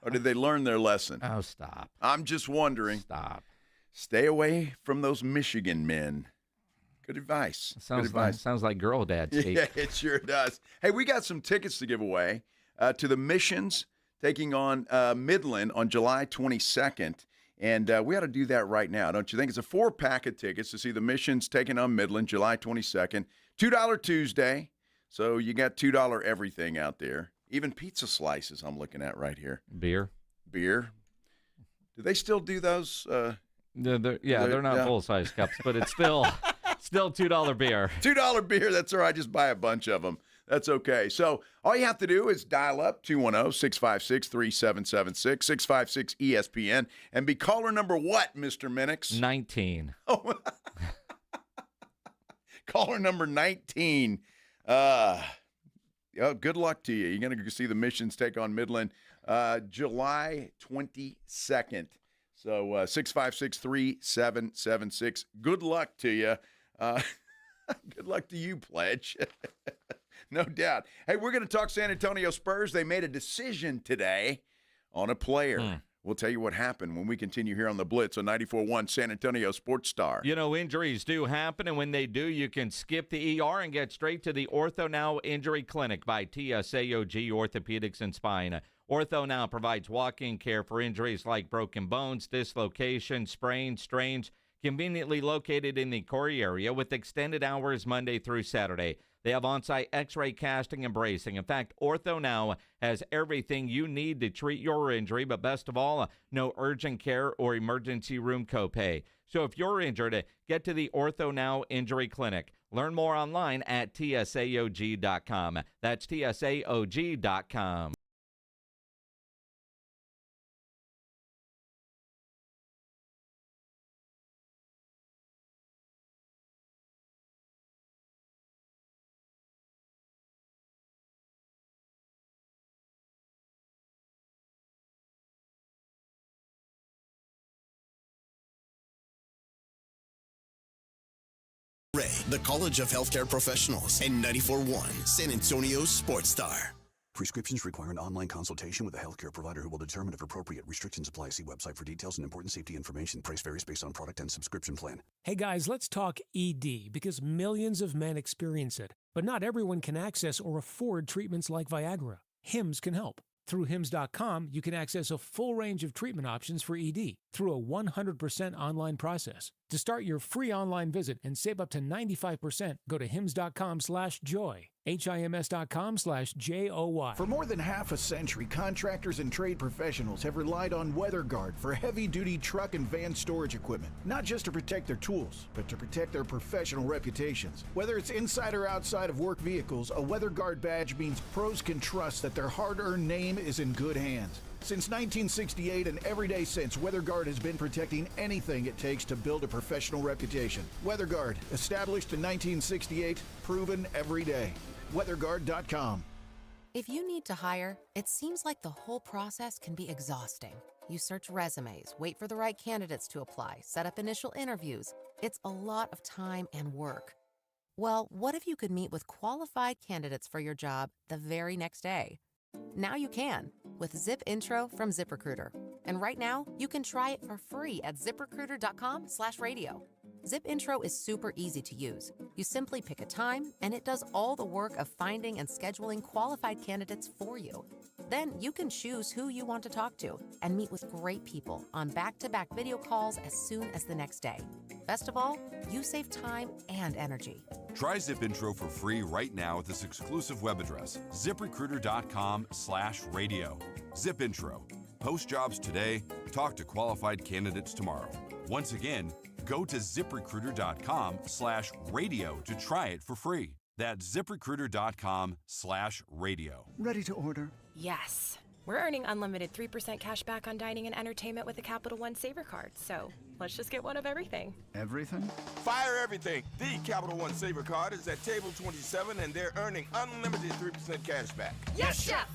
Or did they learn their lesson? Oh, stop. I'm just wondering. Stop. Stay away from those Michigan men. Good advice. Sounds like girl dad speak. Yeah, it sure does. Hey, we got some tickets to give away to the Missions taking on Midland on July 22nd. And we ought to do that right now, don't you think? It's a 4-pack of tickets to see the Missions taking on Midland July 22nd. $2 Tuesday. So you got $2 everything out there. Even pizza slices I'm looking at right here. Beer. Do they still do those? They're not full-size cups, but it's still $2 beer. $2 beer, that's all right. Just buy a bunch of them. That's okay. So all you have to do is dial up 210-656-3776, 656 ESPN, and be caller number what, Mr. Minix? 19. Oh, caller number 19. Good luck to you. You're going to see the Missions take on Midland July 22nd. So 656-3776. Good luck to you. Good luck to you, Pledge. No doubt. Hey, we're going to talk San Antonio Spurs. They made a decision today on a player. We'll tell you what happened when we continue here on the Blitz on 94.1 San Antonio Sports Star. You know, injuries do happen, and when they do, you can skip the ER and get straight to the Ortho Now Injury Clinic by TSAOG Orthopedics and Spine. Ortho Now provides walk-in care for injuries like broken bones, dislocations, sprains, strains, conveniently located in the Corey area with extended hours Monday through Saturday. They have on-site x-ray casting and bracing. In fact, Ortho Now has everything you need to treat your injury, but best of all, no urgent care or emergency room copay. So if you're injured, get to the Ortho Now Injury Clinic. Learn more online at tsaog.com. That's tsaog.com. Ray, the College of Healthcare Professionals, and 94.1 San Antonio Sports Star. Prescriptions require an online consultation with a healthcare provider who will determine if appropriate. Restrictions apply. See website for details and important safety information. Price varies based on product and subscription plan. Hey guys, let's talk ED because millions of men experience it. But not everyone can access or afford treatments like Viagra. HIMS can help. Through HIMS.com, you can access a full range of treatment options for ED through a 100% online process. To start your free online visit and save up to 95%, go to HIMS.com/joy. HIMS.com/JOY. For more than half a century, contractors and trade professionals have relied on WeatherGuard for heavy-duty truck and van storage equipment, not just to protect their tools, but to protect their professional reputations. Whether it's inside or outside of work vehicles, a WeatherGuard badge means pros can trust that their hard-earned name is in good hands. Since 1968 and every day since, WeatherGuard has been protecting anything it takes to build a professional reputation. WeatherGuard, established in 1968, proven every day. WeatherGuard.com. If you need to hire, it seems like the whole process can be exhausting. You search resumes, wait for the right candidates to apply, set up initial interviews. It's a lot of time and work. Well, what if you could meet with qualified candidates for your job the very next day? Now you can with Zip Intro from ZipRecruiter. And right now, you can try it for free at ZipRecruiter.com/radio. Zip Intro is super easy to use. You simply pick a time, and it does all the work of finding and scheduling qualified candidates for you. Then you can choose who you want to talk to and meet with great people on back-to-back video calls as soon as the next day. Best of all, you save time and energy. Try Zip Intro for free right now at this exclusive web address, ZipRecruiter.com/radio. Zip Intro. Post jobs today, talk to qualified candidates tomorrow. Once again, go to ZipRecruiter.com/radio to try it for free. That's ZipRecruiter.com/radio. Ready to order? Yes. We're earning unlimited 3% cash back on dining and entertainment with the Capital One Saver card, so let's just get one of everything. Everything? Fire everything. The Capital One Saver card is at table 27, and they're earning unlimited 3% cash back. Yes, Chef!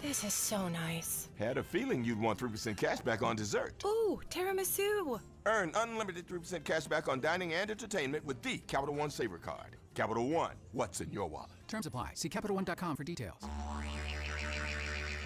This is so nice. Had a feeling you'd want 3% cash back on dessert. Ooh, tiramisu. Earn unlimited 3% cash back on dining and entertainment with the Capital One Saver Card. Capital One, what's in your wallet? Terms apply. See CapitalOne.com for details.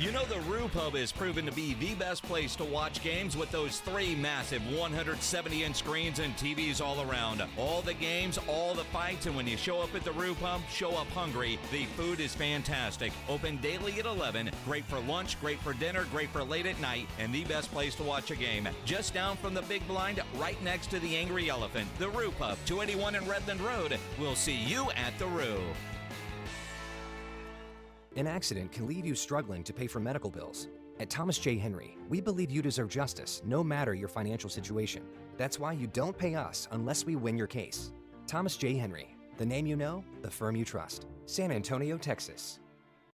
You know the Roo Pub is proven to be the best place to watch games with those 3 massive 170-inch screens and TVs all around. All the games, all the fights, and when you show up at the Roo Pub, show up hungry. The food is fantastic. Open daily at 11. Great for lunch, great for dinner, great for late at night, and the best place to watch a game. Just down from the big blind, right next to the Angry Elephant. The Roo Pub, 281 in Redland Road. We'll see you at the Roo. An accident can leave you struggling to pay for medical bills. At Thomas J. Henry, we believe you deserve justice, no matter your financial situation. That's why you don't pay us unless we win your case. Thomas J. Henry, the name you know, the firm you trust. San Antonio, Texas.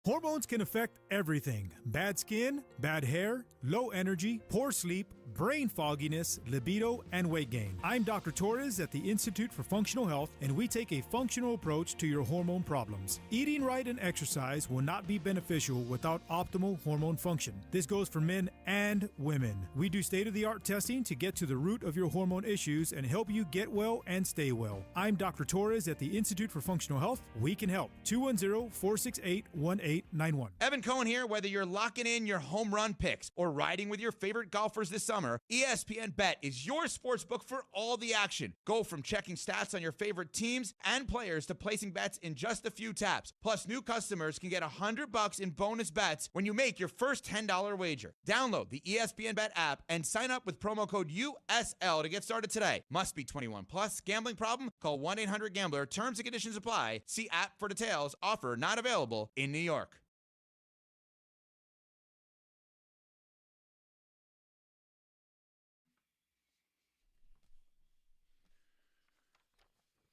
Hormones can affect everything. Bad skin, bad hair, low energy, poor sleep, brain fogginess, libido, and weight gain. I'm Dr. Torres at the Institute for Functional Health, and we take a functional approach to your hormone problems. Eating right and exercise will not be beneficial without optimal hormone function. This goes for men and women. We do state-of-the-art testing to get to the root of your hormone issues and help you get well and stay well. I'm Dr. Torres at the Institute for Functional Health. We can help. 210-468-1891. Evan Cohen here. Whether you're locking in your home run picks or riding with your favorite golfers this summer, ESPN Bet is your sports book for all the action. Go from checking stats on your favorite teams and players to placing bets in just a few taps. Plus, new customers can get $100 in bonus bets when you make your first $10 wager. Download the ESPN Bet app and sign up with promo code USL to get started today. Must be 21 plus. Gambling problem? Call 1-800-GAMBLER. Terms and conditions apply. See app for details. Offer not available in New York.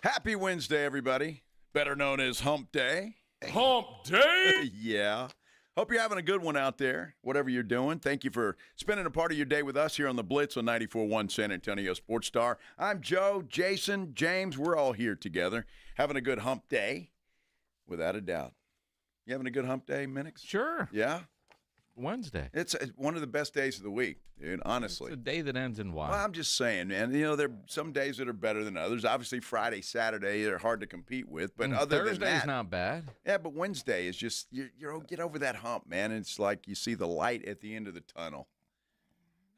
Happy Wednesday, everybody. Better known as Hump Day. Hump Day? Yeah. Hope you're having a good one out there, whatever you're doing. Thank you for spending a part of your day with us here on the Blitz on 94.1 San Antonio Sports Star. I'm Joe, Jason, James. We're all here together having a good Hump Day, without a doubt. You having a good Hump Day, Minix? Sure. Yeah? Wednesday. It's one of the best days of the week, dude, honestly. It's a day that ends in Y. Well, I'm just saying, man. You know, there are some days that are better than others. Obviously, Friday, Saturday, they're hard to compete with. But other than that, Thursday's not bad. Yeah, but Wednesday is just, you get over that hump, man. It's like you see the light at the end of the tunnel.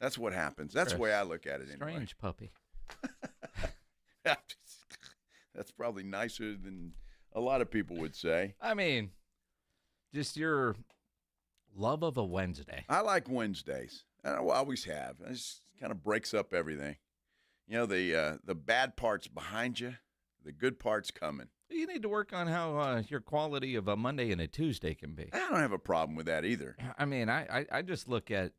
That's what happens. That's the way I look at it anyway. Strange puppy. That's probably nicer than a lot of people would say. I mean, just your love of a Wednesday. I like Wednesdays. I always have. It just kind of breaks up everything. You know, the bad part's behind you, the good part's coming. You need to work on how your quality of a Monday and a Tuesday can be. I don't have a problem with that either. I mean, I just look at,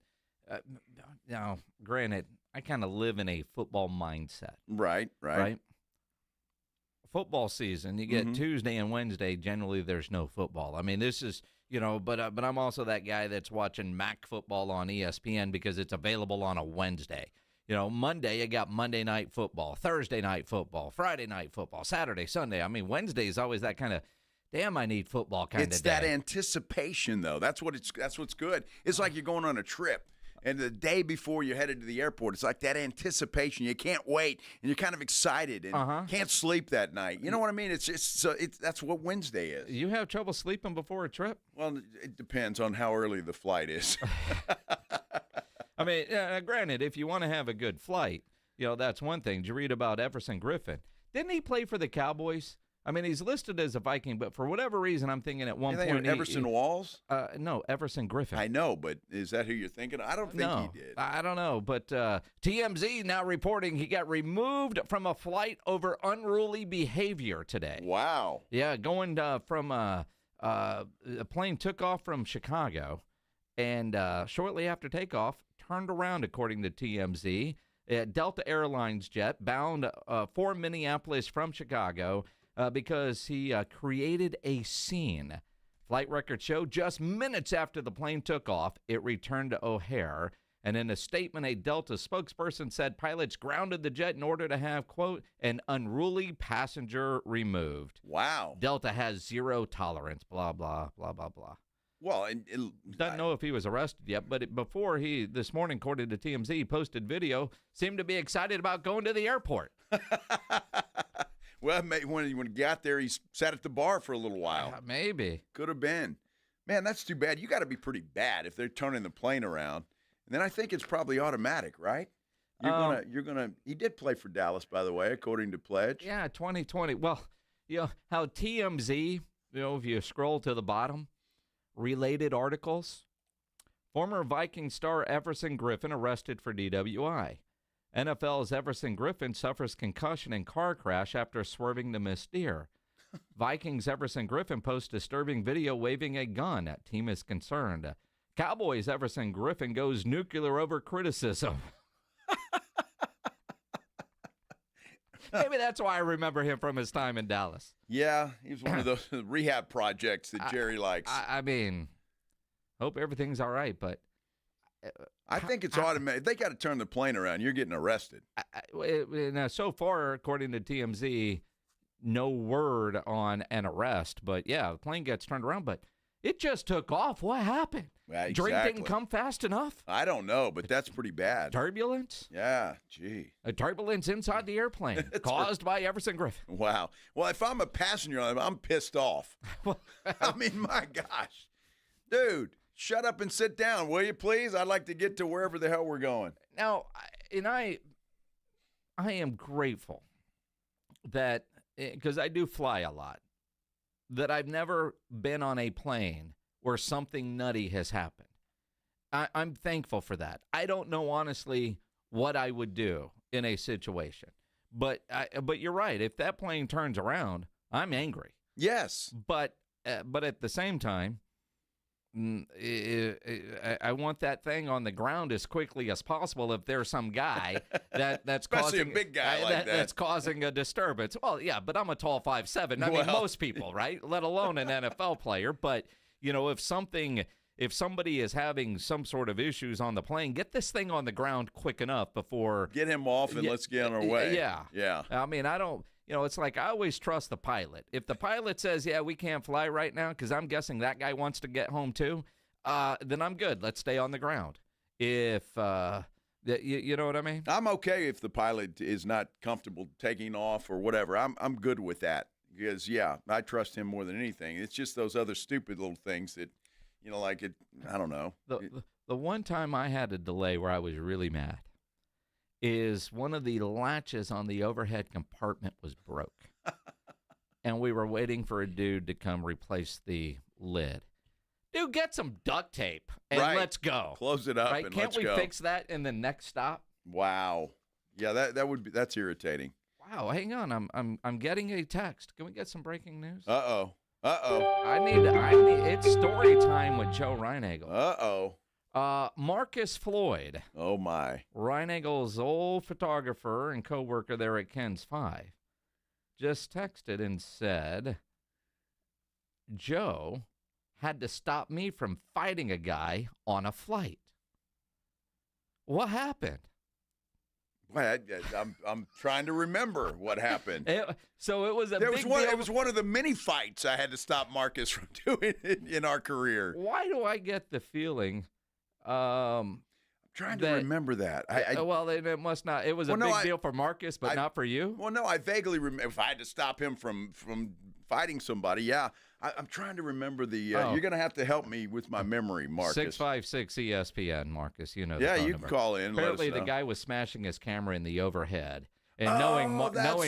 now, granted, I kind of live in a football mindset. Right. Football season, you get Tuesday and Wednesday, generally there's no football. I mean, this is, but I'm also that guy that's watching MAC football on ESPN because it's available on a Wednesday. Monday, you got Monday Night Football, Thursday Night Football, Friday Night Football, Saturday, Sunday. I mean, Wednesday is always that kind of, damn, I need football kind of day. It's that anticipation, though. That's what's good. It's like you're going on a trip. And the day before you're headed to the airport, it's like that anticipation. You can't wait, and you're kind of excited, and can't sleep that night. You know what I mean? That's what Wednesday is. You have trouble sleeping before a trip? Well, it depends on how early the flight is. I mean, granted, if you want to have a good flight, that's one thing. Did you read about Everson Griffin? Didn't he play for the Cowboys? I mean, he's listed as a Viking, but for whatever reason, I'm thinking at one point. Everson Walls? No, Everson Griffin. I know, but is that who you're thinking? I don't think he did. I don't know, but TMZ now reporting he got removed from a flight over unruly behavior today. Wow. Yeah, going from a plane took off from Chicago, and shortly after takeoff, turned around, according to TMZ. Delta Airlines jet bound for Minneapolis from Chicago. Because he created a scene. Flight records show just minutes after the plane took off, it returned to O'Hare. And in a statement, a Delta spokesperson said pilots grounded the jet in order to have, quote, an unruly passenger removed. Wow. Delta has zero tolerance, blah, blah, blah, blah, blah. Well, and doesn't know if he was arrested yet, but before this morning, according to TMZ, he posted video, seemed to be excited about going to the airport. Well, when he got there, he sat at the bar for a little while. Maybe. Could have been. Man, that's too bad. You got to be pretty bad if they're turning the plane around. And then I think it's probably automatic, right? You're gonna. He did play for Dallas, by the way, according to Pledge. Yeah, 2020. Well, how TMZ, if you scroll to the bottom, related articles. Former Viking star Everson Griffin arrested for DWI. NFL's Everson Griffin suffers concussion in car crash after swerving to miss deer. Vikings Everson Griffin posts disturbing video waving a gun. Team is concerned. Cowboys Everson Griffin goes nuclear over criticism. Maybe that's why I remember him from his time in Dallas. Yeah, he was one of those rehab projects that Jerry likes. I mean, hope everything's all right, but I think it's automatic. They got to turn the plane around. You're getting arrested. Now, so far, according to TMZ, no word on an arrest. But, yeah, the plane gets turned around. But it just took off. What happened? Yeah, exactly. Drink didn't come fast enough? I don't know, but that's pretty bad. Turbulence? Yeah, gee. A turbulence inside the airplane caused by Everson Griffin. Wow. Well, if I'm a passenger, I'm pissed off. I mean, my gosh. Dude. Shut up and sit down, will you, please? I'd like to get to wherever the hell we're going. Now, I am grateful that, because I do fly a lot, that I've never been on a plane where something nutty has happened. I'm thankful for that. I don't know, honestly, what I would do in a situation. But you're right. If that plane turns around, I'm angry. Yes. But at the same time, I want that thing on the ground as quickly as possible. If there's some guy that's especially causing a big guy like that's causing a disturbance. Well, yeah, but I'm a tall 5'7". I mean, most people, right? Let alone an NFL player. But if somebody is having some sort of issues on the plane, get this thing on the ground quick enough before get him off and let's get on our way. Yeah. I mean, I don't. It's like I always trust the pilot. If the pilot says, yeah, we can't fly right now because I'm guessing that guy wants to get home too, then I'm good. Let's stay on the ground. If, you know what I mean? I'm okay if the pilot is not comfortable taking off or whatever. I'm good with that because, yeah, I trust him more than anything. It's just those other stupid little things that, like it, I don't know. The one time I had a delay where I was really mad is one of the latches on the overhead compartment was broke. And we were waiting for a dude to come replace the lid. Dude, get some duct tape and let's go. Close it up and Can't let's go. Can't we fix that in the next stop? Wow. Yeah, that's irritating. Wow, hang on. I'm getting a text. Can we get some breaking news? Uh-oh. I need it's story time with Joe Reinagel. Uh-oh. Marcus Floyd. Oh, my. Reinegel's old photographer and co-worker there at Ken's 5 just texted and said, Joe had to stop me from fighting a guy on a flight. What happened? Well, I'm trying to remember what happened. So it was a big deal. It was one of the many fights I had to stop Marcus from doing in our career. Why do I get the feeling... I'm trying to remember that. Well, it must not. It was a big deal for Marcus, but not for you. Well, no, I vaguely remember if I had to stop him from fighting somebody. Yeah, I'm trying to remember the. You're going to have to help me with my memory, Marcus. 656 ESPN, Marcus. You know. Yeah, you number. Can call in. Apparently, let us know. the guy was smashing his camera in the overhead. And knowing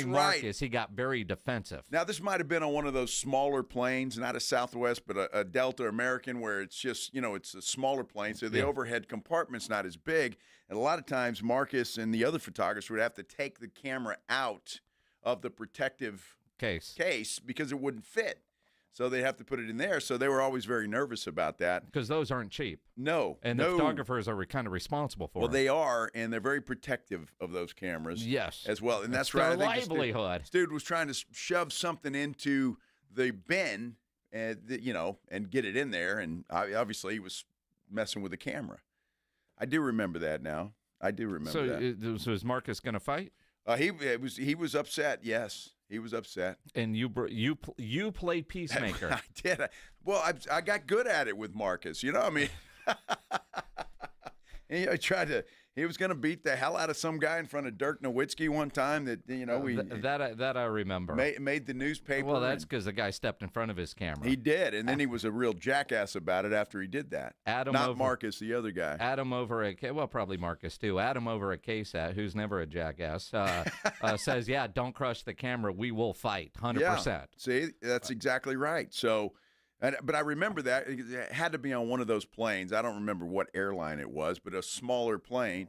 Marcus, he got very defensive. Now, this might have been on one of those smaller planes, not a Southwest, but a Delta American, where it's just, it's a smaller plane, so the overhead compartment's not as big. And a lot of times, Marcus and the other photographers would have to take the camera out of the protective case because it wouldn't fit. So they have to put it in there. So they were always very nervous about that. Because those aren't cheap. No. And the photographers are kind of responsible for it. Well, they are, and they're very protective of those cameras. Yes. As well. And that's their right. livelihood. This dude was trying to shove something into the bin, and get it in there. And obviously he was messing with the camera. I do remember that now. I do remember that. So is Marcus going to fight? He was upset, yes. He was upset. And you played peacemaker. I did. Well, I got good at it with Marcus. You know, I mean, he was going to beat the hell out of some guy in front of Dirk Nowitzki one time that, that I remember. Made the newspaper. Well, that's because the guy stepped in front of his camera. He did, and then he was a real jackass about it after he did that. Marcus, the other guy. Adam over at, well, probably Marcus too. Adam over at KSAT, who's never a jackass, says, yeah, don't crush the camera. We will fight, 100%. Yeah. See, that's exactly right. So, but I remember that. It had to be on one of those planes. I don't remember what airline it was, but a smaller plane.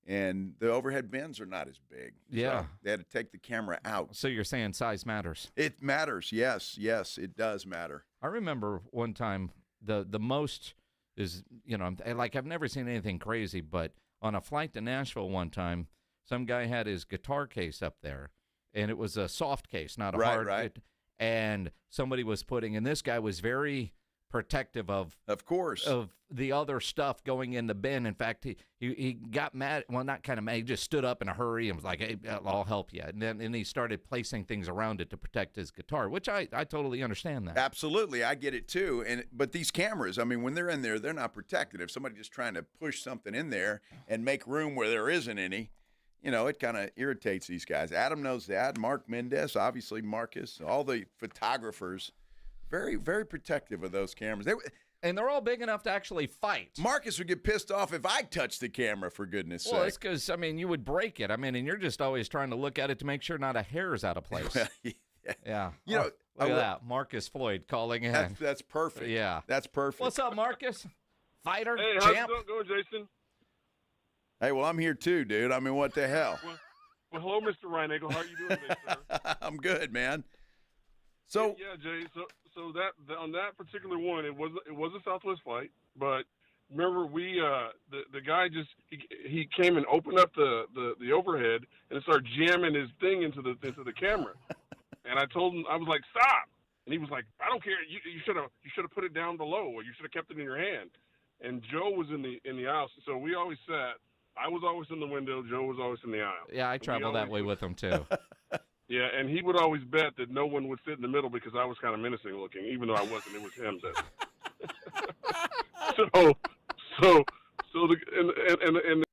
And the overhead bins are not as big. Yeah. So they had to take the camera out. So you're saying size matters? It matters, yes. Yes, it does matter. I remember one time the most is, I've never seen anything crazy, but on a flight to Nashville one time, some guy had his guitar case up there, and it was a soft case, not a hard. Right. And somebody was and this guy was very protective of course, of the other stuff going in the bin. In fact, he got mad. Well, not kind of mad. He just stood up in a hurry and was like, "Hey, I'll help you." And he started placing things around it to protect his guitar, which I totally understand that. Absolutely, I get it too. But these cameras, I mean, when they're in there, they're not protected. If somebody's just trying to push something in there and make room where there isn't any, it kind of irritates these guys. Adam knows that. Mark Mendez, obviously Marcus, all the photographers. Very, very protective of those cameras. And they're all big enough to actually fight. Marcus would get pissed off if I touched the camera, for goodness sake. Well, it's because, you would break it. And you're just always trying to look at it to make sure not a hair is out of place. Yeah. Look at that. Marcus Floyd calling in. That's perfect. Yeah. That's perfect. What's up, Marcus? Fighter? Hey, champ? how's it going, Jason? Hey, well, I'm here too, dude. I mean, what the hell? Well, hello, Mr. Reinegal. How are you doing today, sir? I'm good, man. So yeah, Jay. So that on that particular one, it was a Southwest flight, but remember the guy just he came and opened up the overhead and started jamming his thing into the camera, and I told him, I was like, stop, and he was like, I don't care, you should have put it down below, or you should have kept it in your hand. And Joe was in the aisle, so we always sat. I was always in the window. Joe was always in the aisle. Yeah, I travel that way with him too. Yeah, and he would always bet that no one would sit in the middle because I was kind of menacing looking, even though I wasn't. It was him that. So the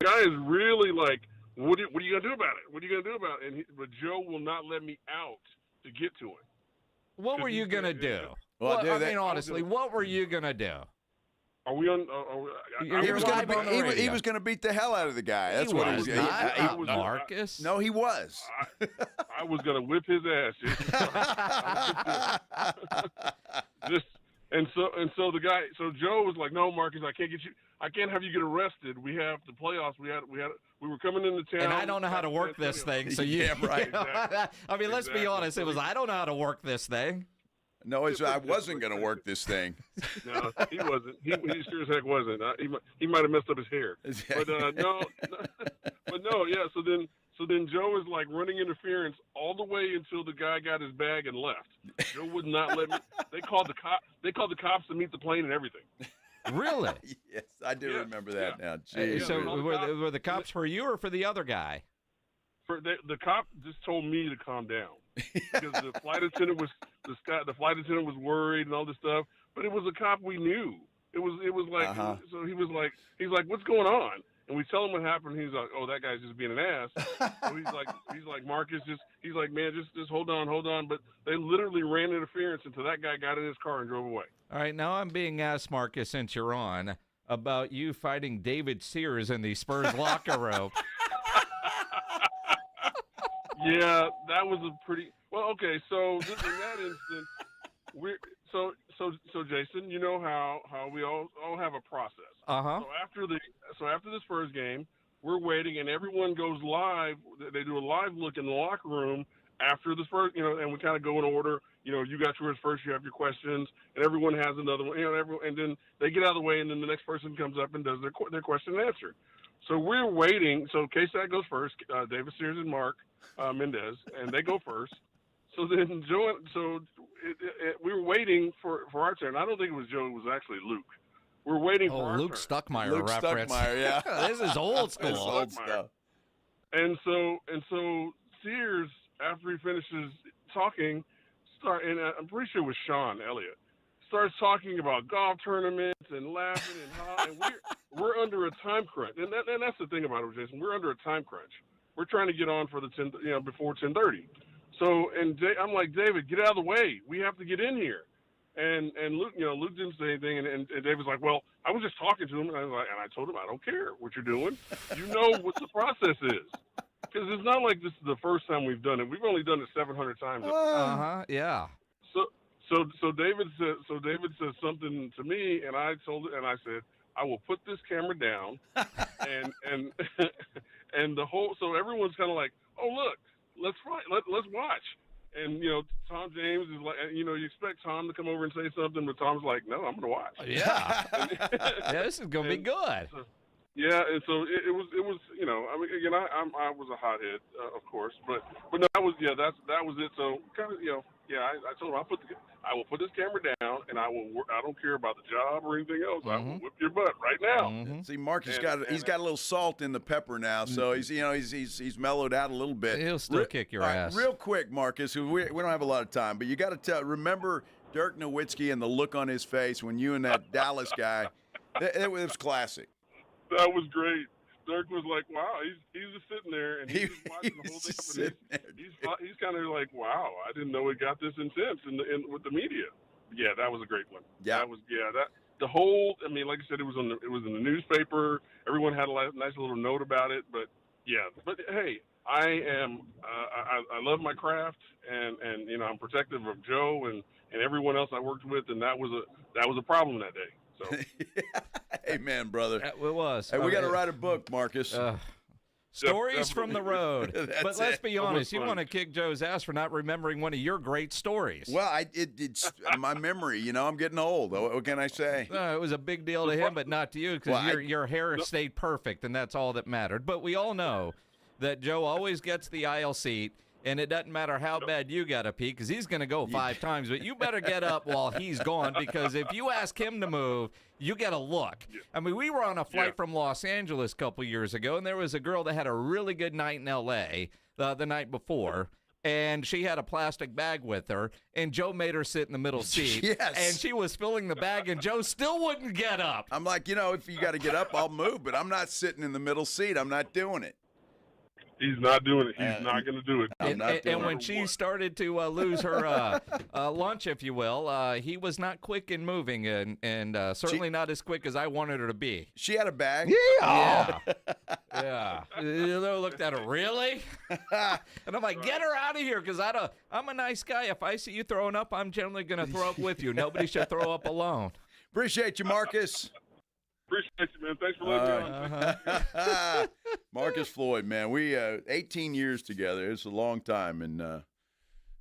guy is really like, what are you gonna do about it? What are you gonna do about it? But Joe will not let me out to get to him. What were you gonna do? Well, honestly, what were you gonna do? Are we on? He was going to beat the hell out of the guy. That's what he was going to do. Marcus? No, he was. I was going to whip his ass. And so the guy, so Joe was like, "No, Marcus, I can't have you get arrested. We have the playoffs. We were coming into town, and I don't know how to work this thing." So yeah, right. Exactly. Let's be honest. It was I don't know how to work this thing. No, I wasn't going to work this thing. No, he wasn't. He sure as heck wasn't. He might have messed up his hair. But no. Yeah. So then Joe was like running interference all the way until the guy got his bag and left. Joe would not let me. They called the cops to meet the plane and everything. Really? Yes, I do remember that now. So were the cops for you or for the other guy? The cop just told me to calm down because the flight attendant was worried and all this stuff. But it was a cop we knew. It was like so he's like, what's going on? And we tell him what happened. He's like, oh, that guy's just being an ass. So he's like Marcus, he's like, man, just hold on. But they literally ran interference until that guy got in his car and drove away. All right, now I'm being asked, Marcus, since you're on, about you fighting David Sears in the Spurs locker room. Yeah, that was a pretty well. Okay, so in that instant, so Jason, you know how we all have a process. So after the Spurs game, we're waiting, and everyone goes live. They do a live look in the locker room after the Spurs, and we kind of go in order. You got yours first. You have your questions, and everyone has another one. And then they get out of the way, and then the next person comes up and does their question and answer. So we're waiting. So KSAT goes first. David Sears and Mark Mendez, and they go first. So then Joe. So we were waiting for our turn. I don't think it was Joe. It was actually Luke. We're waiting for our Luke turn. Stuckmeyer Luke reference. Stuckmeyer, yeah. This is old school. This is old stuff. And so Sears, after he finishes talking, and I'm pretty sure it was Sean Elliott, starts talking about golf tournaments and laughing and we're under a time crunch. And that's the thing about it, Jason. We're under a time crunch. We're trying to get on for the before 10:30. So, I'm like, David, get out of the way. We have to get in here. And Luke, Luke didn't say anything, and Dave was like, well, I was just talking to him, and I told him, I don't care what you're doing. You know what the process is. Because it's not like this is the first time we've done it. We've only done it 700 times. Yeah. So David said something to me, and I said, I will put this camera down, and so everyone's kind of like, oh look, let's watch. And, Tom James is like, you expect Tom to come over and say something, but Tom's like, no, I'm going to watch. Yeah. This is going to be good. And so it was, again, I was a hothead, of course, but no, that was it. So kind of, I told him I will put this camera down, and I don't care about the job or anything else. I will whip your butt right now. See, Mark he's got a little salt in the pepper now, so he's mellowed out a little bit. He'll still kick your ass. Real quick, Marcus, we don't have a lot of time, but you got to remember Dirk Nowitzki and the look on his face when you and that Dallas guy. It was classic. That was great. Dirk was like, wow, he's just sitting there, and he's just watching the whole thing. He's kind of like, wow, I didn't know it got this intense with the media. Yeah, that was a great one. Yeah. The whole, like I said, it was in the newspaper. Everyone had a nice little note about it, but hey, I love my craft, and I'm protective of Joe and everyone else I worked with, and that was a problem that day. So. Amen, brother. It was. Hey, we got to write a book, Marcus. Stories from the road. But let's be honest, you fun. want to kick Joe's ass for not remembering one of your great stories. Well, it's my memory. I'm getting old. What can I say? It was a big deal to him, but not to you, because your hair stayed perfect, and that's all that mattered. But we all know that Joe always gets the aisle seat. And it doesn't matter how bad you got to pee, because he's going to go 5 times. But you better get up while he's gone, because if you ask him to move, you get a look. I mean, we were on a flight from Los Angeles a couple years ago, and there was a girl that had a really good night in L.A. The night before. And she had a plastic bag with her, and Joe made her sit in the middle seat. Yes. And she was filling the bag, and Joe still wouldn't get up. I'm like, if you got to get up, I'll move, but I'm not sitting in the middle seat. I'm not doing it. He's not doing it. He's not going to do it. And when she started to lose her lunch, if you will, he was not quick in moving, and certainly not as quick as I wanted her to be. She had a bag? Yeah. You looked at her, really? And I'm like, get her out of here, because I'm a nice guy. If I see you throwing up, I'm generally going to throw up with you. Nobody should throw up alone. Appreciate you, Marcus. Appreciate you, man. Thanks for letting me on. Marcus Floyd, man. We 18 years together. It's a long time, and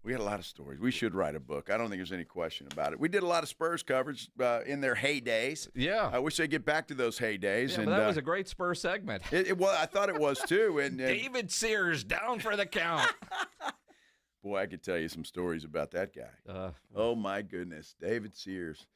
we had a lot of stories. We should write a book. I don't think there's any question about it. We did a lot of Spurs coverage in their heydays. Yeah. I wish they'd get back to those heydays. Yeah, and that was a great Spurs segment. Well, I thought it was too. And David Sears down for the count. Boy, I could tell you some stories about that guy. Oh, my goodness. David Sears.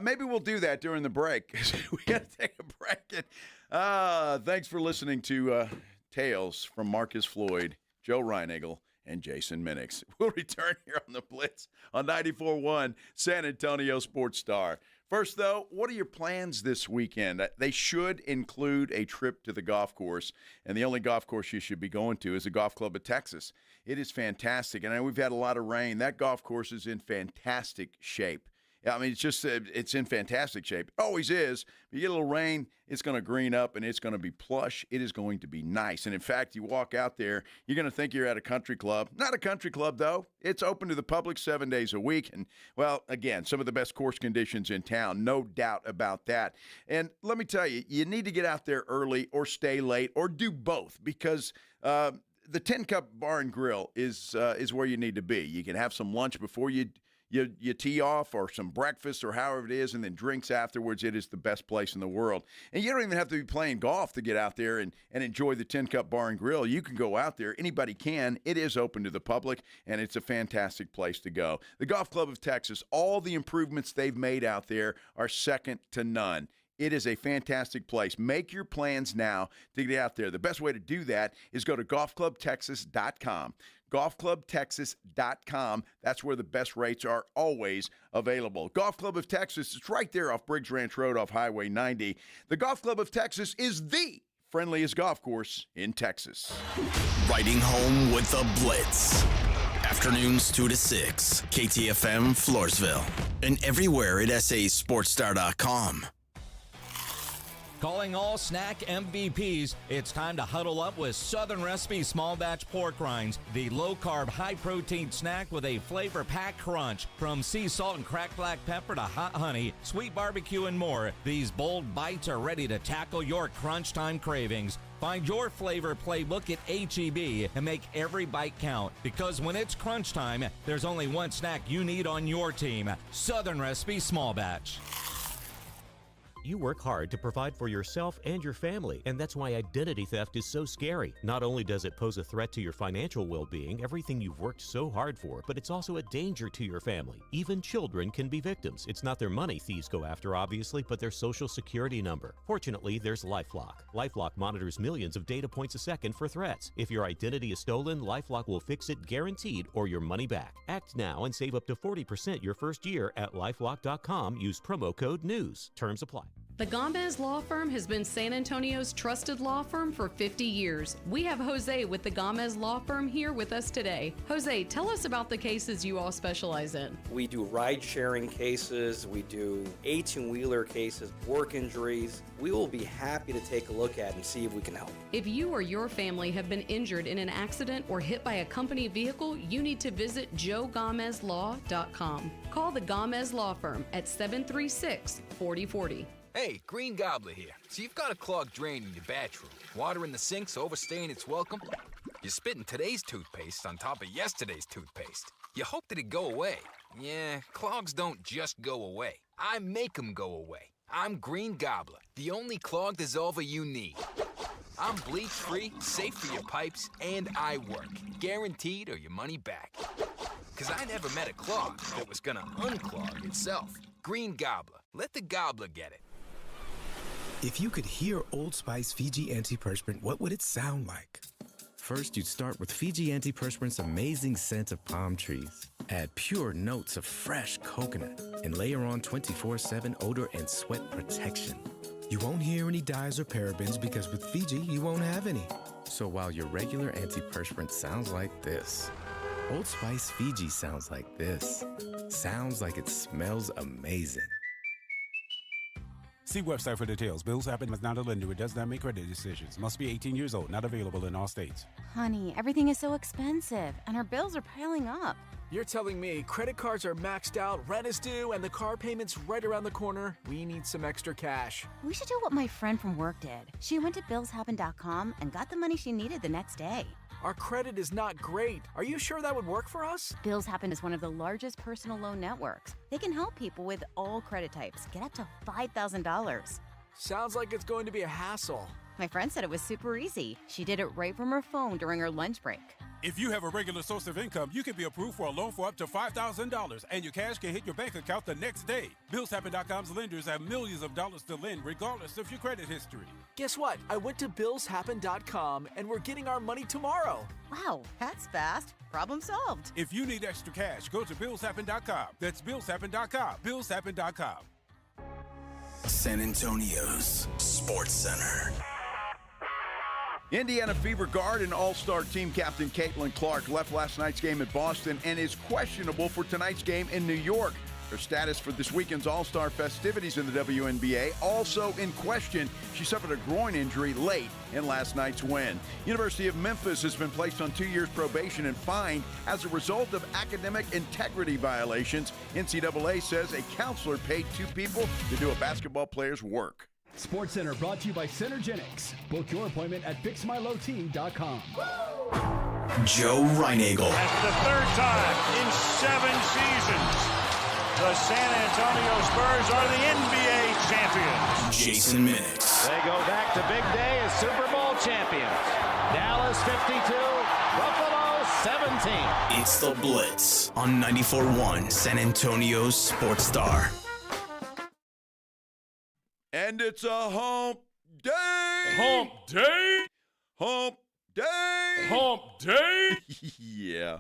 Maybe we'll do that during the break. We got to take a break. And, thanks for listening to Tales from Marcus Floyd, Joe Reinagel, and Jason Minix. We'll return here on the Blitz on 94.1 San Antonio Sports Star. First, though, what are your plans this weekend? They should include a trip to the golf course, and the only golf course you should be going to is the Golf Club of Texas. It is fantastic, and I know we've had a lot of rain. That golf course is in fantastic shape. I mean, it's in fantastic shape. It always is. You get a little rain, it's going to green up, and it's going to be plush. It is going to be nice. And, in fact, you walk out there, you're going to think you're at a country club. Not a country club, though. It's open to the public 7 days a week. And, well, again, some of the best course conditions in town, no doubt about that. And let me tell you, you need to get out there early or stay late or do both, because the Tin Cup Bar and Grill is where you need to be. You can have some lunch before you tee off, or some breakfast, or however it is, and then drinks afterwards. It is the best place in the world. And you don't even have to be playing golf to get out there and enjoy the Tin Cup Bar and Grill. You can go out there. Anybody can. It is open to the public, and it's a fantastic place to go. The Golf Club of Texas, all the improvements they've made out there are second to none. It is a fantastic place. Make your plans now to get out there. The best way to do that is go to golfclubtexas.com. golfclubtexas.com. That's where the best rates are always available. Golf Club of Texas is right there off Briggs Ranch Road off Highway 90. The Golf Club of Texas is the friendliest golf course in Texas. Riding home with the Blitz. Afternoons 2 to 6. KTFM Floresville. And everywhere at sasportstar.com. Calling all snack MVPs, it's time to huddle up with Southern Recipe Small Batch Pork Rinds, the low-carb, high-protein snack with a flavor-packed crunch. From sea salt and cracked black pepper to hot honey, sweet barbecue, and more, these bold bites are ready to tackle your crunch time cravings. Find your flavor playbook at H-E-B and make every bite count, because when it's crunch time, there's only one snack you need on your team: Southern Recipe Small Batch. You work hard to provide for yourself and your family, and that's why identity theft is so scary. Not only does it pose a threat to your financial well-being, everything you've worked so hard for, but it's also a danger to your family. Even children can be victims. It's not their money thieves go after, obviously, but their social security number. Fortunately, there's LifeLock. LifeLock monitors millions of data points a second for threats. If your identity is stolen, LifeLock will fix it guaranteed or your money back. Act now and save up to 40% your first year at LifeLock.com. Use promo code NEWS. Terms apply. The Gomez Law Firm has been San Antonio's trusted law firm for 50 years. We have Jose with the Gomez Law Firm here with us today. Jose, tell us about the cases you all specialize in. We do ride-sharing cases, we do 18-wheeler cases, work injuries. We will be happy to take a look at and see if we can help. If you or your family have been injured in an accident or hit by a company vehicle, you need to visit joegomezlaw.com. Call the Gomez Law Firm at 736-4040. Hey, Green Gobbler here. So you've got a clogged drain in your bathroom. Water in the sink's overstaying its welcome. You're spitting today's toothpaste on top of yesterday's toothpaste. You hope that it go away. Yeah, clogs don't just go away. I make them go away. I'm Green Gobbler, the only clog dissolver you need. I'm bleach-free, safe for your pipes, and I work. Guaranteed or your money back. Because I never met a clog that was gonna unclog itself. Green Gobbler. Let the gobbler get it. If you could hear Old Spice Fiji Antiperspirant, what would it sound like? First, you'd start with Fiji Antiperspirant's amazing scent of palm trees. Add pure notes of fresh coconut and layer on 24/7 odor and sweat protection. You won't hear any dyes or parabens because with Fiji, you won't have any. So while your regular antiperspirant sounds like this, Old Spice Fiji sounds like this. Sounds like it smells amazing. See website for details. Bills Happen is not a lender. It does not make credit decisions. Must be 18 years old. Not available in all states. Honey, everything is so expensive, and our bills are piling up. You're telling me credit cards are maxed out, rent is due, and the car payment's right around the corner? We need some extra cash. We should do what my friend from work did. She went to billshappen.com and got the money she needed the next day. Our credit is not great. Are you sure that would work for us? Bills Happen is one of the largest personal loan networks. They can help people with all credit types get up to $5,000. Sounds like it's going to be a hassle. My friend said it was super easy. She did it right from her phone during her lunch break. If you have a regular source of income, you can be approved for a loan for up to $5,000, and your cash can hit your bank account the next day. BillsHappen.com's lenders have millions of dollars to lend, regardless of your credit history. Guess what? I went to billshappen.com, and we're getting our money tomorrow. Wow, that's fast. Problem solved. If you need extra cash, go to billshappen.com. That's billshappen.com. Billshappen.com. San Antonio's Sports Center. Indiana Fever guard and all-star team captain Caitlin Clark left last night's game at Boston and is questionable for tonight's game in New York. Her status for this weekend's all-star festivities in the WNBA also in question. She suffered a groin injury late in last night's win. University of Memphis has been placed on 2 years probation and fined as a result of academic integrity violations. NCAA says a counselor paid 2 people to do a basketball player's work. Sports Center brought to you by Centergenics. Book your appointment at fixmylowteam.com. Joe Reinagel. That's the third time in 7 seasons. The San Antonio Spurs are the NBA champions. Jason Minix. They go back to big day as Super Bowl champions. Dallas 52, Buffalo 17. It's the Blitz on 94.1 San Antonio's Sports Star. And it's a hump day. Hump day. Hump day. Hump day? Yeah.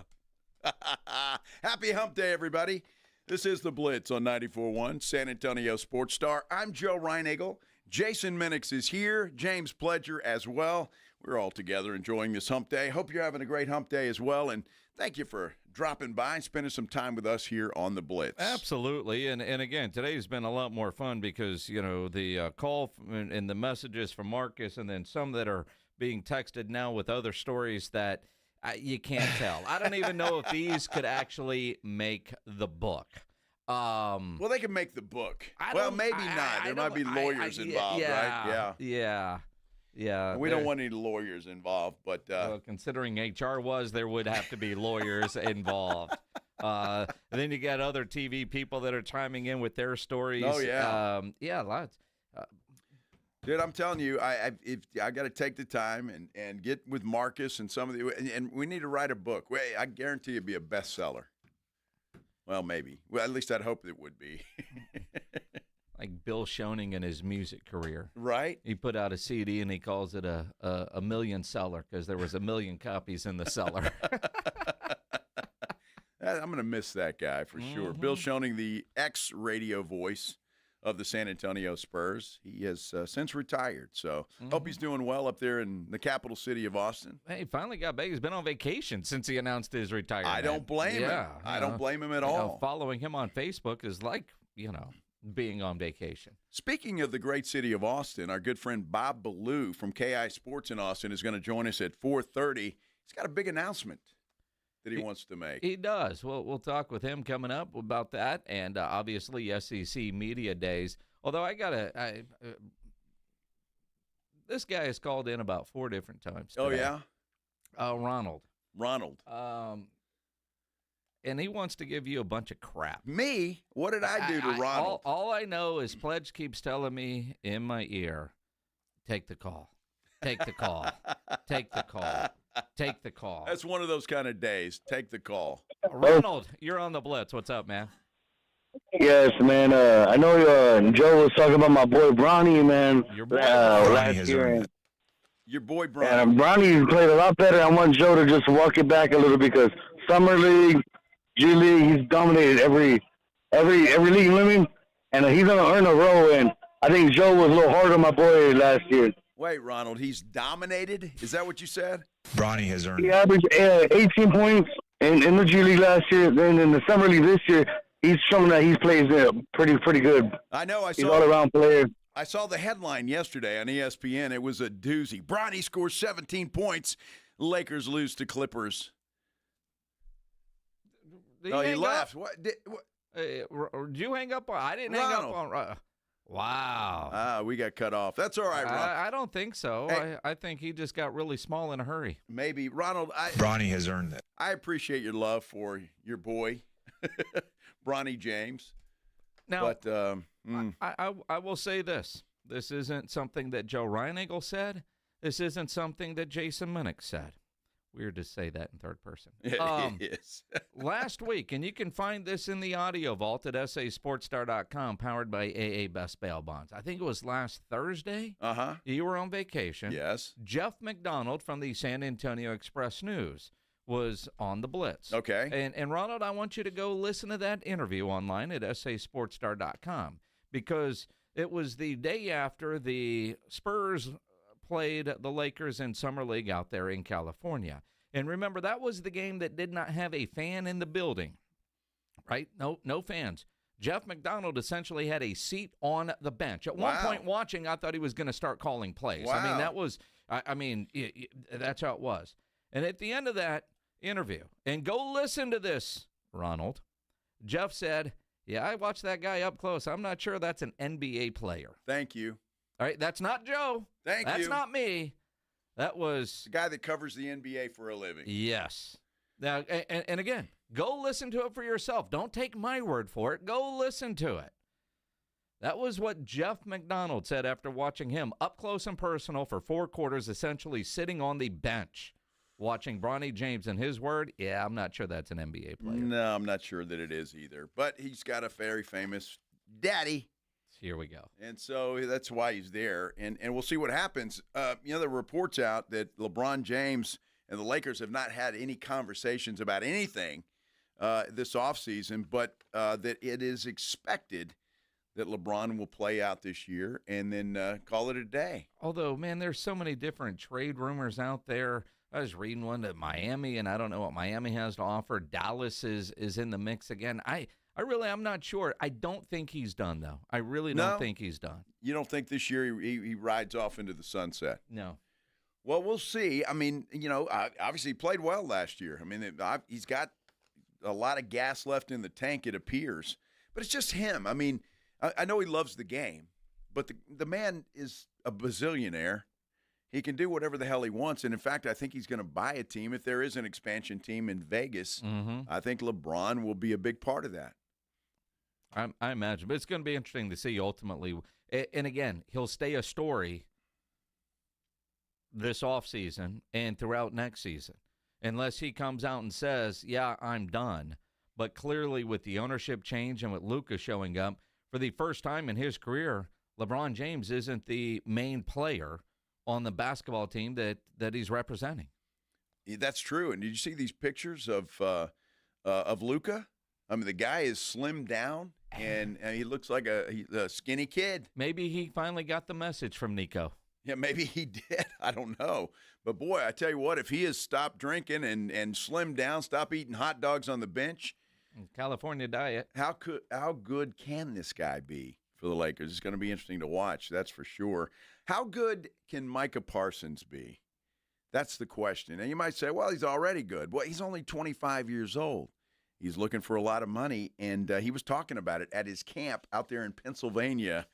Happy hump day, everybody. This is the Blitz on 94.1 San Antonio Sports Star. I'm Joe Reinagel. Jason Minix is here. James Pledger as well. We're all together enjoying this hump day. Hope you're having a great hump day as well. And thank you for dropping by and spending some time with us here on the Blitz. Absolutely. And again, today's been a lot more fun because, you know, the call and the messages from Marcus and then some that are being texted now with other stories that you can't tell. I don't even know if these could actually make the book. Well, they can make the book. Well, maybe not. There might be lawyers involved, right? Yeah. We don't want any lawyers involved, but well, considering HR there would have to be lawyers involved. Then you got other TV people that are chiming in with their stories. Oh yeah, lots. Dude, I'm telling you, I got to take the time and get with Marcus and some of the and we need to write a book. I guarantee it'd be a bestseller. Well, maybe. Well, at least I'd hope it would be. Like Bill Schoening in his music career. Right. He put out a CD and he calls it a million seller because there was 1 million copies in the cellar. I'm going to miss that guy for sure. Bill Schoening, the ex-radio voice of the San Antonio Spurs. He has since retired, so hope he's doing well up there in the capital city of Austin. Hey, he finally got back. He's been on vacation since he announced his retirement. I don't blame him. I don't blame him at all. Following him on Facebook is like, being on vacation. Speaking of the great city of Austin, our good friend Bob Ballou from KEYE Sports in Austin is going to join us at 4:30. He's got a big announcement that he wants to make. He does. We'll talk with him coming up about that, and obviously SEC Media Days. Although this guy has called in about 4 different times today. Oh, yeah? Ronald. And he wants to give you a bunch of crap. Me? What did I do to Ronald? All I know is Pledge keeps telling me in my ear, take the call. Take the call. Take the call. Take the call. That's one of those kind of days. Take the call. Ronald, you're on the Blitz. What's up, man? Yes, man. I know Joe was talking about my boy Bronny, man. Your boy last year. Your boy Bronny. And Bronny played a lot better. I want Joe to just walk it back a little because Summer League, G League, he's dominated every league living, and he's gonna earn a row. And I think Joe was a little hard on my boy last year. Wait, Ronald, he's dominated? Is that what you said? Bronny has earned. He averaged 18 points in the G League last year. Then in the Summer League this year, he's showing that he plays pretty good. I know. He's all around player. I saw the headline yesterday on ESPN. It was a doozy. Bronny scores 17 points. Lakers lose to Clippers. He laughed. What? Did you hang up on? I didn't hang up on. Wow. We got cut off. That's all right, Ron. I don't think so. Hey, I think he just got really small in a hurry. Maybe. Ronald, Bronny has earned it. I appreciate your love for your boy, Bronny James. Now, but I will say this. This isn't something that Joe Reinagel said. This isn't something that Jason Minix said. Weird to say that in third person. It is. Last week, and you can find this in the audio vault at sasportstar.com, powered by AA Best Bail Bonds. I think it was last Thursday. Uh-huh. You were on vacation. Yes. Jeff McDonald from the San Antonio Express-News was on the Blitz. Okay. And Ronald, I want you to go listen to that interview online at sasportstar.com because it was the day after the Spurs played the Lakers in Summer League out there in California. And remember, that was the game that did not have a fan in the building, right? No fans. Jeff McDonald essentially had a seat on the bench. At one point watching, I thought he was going to start calling plays. Wow. I mean, that was, that's how it was. And at the end of that interview, and go listen to this, Ronald, Jeff said, yeah, I watched that guy up close. I'm not sure that's an NBA player. Thank you. All right, that's not Joe. That's not me. That was the guy that covers the NBA for a living. Yes. Now, and again, go listen to it for yourself. Don't take my word for it. Go listen to it. That was what Jeff McDonald said after watching him up close and personal for 4 quarters, essentially sitting on the bench, watching Bronny James. And his word, yeah, I'm not sure that's an NBA player. No, I'm not sure that it is either. But he's got a very famous daddy. Here we go. And so that's why he's there. And we'll see what happens. There are reports out that LeBron James and the Lakers have not had any conversations about anything this offseason, but that it is expected that LeBron will play out this year and then call it a day. Although, man, there's so many different trade rumors out there. I was reading one to Miami, and I don't know what Miami has to offer. Dallas is in the mix again. I'm not sure. I don't think he's done, though. I really don't think he's done. You don't think this year he rides off into the sunset? No. Well, we'll see. I mean, obviously he played well last year. I mean, he's got a lot of gas left in the tank, it appears. But it's just him. I mean, I know he loves the game, but the man is a bazillionaire. He can do whatever the hell he wants. And, in fact, I think he's going to buy a team. If there is an expansion team in Vegas, I think LeBron will be a big part of that. I imagine. But it's going to be interesting to see ultimately. And, again, he'll stay a story this offseason and throughout next season unless he comes out and says, yeah, I'm done. But clearly with the ownership change and with Luka showing up, for the first time in his career, LeBron James isn't the main player on the basketball team that he's representing. Yeah, that's true. And did you see these pictures of Luka? I mean, the guy is slimmed down, and he looks like a skinny kid. Maybe he finally got the message from Nico. Yeah, maybe he did. I don't know. But, boy, I tell you what, if he has stopped drinking and slimmed down, stop eating hot dogs on the bench. California diet. How good can this guy be for the Lakers? It's going to be interesting to watch, that's for sure. How good can Micah Parsons be? That's the question. And you might say, well, he's already good. Well, he's only 25 years old. He's looking for a lot of money, and he was talking about it at his camp out there in Pennsylvania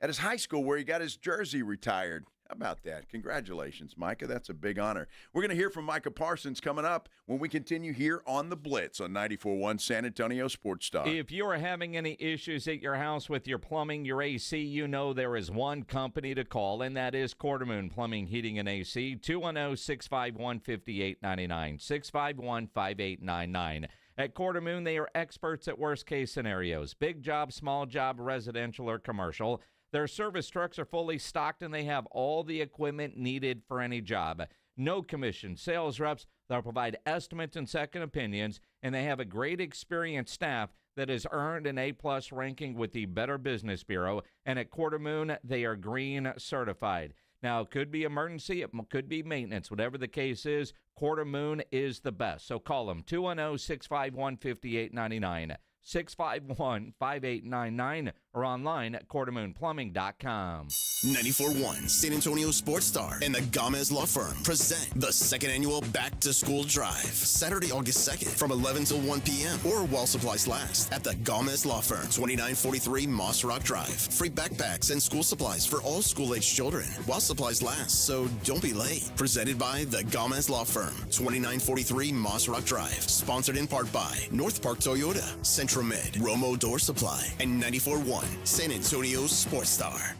at his high school where he got his jersey retired. How about that? Congratulations, Micah. That's a big honor. We're going to hear from Micah Parsons coming up when we continue here on The Blitz on 94.1 San Antonio Sports Star. If you are having any issues at your house with your plumbing, your AC, you know there is one company to call, and that is Quartermoon Plumbing, Heating, and AC, 210-651-5899, 651-5899. At Quartermoon, they are experts at worst-case scenarios, big job, small job, residential, or commercial. Their service trucks are fully stocked, and they have all the equipment needed for any job. No commission sales reps. They'll provide estimates and second opinions, and they have a great experienced staff that has earned an A-plus ranking with the Better Business Bureau. And at Quartermoon, they are green certified. Now, it could be emergency. It could be maintenance. Whatever the case is, Quartermoon is the best. So call them, 210-651-5899. 651-5899 or online at quartermoonplumbing.com. 94.1 San Antonio Sports Star and the Gomez Law Firm present the second annual Back to School Drive, Saturday, August 2nd from 11 till 1 p.m. or while supplies last at the Gomez Law Firm, 2943 Moss Rock Drive. Free backpacks and school supplies for all school-aged children while supplies last, so don't be late. Presented by the Gomez Law Firm, 2943 Moss Rock Drive. Sponsored in part by North Park Toyota, Centromed, Romo Door Supply, and 94.1 San Antonio Sports Star.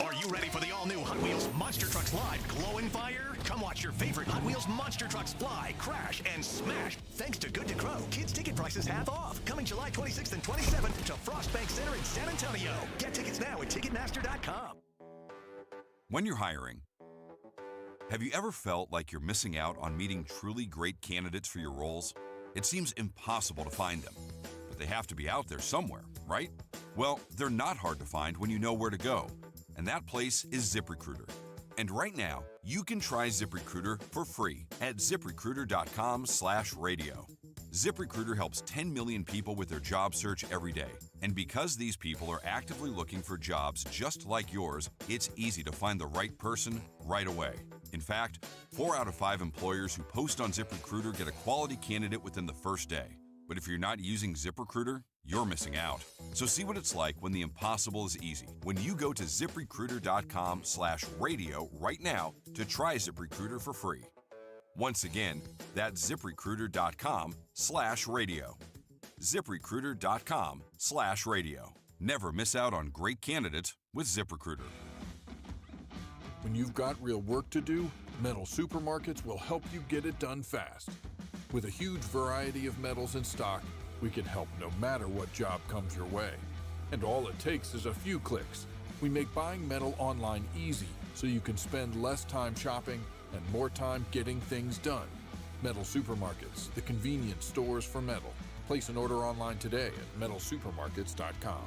Are you ready for the all-new Hot Wheels Monster Trucks Live Glowing Fire? Come watch your favorite Hot Wheels Monster Trucks fly, crash, and smash. Thanks to Good to Grow, kids' ticket prices half off. Coming July 26th and 27th to Frost Bank Center in San Antonio. Get tickets now at Ticketmaster.com. When you're hiring, have you ever felt like you're missing out on meeting truly great candidates for your roles? It seems impossible to find them, but they have to be out there somewhere, right? Well, they're not hard to find when you know where to go. And that place is ZipRecruiter. And right now, you can try ZipRecruiter for free at ZipRecruiter.com/radio. ZipRecruiter helps 10 million people with their job search every day. And because these people are actively looking for jobs just like yours, it's easy to find the right person right away. In fact, 4 out of 5 employers who post on ZipRecruiter get a quality candidate within the first day. But if you're not using ZipRecruiter, you're missing out. So see what it's like when the impossible is easy. When you go to ZipRecruiter.com/radio right now to try ZipRecruiter for free. Once again, that's ZipRecruiter.com/radio. ZipRecruiter.com/radio. Never miss out on great candidates with ZipRecruiter. When you've got real work to do, Metal Supermarkets will help you get it done fast. With a huge variety of metals in stock, we can help no matter what job comes your way. And all it takes is a few clicks. We make buying metal online easy so you can spend less time shopping and more time getting things done. Metal Supermarkets, the convenience stores for metal. Place an order online today at metalsupermarkets.com.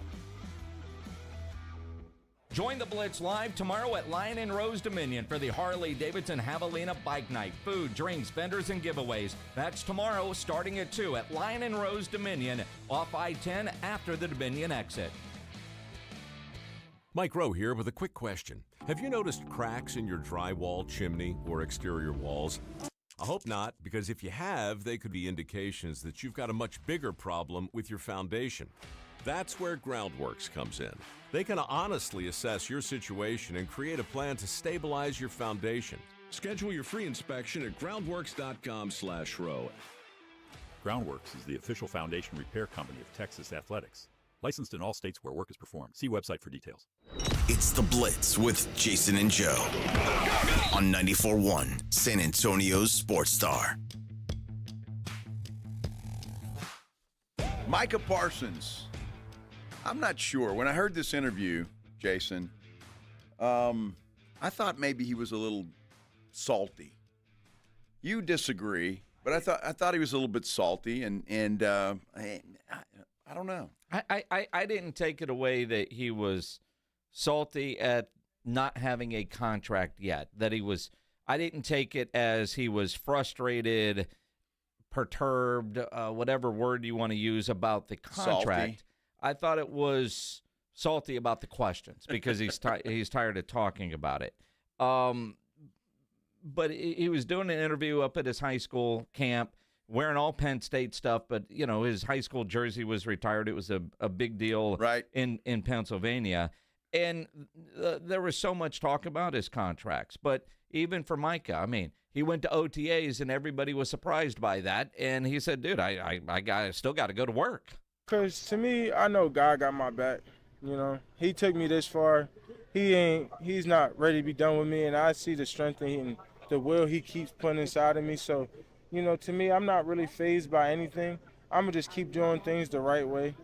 Join the Blitz live tomorrow at Lion and Rose Dominion for the Harley-Davidson Javelina Bike Night. Food, drinks, vendors, and giveaways. That's tomorrow starting at 2 at Lion and Rose Dominion off I-10 after the Dominion exit. Mike Rowe here with a quick question. Have you noticed cracks in your drywall, chimney, or exterior walls? I hope not, because if you have, they could be indications that you've got a much bigger problem with your foundation. That's where Groundworks comes in. They can honestly assess your situation and create a plan to stabilize your foundation. Schedule your free inspection at groundworks.com/row. Groundworks is the official foundation repair company of Texas Athletics. Licensed in all states where work is performed. See website for details. It's The Blitz with Jason and Joe on 94.1 San Antonio's Sports Star. Micah Parsons. I'm not sure. When I heard this interview, Jason, I thought maybe he was a little salty. You disagree, but I thought he was a little bit salty, and I don't know. I didn't take it away that he was salty at not having a contract yet. I didn't take it as he was frustrated, perturbed, whatever word you want to use about the contract. Salty. I thought it was salty about the questions because he's tired of talking about it. But he was doing an interview up at his high school camp, wearing all Penn State stuff, but, you know, his high school jersey was retired. It was a big deal in Pennsylvania. And there was so much talk about his contracts. But even for Micah, I mean, he went to OTAs and everybody was surprised by that. And he said, dude, I still got to go to work. Because to me, I know God got my back. You know, he took me this far. He's not ready to be done with me, and I see the strength and the will he keeps putting inside of me. So, you know, to me, I'm not really fazed by anything. I'm going to just keep doing things the right way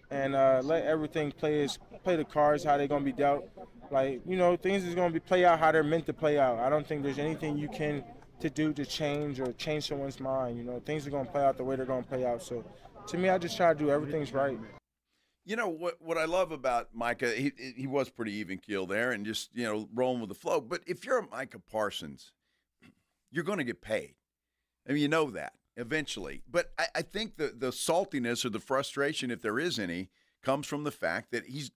and let everything play the cards how they're going to be dealt. Like, you know, things is going to play out how they're meant to play out. I don't think there's anything you can do to change someone's mind. You know, things are going to play out the way they're going to play out. So, to me, I just try to do everything's right. You know, what I love about Micah, he was pretty even keel there and just, you know, rolling with the flow. But if you're a Micah Parsons, you're going to get paid. I mean, you know that eventually. But I think the saltiness or the frustration, if there is any, comes from the fact that he's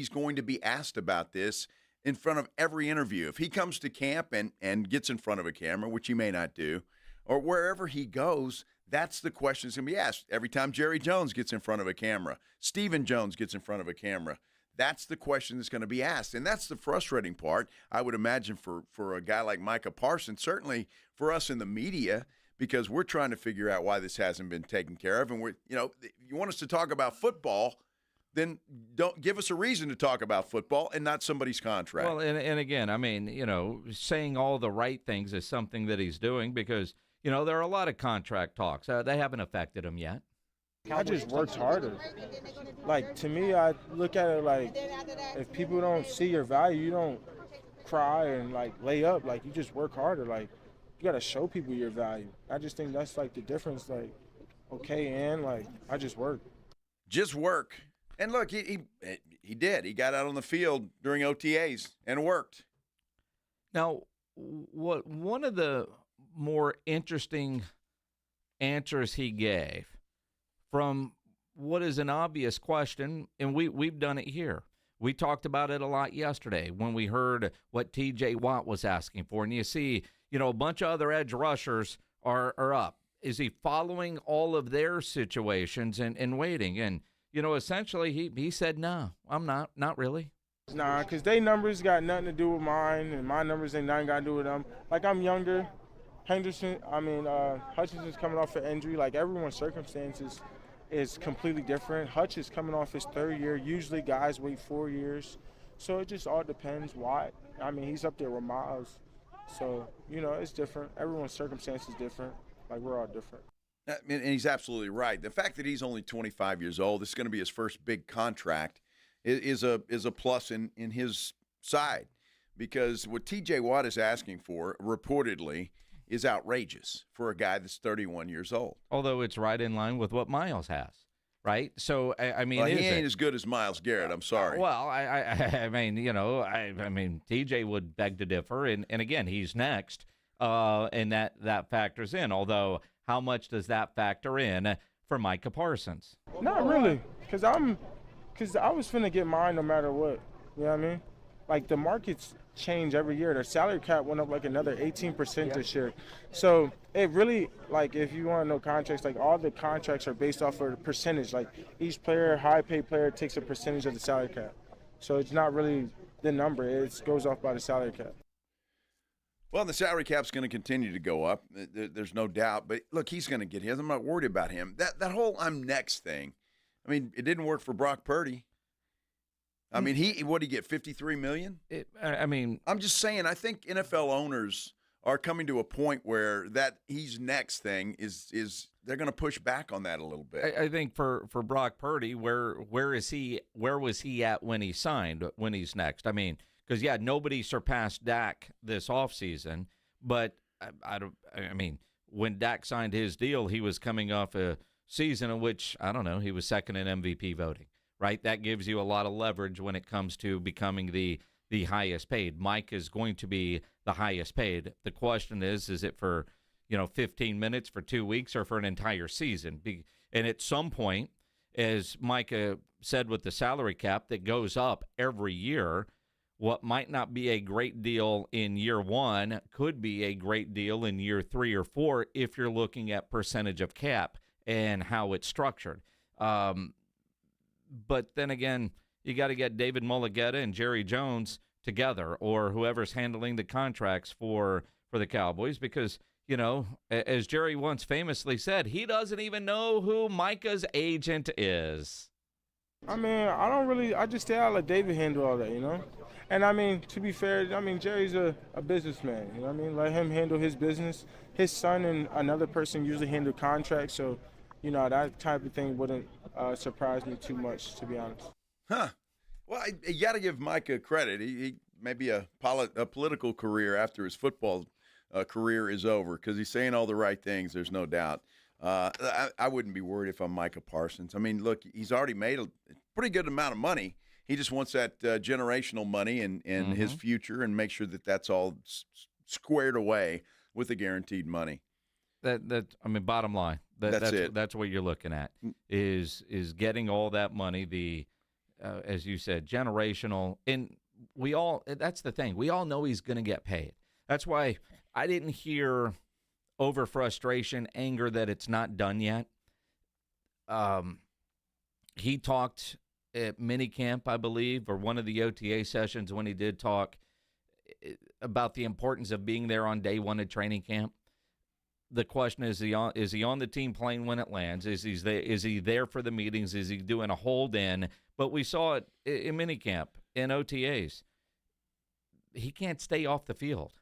going to be asked about this in front of every interview. If he comes to camp and gets in front of a camera, which he may not do, or wherever he goes, that's the question that's going to be asked. Every time Jerry Jones gets in front of a camera, Stephen Jones gets in front of a camera, that's the question that's going to be asked. And that's the frustrating part, I would imagine, for a guy like Micah Parsons, certainly for us in the media, because we're trying to figure out why this hasn't been taken care of. And you want us to talk about football, then don't give us a reason to talk about football and not somebody's contract. Well, and again, I mean, you know, saying all the right things is something that he's doing because, you know, there are a lot of contract talks. They haven't affected him yet. I just worked harder. Like, to me, I look at it like if people don't see your value, you don't cry and, like, lay up. Like, you just work harder. Like, you got to show people your value. I just think that's, like, the difference. Like, okay, and, like, I just work. Just work. And, look, he did. He got out on the field during OTAs and worked. Now, one of the more interesting answers he gave from what is an obvious question, and we've done it here. We talked about it a lot yesterday when we heard what T.J. Watt was asking for, and you see, you know, a bunch of other edge rushers are up. Is he following all of their situations and waiting? And, you know, essentially he said, no, I'm not really. Nah, because they numbers got nothing to do with mine, and my numbers ain't nothing got to do with them. Like, I'm younger. Hutchinson's coming off an injury. Like, everyone's circumstances is completely different. Hutch is coming off his third year. Usually guys wait 4 years. So it just all depends why. I mean, he's up there with Miles. So, you know, it's different. Everyone's circumstance is different. Like, we're all different. I mean, and he's absolutely right. The fact that he's only 25 years old, this is going to be his first big contract, is a plus in his side, because what T.J. Watt is asking for, reportedly, is outrageous for a guy that's 31 years old. Although it's right in line with what Miles has, right? So, I mean, he ain't as good as Myles Garrett. I'm sorry. Well, I mean, I mean, T.J. would beg to differ, and again, he's next, and that factors in. Although, how much does that factor in for Micah Parsons? Not really, because I was finna get mine no matter what. You know what I mean? Like, the markets change every year. Their salary cap went up like another 18% this year. So it really, like, if you want to know contracts, like, all the contracts are based off of a percentage. Like, each player, high-paid player, takes a percentage of the salary cap. So it's not really the number. It goes off by the salary cap. Well, the salary cap's going to continue to go up. There's no doubt. But, look, he's going to get his. I'm not worried about him. That whole I'm next thing, I mean, it didn't work for Brock Purdy. I mean, what did he get, $53 million? I'm just saying, I think NFL owners are coming to a point where that he's next thing is they're going to push back on that a little bit. I think for Brock Purdy, where was he at when he signed, when he's next? I mean, because, yeah, nobody surpassed Dak this offseason, but I mean, when Dak signed his deal, he was coming off a season in which, I don't know, he was second in MVP voting, right? That gives you a lot of leverage when it comes to becoming the highest paid. Mike is going to be the highest paid. The question is it for, 15 minutes, for 2 weeks, or for an entire season? And at some point, as Micah said with the salary cap that goes up every year, what might not be a great deal in year one could be a great deal in year 3 or 4 if you're looking at percentage of cap and how it's structured. But then again, you got to get David Mulligetta and Jerry Jones together, or whoever's handling the contracts for the Cowboys, because, as Jerry once famously said, he doesn't even know who Micah's agent is. I mean, I just stay out, let David handle all that, And, I mean, to be fair, Jerry's a businessman, Let him handle his business. His son and another person usually handle contracts, so, that type of thing wouldn't surprise me too much, to be honest. Huh. Well, you got to give Micah credit. He maybe a political career after his football career is over, because he's saying all the right things, there's no doubt. I wouldn't be worried if I'm Micah Parsons. I mean, look, he's already made a pretty good amount of money. He just wants that generational money and his future, and make sure that that's all squared away with the guaranteed money. Bottom line, that's it. That's what you're looking at, is getting all that money, as you said, generational. And that's the thing. We all know he's going to get paid. That's why I didn't hear over frustration, anger that it's not done yet. He talked at minicamp, I believe, or one of the OTA sessions, when he did talk about the importance of being there on day one of training camp. The question is he on the team plane when it lands? Is he there for the meetings? Is he doing a hold in? But we saw it in minicamp, in OTAs. He can't stay off the field.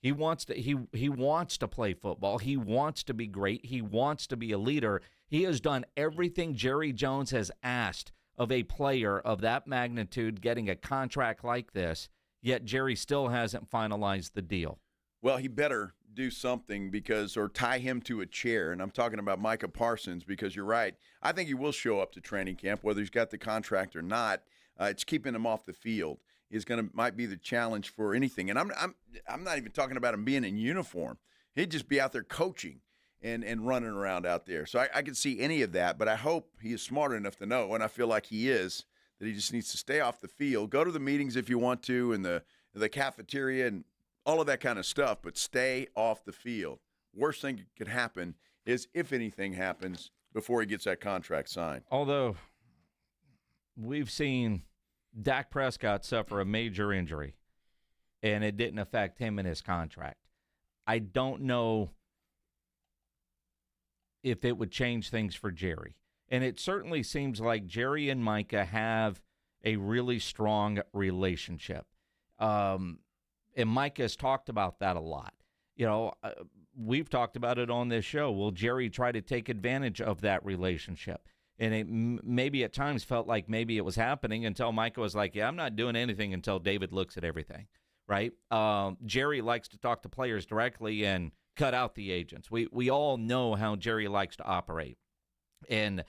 He wants to play football. He wants to be great. He wants to be a leader. He has done everything Jerry Jones has asked of a player of that magnitude getting a contract like this, yet Jerry still hasn't finalized the deal. Well, he better do something, or tie him to a chair. And I'm talking about Micah Parsons, because you're right. I think he will show up to training camp, whether he's got the contract or not. It's keeping him off the field might be the challenge for anything. And I'm not even talking about him being in uniform. He'd just be out there coaching and running around out there. So I can see any of that, but I hope he is smart enough to know, and I feel like he is, that he just needs to stay off the field, go to the meetings if you want to, in the cafeteria and all of that kind of stuff, but stay off the field. Worst thing that could happen is if anything happens before he gets that contract signed. Although we've seen Dak Prescott suffer a major injury, and it didn't affect him in his contract. I don't know if it would change things for Jerry. And it certainly seems like Jerry and Micah have a really strong relationship. And Micah has talked about that a lot. we've talked about it on this show. Will Jerry try to take advantage of that relationship? And it maybe at times felt like maybe it was happening until Micah was like, yeah, I'm not doing anything until David looks at everything, right? Jerry likes to talk to players directly and cut out the agents. We all know how Jerry likes to operate. And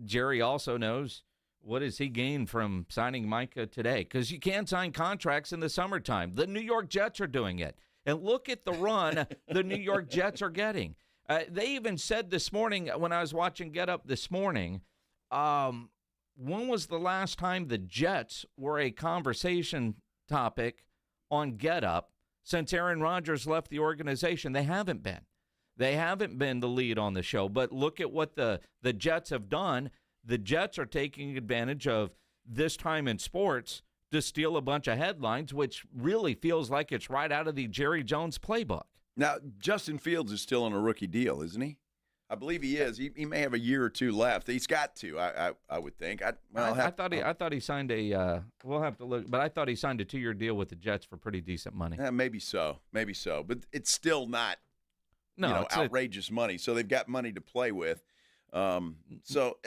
Jerry also knows what does he gain from signing Micah today? Because you can't sign contracts in the summertime. The New York Jets are doing it. And look at the run the New York Jets are getting. They even said this morning when I was watching Get Up this morning, when was the last time the Jets were a conversation topic on Get Up since Aaron Rodgers left the organization? They haven't been. They haven't been the lead on the show. But look at what the Jets have done. The Jets are taking advantage of this time in sports to steal a bunch of headlines, which really feels like it's right out of the Jerry Jones playbook. Now, Justin Fields is still on a rookie deal, isn't he? I believe he is. He may have a year or two left. He's got to, I would think. I thought he signed a we'll have to look, but I thought he signed a 2-year deal with the Jets for pretty decent money. Maybe so. But it's still not outrageous money. So they've got money to play with. So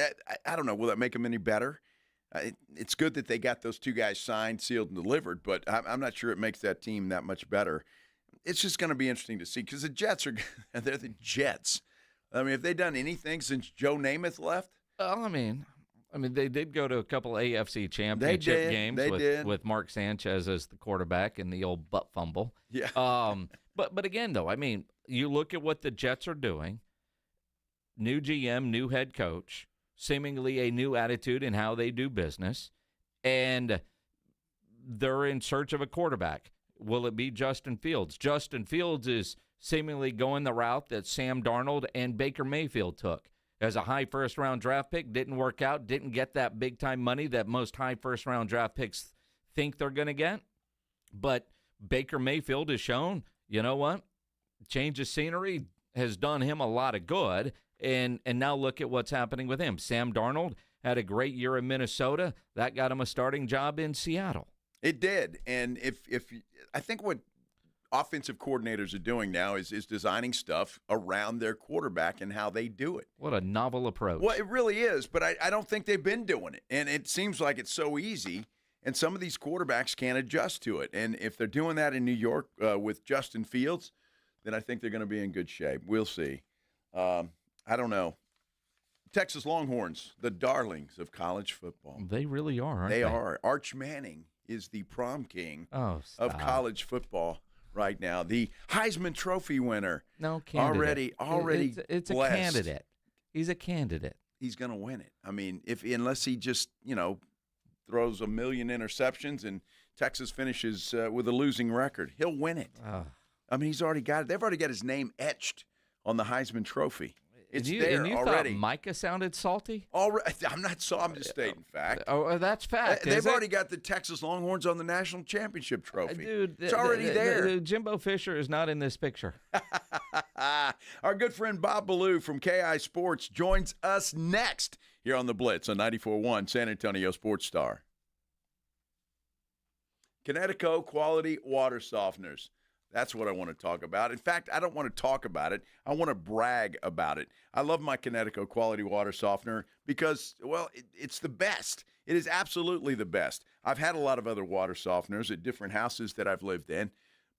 I don't know. Will that make them any better? It's good that they got those two guys signed, sealed, and delivered, but I'm not sure it makes that team that much better. It's just going to be interesting to see because the Jets they're the Jets. I mean, have they done anything since Joe Namath left? Well, I mean, they did go to a couple AFC championship games with Mark Sanchez as the quarterback and the old butt fumble. Yeah. But again, though, I mean, you look at what the Jets are doing. New GM, new head coach, seemingly a new attitude in how they do business, and they're in search of a quarterback. Will it be Justin Fields? Justin Fields is seemingly going the route that Sam Darnold and Baker Mayfield took. As a high first-round draft pick, didn't work out, didn't get that big-time money that most high first-round draft picks think they're going to get. But Baker Mayfield has shown, you know what? Change of scenery has done him a lot of good. And now look at what's happening with him. Sam Darnold had a great year in Minnesota. That got him a starting job in Seattle. It did. And if I think what offensive coordinators are doing now is designing stuff around their quarterback and how they do it. What a novel approach. Well, it really is, but I don't think they've been doing it. And it seems like it's so easy, and some of these quarterbacks can't adjust to it. And if they're doing that in New York with Justin Fields, then I think they're going to be in good shape. We'll see. I don't know. Texas Longhorns, the darlings of college football. They really are, aren't they? They are. Arch Manning is the prom king of college football right now. The Heisman Trophy winner. No candidate. Already it's blessed. A candidate. He's a candidate. He's going to win it. I mean, unless he just, throws a million interceptions and Texas finishes with a losing record, he'll win it. I mean, he's already got it. They've already got his name etched on the Heisman Trophy. It's there and you already. Thought Micah sounded salty? Already, I'm not. I'm just stating fact. Oh, that's fact. They've already got the Texas Longhorns on the national championship trophy. Dude, it's already there. Jimbo Fisher is not in this picture. Our good friend Bob Ballou from KEYE Sports joins us next here on the Blitz on 94.1 San Antonio Sports Star. Connecticut quality water softeners. That's what I want to talk about. In fact, I don't want to talk about it. I want to brag about it. I love my Connecticut quality water softener because, well, it's the best. It is absolutely the best. I've had a lot of other water softeners at different houses that I've lived in,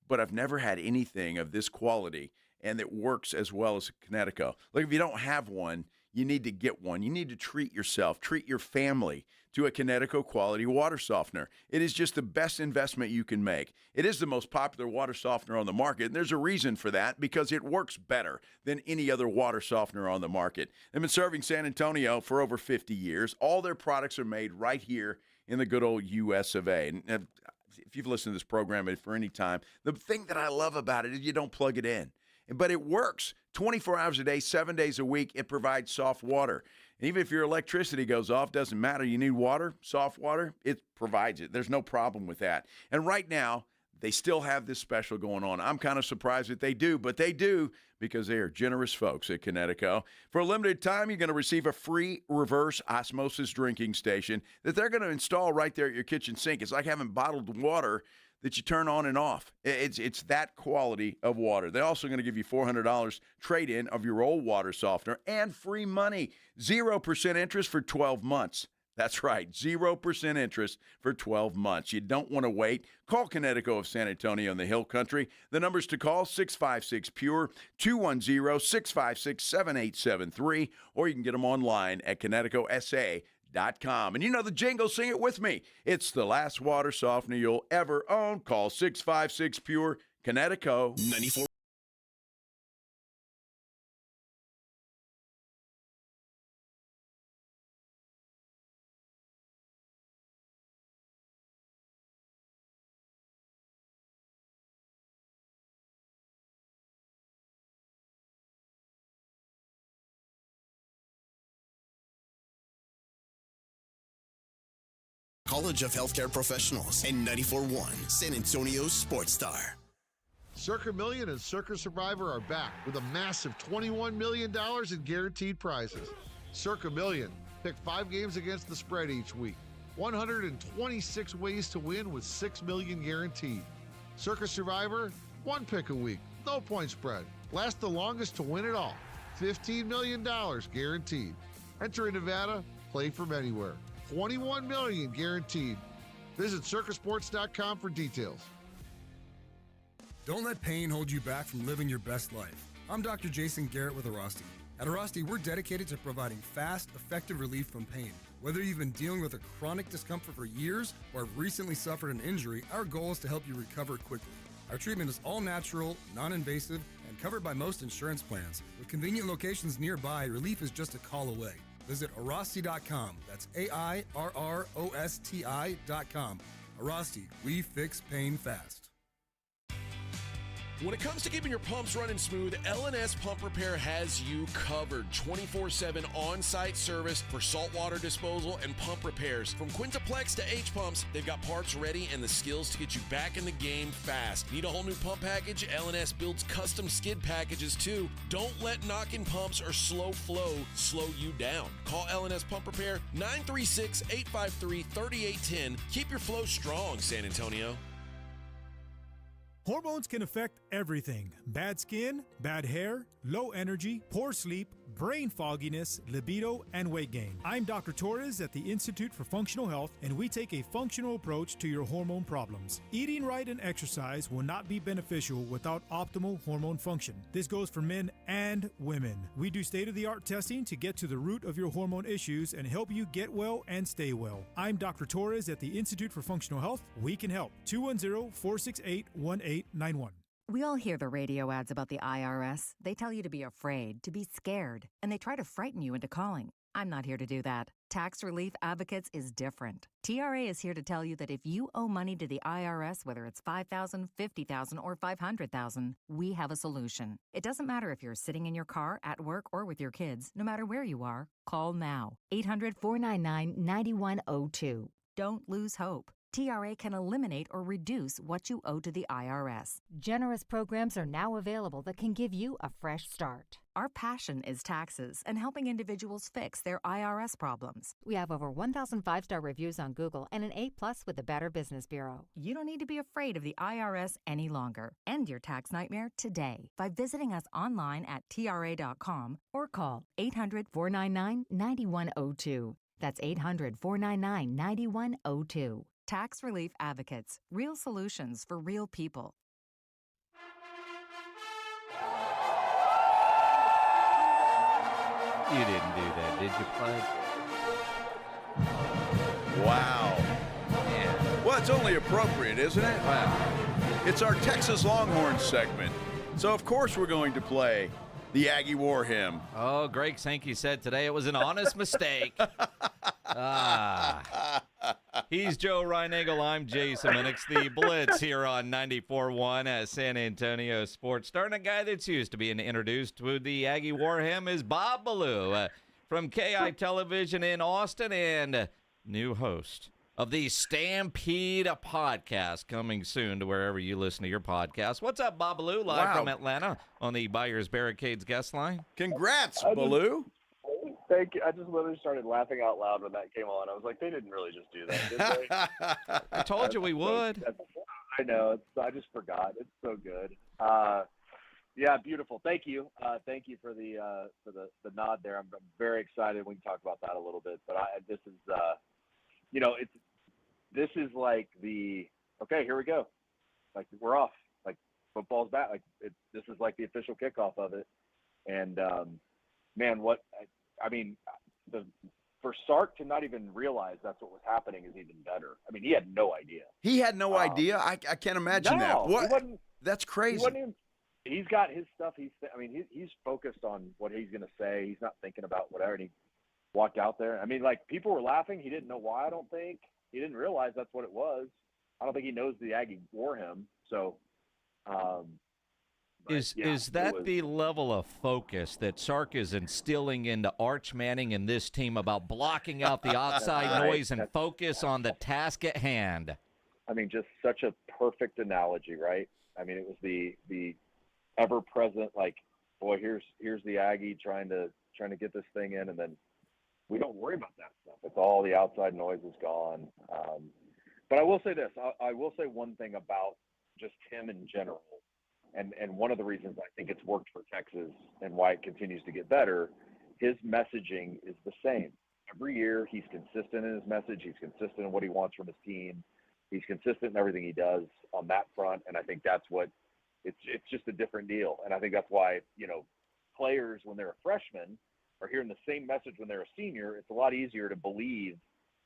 but I've never had anything of this quality and that works as well as Connecticut. Look, if you don't have one, you need to get one. You need to treat yourself, treat your family to a Connecticut quality water softener. It is just the best investment you can make. It is the most popular water softener on the market, and there's a reason for that because it works better than any other water softener on the market. They've been serving San Antonio for over 50 years. All their products are made right here in the good old U.S. of A. And if you've listened to this program for any time, the thing that I love about it is you don't plug it in. But it works 24 hours a day, 7 days a week. It provides soft water. And even if your electricity goes off, doesn't matter. You need water, soft water, it provides it. There's no problem with that. And right now, they still have this special going on. I'm kind of surprised that they do, but they do because they are generous folks at Connecticut. For a limited time, you're going to receive a free reverse osmosis drinking station that they're going to install right there at your kitchen sink. It's like having bottled water that you turn on and off. It's that quality of water. They're also going to give you $400 trade-in of your old water softener and free money. 0% interest for 12 months. That's right, 0% interest for 12 months. You don't want to wait. Call Connecticut of San Antonio in the Hill Country. The numbers to call, 656-PURE, 210-656-7873, or you can get them online at ConnecticutSA.com. And you know the jingle, sing it with me. It's the last water softener you'll ever own. Call 656-PURE, Connecticut. 94. College of Healthcare Professionals and 94.1 San Antonio Sports Star. Circa Million and Circa Survivor are back with a massive $21 million in guaranteed prizes. Circa Million, pick 5 games against the spread each week. 126 ways to win with $6 million guaranteed. Circa Survivor, 1 pick a week, no point spread. Last the longest to win it all. $15 million guaranteed. Enter in Nevada, play from anywhere. $21 million guaranteed. Visit circusports.com for details. Don't let pain hold you back from living your best life. I'm Dr. Jason Garrett with Arasti. At Arasti, we're dedicated to providing fast, effective relief from pain. Whether you've been dealing with a chronic discomfort for years or have recently suffered an injury, our goal is to help you recover quickly. Our treatment is all natural, non-invasive, and covered by most insurance plans. With convenient locations nearby, relief is just a call away. Visit Arasti.com. That's AIRROSTI.com. Arasti, we fix pain fast. When it comes to keeping your pumps running smooth, L&S Pump Repair has you covered. 24/7 on-site service for saltwater disposal and pump repairs. From Quintaplex to H-Pumps, they've got parts ready and the skills to get you back in the game fast. Need a whole new pump package? L&S builds custom skid packages too. Don't let knocking pumps or slow flow slow you down. Call L&S Pump Repair 936-853-3810. Keep your flow strong, San Antonio. Hormones can affect everything. Bad skin, bad hair, low energy, poor sleep, brain fogginess, libido, and weight gain. I'm Dr. Torres at the Institute for Functional Health, and we take a functional approach to your hormone problems. Eating right and exercise will not be beneficial without optimal hormone function. This goes for men and women. We do state-of-the-art testing to get to the root of your hormone issues and help you get well and stay well. I'm Dr. Torres at the Institute for Functional Health. We can help. 210-468-1891. We all hear the radio ads about the IRS. They tell you to be afraid, to be scared, and they try to frighten you into calling. I'm not here to do that. Tax Relief Advocates is different. TRA is here to tell you that if you owe money to the IRS, whether it's $5,000, $50,000, or $500,000, we have a solution. It doesn't matter if you're sitting in your car, at work, or with your kids. No matter where you are, call now. 800-499-9102. Don't lose hope. TRA can eliminate or reduce what you owe to the IRS. Generous programs are now available that can give you a fresh start. Our passion is taxes and helping individuals fix their IRS problems. We have over 1,000 5-star reviews on Google and an A+ with the Better Business Bureau. You don't need to be afraid of the IRS any longer. End your tax nightmare today by visiting us online at TRA.com or call 800-499-9102. That's 800-499-9102. Tax Relief Advocates. Real solutions for real people. You didn't do that, did you, Clyde? Wow. Yeah. Well, it's only appropriate, isn't it? Wow. It's our Texas Longhorns segment. So, of course, we're going to play the Aggie War Hymn. Oh, Greg Sankey said today it was an honest mistake. He's Joe Reinagle. I'm Jason Minix. The Blitz here on 94.1 at San Antonio Sports. Starting a guy that's used to being introduced to the Aggie War Hymn is Bob Ballou from KEYE Television in Austin and new host of the Stampede podcast, coming soon to wherever you listen to your podcast. What's up, Bob Ballou, live from Atlanta on the Buyers Barricades guest line? Congrats, Ballou. Thank you. I just literally started laughing out loud when that came on. I was like, they didn't really just do that, did they? I told you we would. I know. I just forgot. It's so good. Yeah, beautiful. Thank you. Thank you for the nod there. I'm very excited. We can talk about that a little bit. But this is, this is like okay, here we go. Like, we're off. Like, football's back. Like, this is like the official kickoff of it. And man, for Sark to not even realize that's what was happening is even better. I mean, he had no idea. He had no idea. I can't imagine that. What? That's crazy. He's got his stuff. He's focused on what he's going to say. He's not thinking about whatever. And he walked out there. I mean, like, people were laughing. He didn't know why. I don't think he didn't realize that's what it was. I don't think he knows the Aggie wore him. So, is that the level of focus that Sark is instilling into Arch Manning and this team about blocking out the outside noise and focus on the task at hand? I mean, just such a perfect analogy, right? I mean, it was the ever-present, like, boy, here's the Aggie trying to get this thing in, and then we don't worry about that stuff. It's all the outside noise is gone. But I will say this. I will say one thing about just him in general, and one of the reasons I think it's worked for Texas and why it continues to get better, his messaging is the same. Every year he's consistent in his message. He's consistent in what he wants from his team. He's consistent in everything he does on that front, and I think that's what it's just a different deal. And I think that's why, players, when they're a freshman, are hearing the same message when they're a senior. It's a lot easier to believe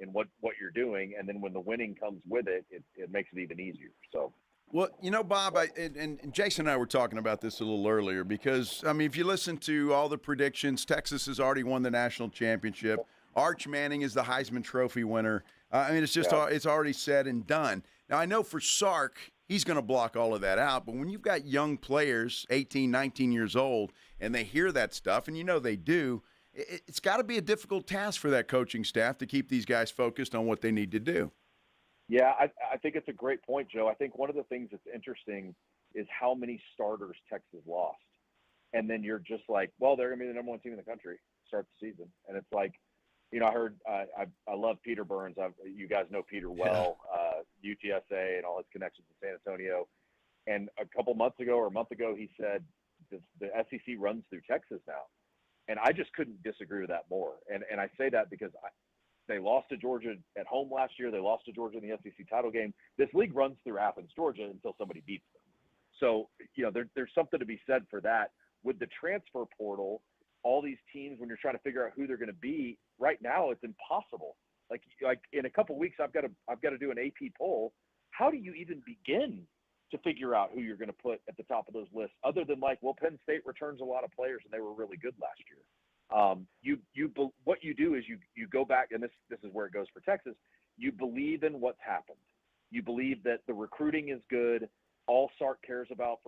in what you're doing, and then when the winning comes with it, it makes it even easier. So, well, Bob, and Jason and I were talking about this a little earlier because, I mean, if you listen to all the predictions, Texas has already won the national championship. Arch Manning is the Heisman Trophy winner. I mean, it's just it's already said and done. Now, I know for Sark, he's going to block all of that out, but when you've got young players, 18, 19 years old, and they hear that stuff, and they do, it's got to be a difficult task for that coaching staff to keep these guys focused on what they need to do. Yeah, I think it's a great point, Joe. I think one of the things that's interesting is how many starters Texas lost. And then you're just like, well, they're going to be the number one team in the country to start the season. And it's like, I heard I love Peter Burns. You guys know Peter well, UTSA and all his connections in San Antonio. And a couple months ago or a month ago, he said the SEC runs through Texas now. And I just couldn't disagree with that more. And I say that because they lost to Georgia at home last year. They lost to Georgia in the SEC title game. This league runs through Athens, Georgia, until somebody beats them. So, there's something to be said for that. With the transfer portal, all these teams, when you're trying to figure out who they're going to be, right now it's impossible. Like in a couple of weeks, I've got to do an AP poll. How do you even begin to figure out who you're going to put at the top of those lists, other than Penn State returns a lot of players and they were really good last year. What you do is you go back, and this is where it goes for Texas. You believe in what's happened. You believe that the recruiting is good. All Sark cares about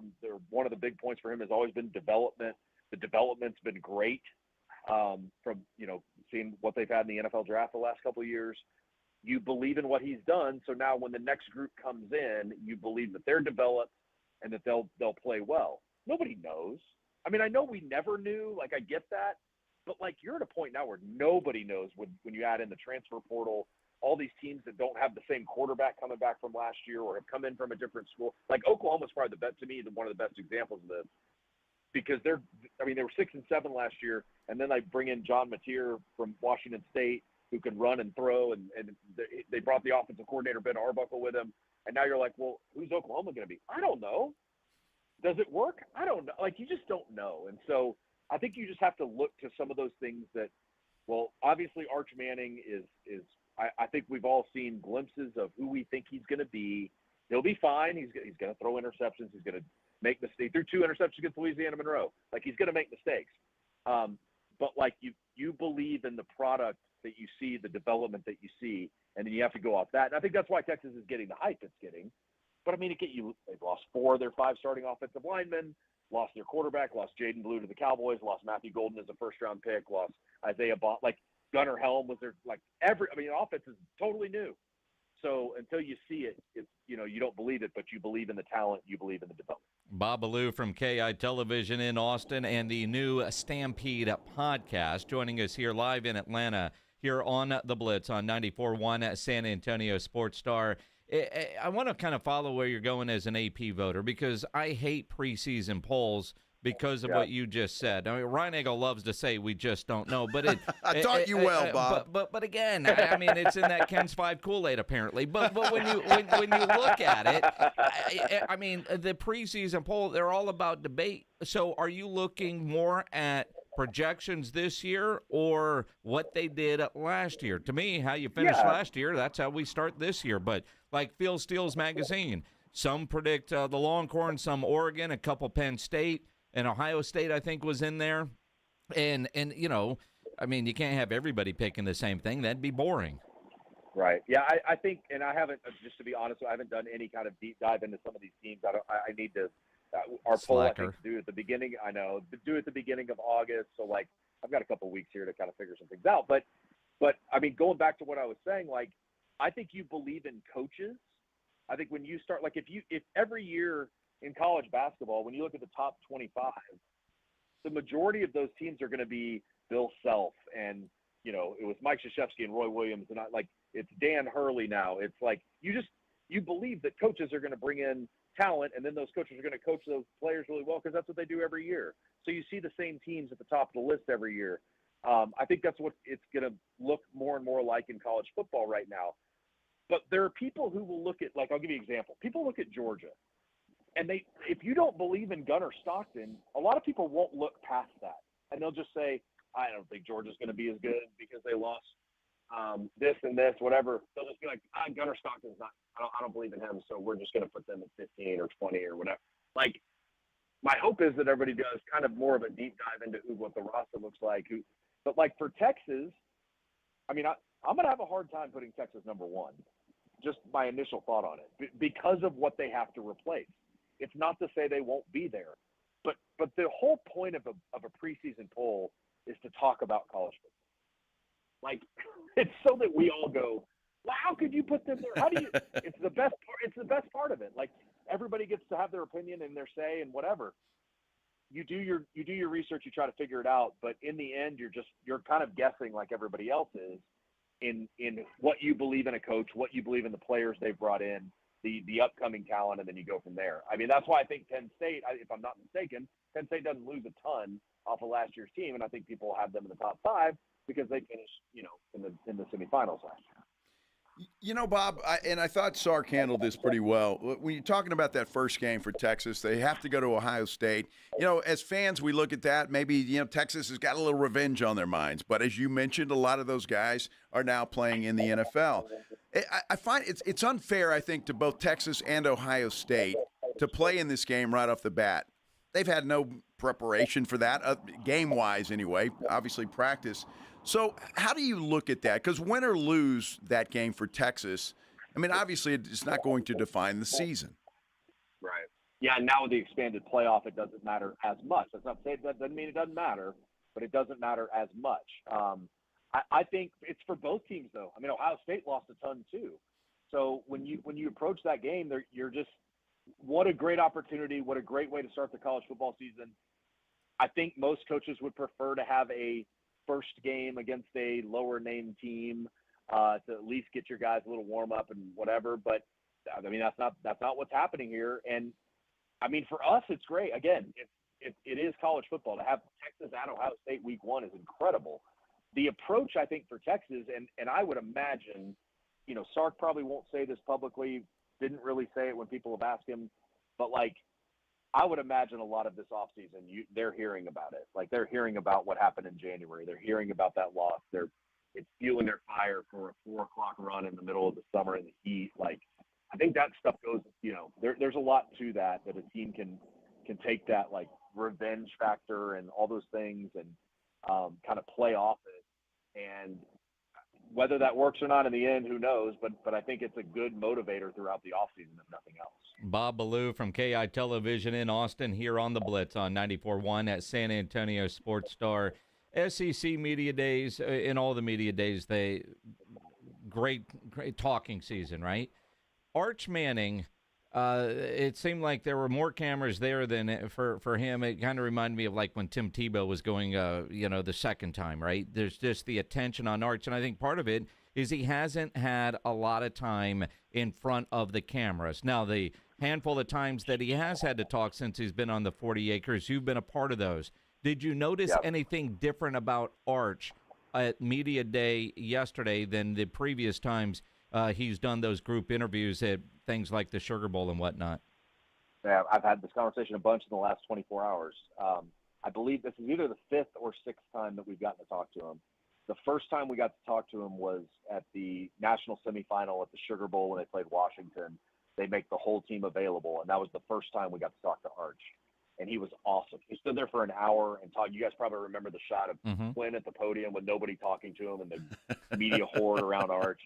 one of the big points for him has always been development. The development's been great from seeing what they've had in the NFL draft the last couple of years. You believe in what he's done, so now when the next group comes in, you believe that they're developed and that they'll play well. Nobody knows. I mean, I know we never knew. I get that. But, you're at a point now where nobody knows when you add in the transfer portal, all these teams that don't have the same quarterback coming back from last year or have come in from a different school. Oklahoma's probably one of the best examples of this, because they were 6-7 last year, and then they bring in John Mateer from Washington State, who can run and throw, and they brought the offensive coordinator, Ben Arbuckle, with him. And now you're like, well, who's Oklahoma going to be? I don't know. Does it work? I don't know. You just don't know. And so I think you just have to look to some of those things that, well, obviously Arch Manning is I think we've all seen glimpses of who we think he's going to be. He'll be fine. He's going to throw interceptions. He's going to make mistakes. He threw 2 interceptions against Louisiana Monroe. He's going to make mistakes. But you believe in the product that you see, the development that you see, and then you have to go off that. And I think that's why Texas is getting the hype it's getting. But they've lost 4 of their 5 starting offensive linemen, lost their quarterback, lost Jaden Blue to the Cowboys, lost Matthew Golden as a first-round pick, lost Isaiah Bond. Gunnar Helm was their offense is totally new. So until you see it, it's you don't believe it, but you believe in the talent, you believe in the development. Bob Ballou from KEYE Television in Austin and the new Stampede podcast, joining us here live in Atlanta, here on the Blitz on 94.1 San Antonio Sports Star. I want to kind of follow where you're going as an AP voter, because I hate preseason polls because of what you just said. I mean, Ryan Eagle loves to say we just don't know, but I taught you well, Bob. But again, I mean, it's in that Ken's 5 Kool-Aid apparently. But when you look at it, I mean, the preseason poll, they're all about debate. So are you looking more at projections this year or what they did last year? To me, how you finished last year, that's how we start this year. But like Phil Steele's magazine, some predict the Longhorns, some Oregon, a couple Penn State, and Ohio State, I think, was in there. And you know, I mean, you can't have everybody picking the same thing. That'd be boring. Right. Yeah, I think, and I haven't, just to be honest, I haven't done any kind of deep dive into some of these teams. I need to, our poll, I think, do at the beginning, do at the beginning of August. So, like, I've got a couple weeks here to kind of figure some things out. But I mean, going back to what I was saying, like, I think you believe in coaches. I think when you start, like, if every year in college basketball, when you look at the top 25, the majority of those teams are going to be Bill Self, and, you know, it was Mike Krzyzewski and Roy Williams, and it's Dan Hurley now. It's like you believe that coaches are going to bring in talent, and then those coaches are going to coach those players really well, because that's what they do every year. So you see the same teams at the top of the list every year. I think that's what it's going to look more and more like in college football right now. But there are people who will look at, like, I'll give you an example. People look at Georgia, and if you don't believe in Gunnar Stockton, a lot of people won't look past that. And they'll just say, I don't think Georgia's going to be as good because they lost this and this, whatever. They'll just be like, Gunnar Stockton's not, I don't believe in him, so we're just going to put them at 15 or 20 or whatever. Like, my hope is that everybody does kind of more of a deep dive into what the roster looks like. But, like, for Texas, I mean, I'm going to have a hard time putting Texas number one, just my initial thought on it, because of what they have to replace. It's not to say they won't be there, but the whole point of a preseason poll is to talk about college football. Like, it's so that we all go, well, how could you put them there? How do you? It's the best part. It's the best part of it. Like, everybody gets to have their opinion and their say and whatever. You do your research, you try to figure it out, but in the end, you're kind of guessing like everybody else is in what you believe in a coach, what you believe in the players they've brought in, the upcoming talent, and then you go from there. I mean, that's why I think Penn State, if I'm not mistaken, Penn State doesn't lose a ton off of last year's team, and I think people have them in the top 5 because they finished, you know, in the semifinals last year. You know, Bob, I thought Sark handled this pretty well. When you're talking about that first game for Texas, they have to go to Ohio State. You know, as fans, we look at that. Maybe, you know, Texas has got a little revenge on their minds. But as you mentioned, a lot of those guys are now playing in the NFL. I find it's unfair, I think, to both Texas and Ohio State to play in this game right off the bat. They've had no preparation for that, game-wise anyway, obviously practice. So how do you look at that? Because win or lose that game for Texas, I mean, obviously it's not going to define the season. Right. Yeah, and now with the expanded playoff, it doesn't matter as much. That's not saying that doesn't mean it doesn't matter, but it doesn't matter as much. I think it's for both teams, though. I mean, Ohio State lost a ton too. So when you approach that game, you're just what a great opportunity, what a great way to start the college football season. I think most coaches would prefer to have a first game against a lower named team to at least get your guys a little warm up and whatever. But I mean, that's not what's happening here. And I mean, for us, it's great. Again, it is college football. To have Texas at Ohio State week 1 is incredible. The approach, I think, for Texas, and I would imagine, you know, Sark probably won't say this publicly, didn't really say it when people have asked him, but like, I would imagine a lot of this offseason, they're hearing about it. Like, they're hearing about what happened in January. They're hearing about that loss. It's fueling their fire for a 4 o'clock run in the middle of the summer in the heat. Like, I think that stuff goes, you know, there's a lot to that a team can take that, like, revenge factor and all those things and kind of play off it. And whether that works or not in the end, who knows? But I think it's a good motivator throughout the offseason, if nothing else. Bob Ballou from KEYE Television in Austin, here on the Blitz on 94.1 at San Antonio Sports Star. SEC Media Days, in all the media days, great talking season, right? Arch Manning, it seemed like there were more cameras there than for him. It kind of reminded me of like when Tim Tebow was going, the second time, right? There's just the attention on Arch, and I think part of it is he hasn't had a lot of time in front of the cameras. Now, the handful of times that he has had to talk since he's been on the 40 acres, you've been a part of those. Did you notice anything different about Arch at Media Day yesterday than the previous times he's done those group interviews at things like the Sugar Bowl and whatnot? Yeah, I've had this conversation a bunch in the last 24 hours. I believe this is either the fifth or sixth time that we've gotten to talk to him. The first time we got to talk to him was at the national semifinal at the Sugar Bowl when they played Washington. They make the whole team available, and that was the first time we got to talk to Arch. And he was awesome. He stood there for an hour and talked. You guys probably remember the shot of Quinn at the podium with nobody talking to him and the media horde around Arch.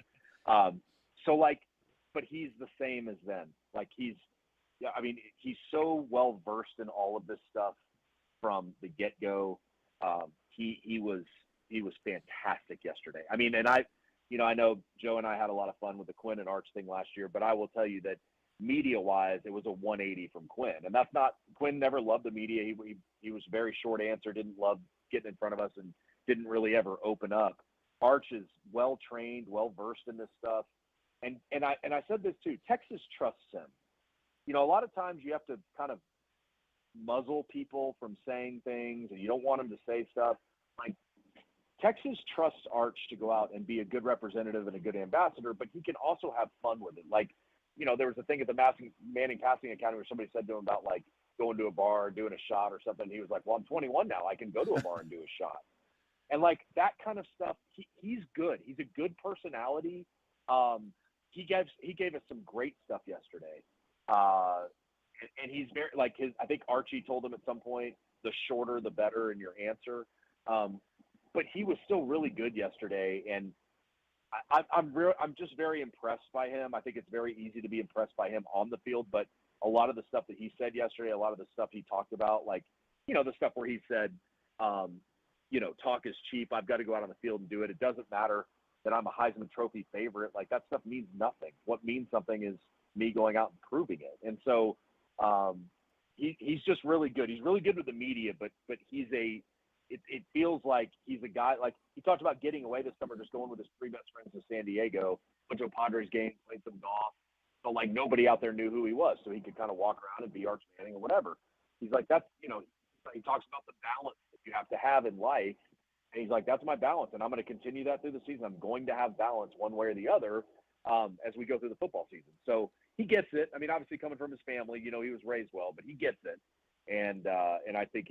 But he's the same as then. Like he's so well versed in all of this stuff from the get-go. He was fantastic yesterday. I mean, and I know Joe and I had a lot of fun with the Quinn and Arch thing last year, but I will tell you that media-wise, it was a 180 from Quinn. And that's not – Quinn never loved the media. He was very short answer, didn't love getting in front of us, and didn't really ever open up. Arch is well-trained, well-versed in this stuff. And I said this too, Texas trusts him. You know, a lot of times you have to kind of muzzle people from saying things, and you don't want them to say stuff. Like, Texas trusts Arch to go out and be a good representative and a good ambassador, but he can also have fun with it. Like, you know, there was a thing at the Manning Passing Academy where somebody said to him about, like, going to a bar, doing a shot or something. He was like, well, I'm 21 now. I can go to a bar and do a shot. And, like, that kind of stuff, he's good. He's a good personality. He gave us some great stuff yesterday. And he's very, like, I think Archie told him at some point, the shorter, the better in your answer. But he was still really good yesterday. And I'm just very impressed by him. I think it's very easy to be impressed by him on the field, but a lot of the stuff that he said yesterday, a lot of the stuff he talked about, like, you know, the stuff where he said, you know, talk is cheap. I've got to go out on the field and do it. It doesn't matter that I'm a Heisman Trophy favorite. Like, that stuff means nothing. What means something is me going out and proving it. And so he's just really good. He's really good with the media, but he's it feels like he's a guy, like, he talked about getting away this summer, just going with his three best friends to San Diego, went to a Padres game, played some golf. So, like, nobody out there knew who he was, so he could kind of walk around and be Arch Manning or whatever. He's like, that's, you know, he talks about the balance that you have to have in life. And he's like, that's my balance, and I'm going to continue that through the season. I'm going to have balance one way or the other as we go through the football season. So he gets it. I mean, obviously coming from his family, you know, he was raised well, but he gets it. And I think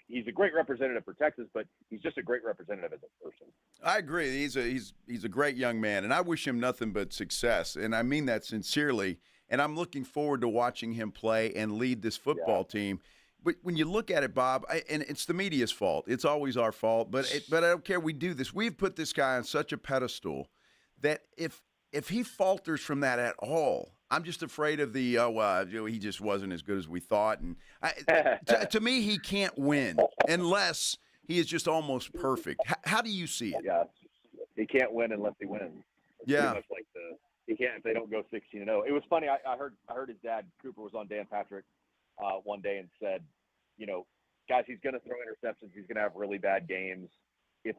he's a great representative for Texas, but he's just a great representative as a person. I agree. He's a great young man, and I wish him nothing but success, and I mean that sincerely. And I'm looking forward to watching him play and lead this football team. But when you look at it, Bob, and it's the media's fault. It's always our fault. But I don't care. We do this. We've put this guy on such a pedestal that if he falters from that at all, I'm just afraid of the he just wasn't as good as we thought. And to me, he can't win unless he is just almost perfect. How do you see it? Yeah, he can't win unless he wins. It's pretty much like he can't if they don't go 16-0. It was funny. I heard his dad Cooper was on Dan Patrick one day and said, you know, guys, he's going to throw interceptions. He's going to have really bad games. He's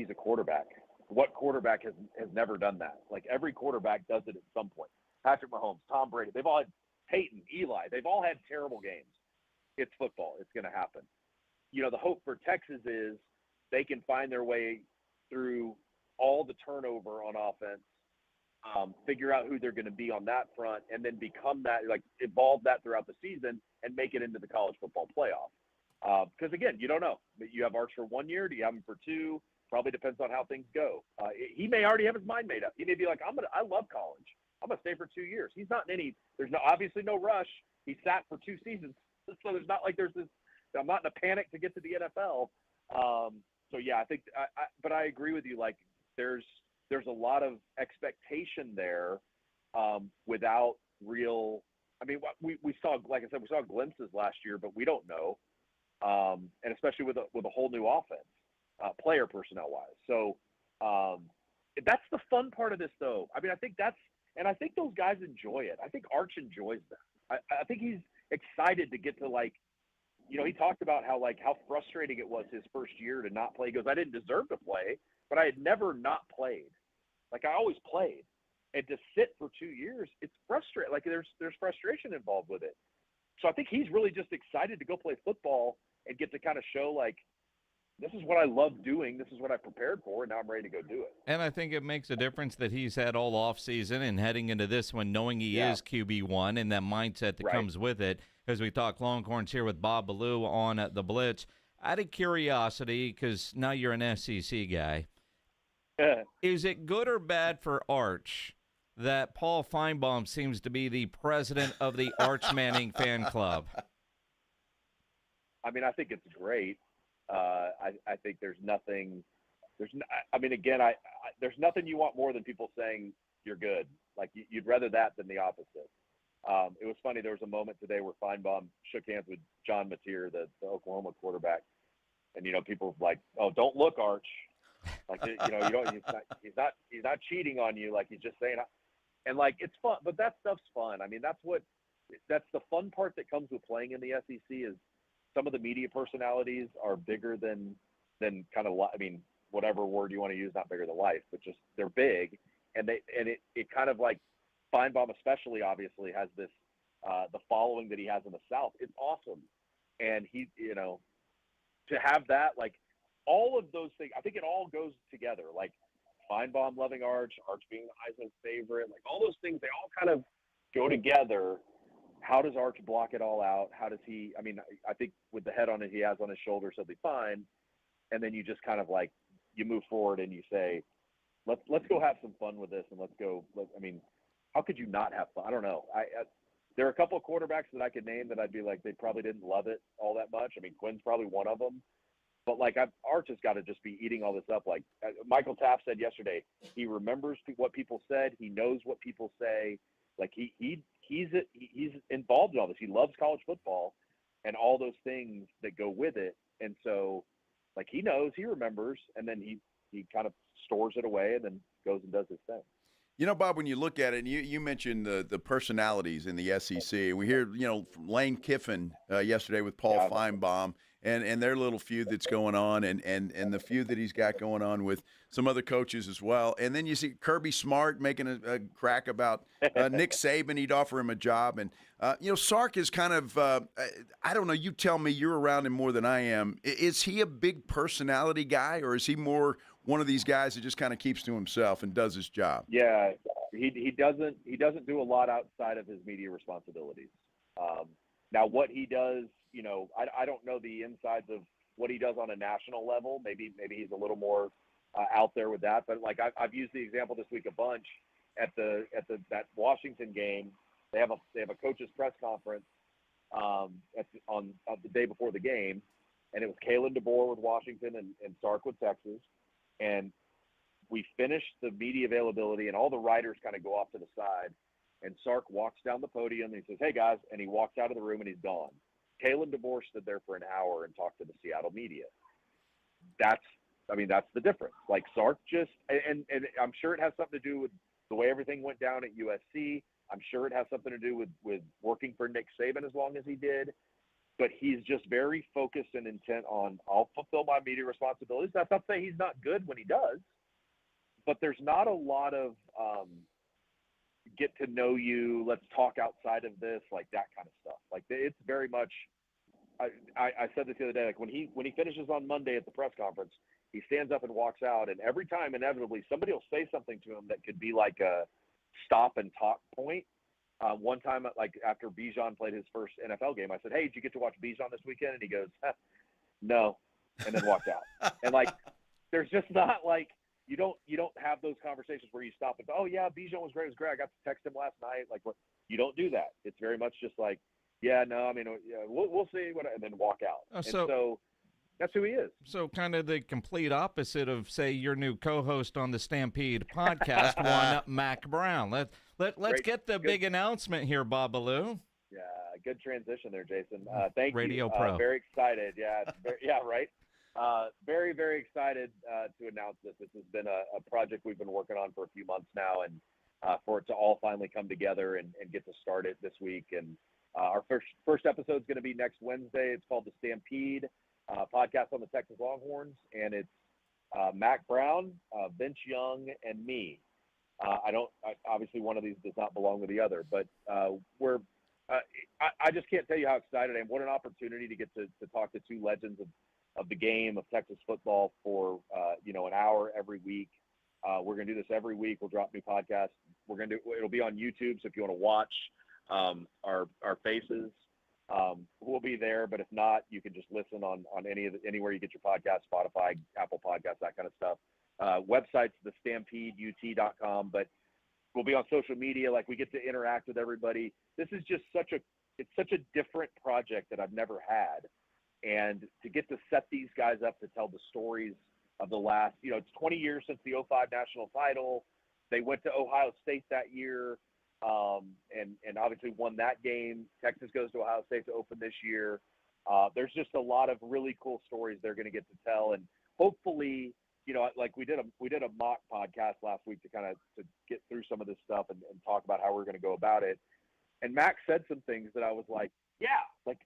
a quarterback. What quarterback has never done that? Like, every quarterback does it at some point. Patrick Mahomes, Tom Brady, they've all had Peyton, Eli. They've all had terrible games. It's football. It's going to happen. You know, the hope for Texas is they can find their way through all the turnover on offense, figure out who they're going to be on that front, and then become that, like, evolve that throughout the season and make it into the college football playoff. Because, again, you don't know. You have Arch for 1 year. Do you have him for 2? Probably depends on how things go. He may already have his mind made up. He may be like, I love college. I'm going to stay for 2 years. He's not in there's obviously no rush. He sat for 2 seasons. So there's not like there's this, I'm not in a panic to get to the NFL. So yeah, I think, but I agree with you. Like, there's a lot of expectation there without real, I mean, we saw, like I said, we saw glimpses last year, but we don't know. And especially with a whole new offense, player personnel wise. So that's the fun part of this, though. I mean, I think those guys enjoy it. I think Arch enjoys that. I think he's excited to get to, like, you know, he talked about how frustrating it was his first year to not play. He goes, I didn't deserve to play, but I had never not played. Like, I always played. And to sit for 2 years, it's frustrating. Like, there's frustration involved with it. So I think he's really just excited to go play football and get to kind of show, like, this is what I love doing. This is what I prepared for, and now I'm ready to go do it. And I think it makes a difference that he's had all offseason and heading into this one knowing he is QB1 and that mindset that comes with it. As we talk Longhorns here with Bob Ballou on the Blitz. Out of curiosity, because now you're an SEC guy, is it good or bad for Arch that Paul Feinbaum seems to be the president of the Arch Manning fan club? I mean, I think it's great. I think there's nothing. There's nothing you want more than people saying you're good. Like, you'd rather that than the opposite. It was funny. There was a moment today where Feinbaum shook hands with John Mateer, the Oklahoma quarterback, and, you know, people were like, "Oh, don't look, Arch." Like, you know, you don't. He's not cheating on you. Like, he's just saying, and, like, it's fun. But that stuff's fun. I mean, that's the fun part that comes with playing in the SEC is some of the media personalities are bigger than kind of, I mean, whatever word you want to use, not bigger than life, but just they're big, and it kind of, like, Feinbaum especially obviously has this the following that he has in the South. It's awesome, and he, you know, to have that, like, all of those things, I think it all goes together. Like, Feinbaum loving Arch being the Heisman favorite, like, all those things, they all kind of go together. How does Arch block it all out? How does he – I mean, I think with the head on it he has on his shoulders, he'll be fine. And then you just kind of, like, you move forward and you say, let's go have some fun with this, and let's go – I mean, how could you not have fun? I don't know. There are a couple of quarterbacks that I could name that I'd be like, they probably didn't love it all that much. I mean, Quinn's probably one of them. But, like, Arch has got to just be eating all this up. Like, Michael Taft said yesterday, he remembers what people said. He knows what people say. Like, he's involved in all this. He loves college football and all those things that go with it. And so, like, he knows, he remembers, and then he kind of stores it away and then goes and does his thing. You know, Bob, when you look at it, and you mentioned the personalities in the SEC. We hear, you know, from Lane Kiffin yesterday with Paul Feinbaum and their little feud that's going on and the feud that he's got going on with some other coaches as well. And then you see Kirby Smart making a crack about Nick Saban. He'd offer him a job. And, you know, Sark is kind of, I don't know, you tell me, you're around him more than I am. Is he a big personality guy, or is he more one of these guys that just kind of keeps to himself and does his job? Yeah, he doesn't do a lot outside of his media responsibilities. Now, what he does, you know, I don't know the insides of what he does on a national level. Maybe he's a little more out there with that. But, like, I've used the example this week a bunch at that Washington game. They have a coach's press conference on the day before the game, and it was Kalen DeBoer with Washington and Sark with Texas. And we finished the media availability, and all the writers kind of go off to the side. And Sark walks down the podium, and he says, "Hey, guys," and he walks out of the room, and he's gone. Kalen DeBoer stood there for an hour and talked to the Seattle media. That's the difference. Like, Sark just and I'm sure it has something to do with the way everything went down at USC. I'm sure it has something to do with working for Nick Saban as long as he did. But he's just very focused and intent on, I'll fulfill my media responsibilities. That's not saying he's not good when he does, but there's not a lot of get to know you, let's talk outside of this, like that kind of stuff. Like, it's very much, I said this the other day, like when he finishes on Monday at the press conference, he stands up and walks out, and every time inevitably somebody will say something to him that could be like a stop and talk point. One time, like, after Bijan played his first NFL game, I said, "Hey, did you get to watch Bijan this weekend?" And he goes, "No," and then walked out. And, like, there's just not, like, you don't have those conversations where you stop and go, "Oh yeah, Bijan was great. It was great. I got to text him last night." Like, what? You don't do that. It's very much just like, "Yeah, no, I mean, yeah, we'll see," and then walk out. So that's who he is. So kind of the complete opposite of, say, your new co-host on the Stampede podcast, one Mac Brown. Let's get the big announcement here, Bob Ballou. Yeah, good transition there, Jason. Thank you. Radio Pro. Very excited. Yeah, yeah, right. Very, very excited to announce this. This has been a project we've been working on for a few months now, and for it to all finally come together and get to start it this week. And Our first episode is going to be next Wednesday. It's called The Stampede, podcast on the Texas Longhorns, and it's Mac Brown, Vince Young, and me. Obviously one of these does not belong to the other, but I just can't tell you how excited I am. What an opportunity to get to talk to two legends of the game of Texas football for an hour every week. We're going to do this every week. We'll drop new podcasts. It'll be on YouTube, so if you want to watch our faces, we'll be there. But if not, you can just listen on anywhere you get your podcast, Spotify, Apple Podcasts, that kind of stuff. Website's thestampedeut.com, but we'll be on social media. Like, we get to interact with everybody. This is just such a different project that I've never had. And to get to set these guys up to tell the stories of the last, it's 20 years since the 2005 national title. They went to Ohio State that year, and obviously won that game. Texas goes to Ohio State to open this year. There's just a lot of really cool stories they're going to get to tell, and hopefully, like we did a mock podcast last week to get through some of this stuff and talk about how we're going to go about it. And Max said some things that I was like, yeah, like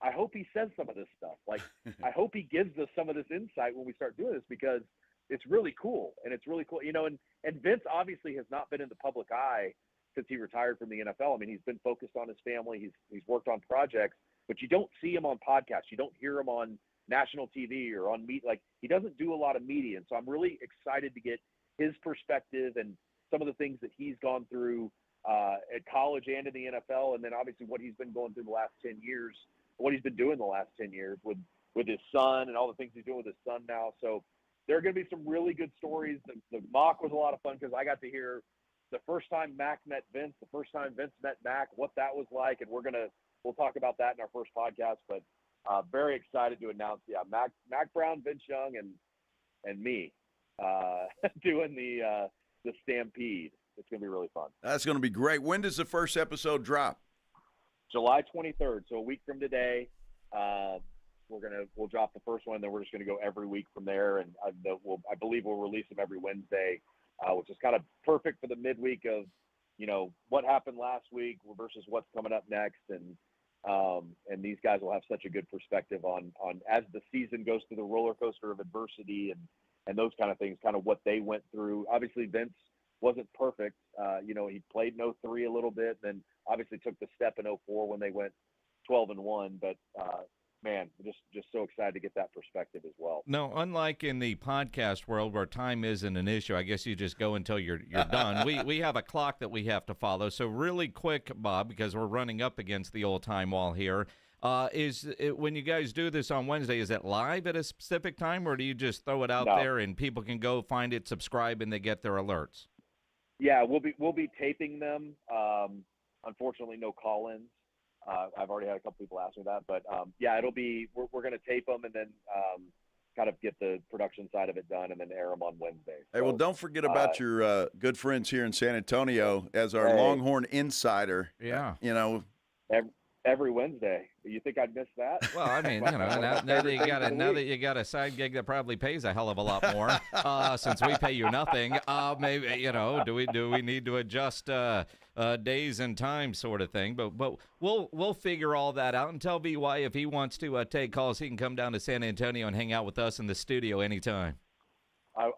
I hope he says some of this stuff. Like, I hope he gives us some of this insight when we start doing this, because it's really cool. And it's really cool, and Vince obviously has not been in the public eye since he retired from the NFL. I mean, he's been focused on his family. He's worked on projects, but you don't see him on podcasts. You don't hear him on national TV or on meet. Like, he doesn't do a lot of media. And so I'm really excited to get his perspective and some of the things that he's gone through at college and in the NFL. And then obviously what he's been going through the last 10 years, what he's been doing the last 10 years with his son and all the things he's doing with his son now. So there are going to be some really good stories. The mock was a lot of fun because I got to hear the first time Mac met Vince, the first time Vince met Mac, what that was like. And we'll talk about that in our first podcast, but very excited to announce, Mac Brown, Vince Young, and me doing the Stampede. It's going to be really fun. That's going to be great. When does the first episode drop? July 23rd, so a week from today. We'll drop the first one, and then we're just going to go every week from there. And I believe we'll release them every Wednesday, which is kind of perfect for the midweek of, what happened last week versus what's coming up next. And these guys will have such a good perspective on as the season goes through the roller coaster of adversity and those kind of things, kind of what they went through. Obviously, Vince wasn't perfect. He played in 03 a little bit, then obviously took the step in 04 when they went 12-1. But man, just so excited to get that perspective as well. No, unlike in the podcast world where time isn't an issue, I guess you just go until you're done. We have a clock that we have to follow. So really quick, Bob, because we're running up against the old time wall here. When you guys do this on Wednesday, is it live at a specific time, or do you just throw it out there and people can go find it, subscribe, and they get their alerts? Yeah, we'll be taping them. Unfortunately, no call-ins. I've already had a couple people ask me that, but it'll be. We're going to tape them and then kind of get the production side of it done and then air them on Wednesday. Hey, well, don't forget about your good friends here in San Antonio as our Longhorn insider. Yeah, every Wednesday. You think I'd miss that? Well, I mean, now that you got a side gig that probably pays a hell of a lot more, since we pay you nothing, maybe do we need to adjust days and time sort of thing? But we'll figure all that out and tell BY if he wants to take calls, he can come down to San Antonio and hang out with us in the studio anytime.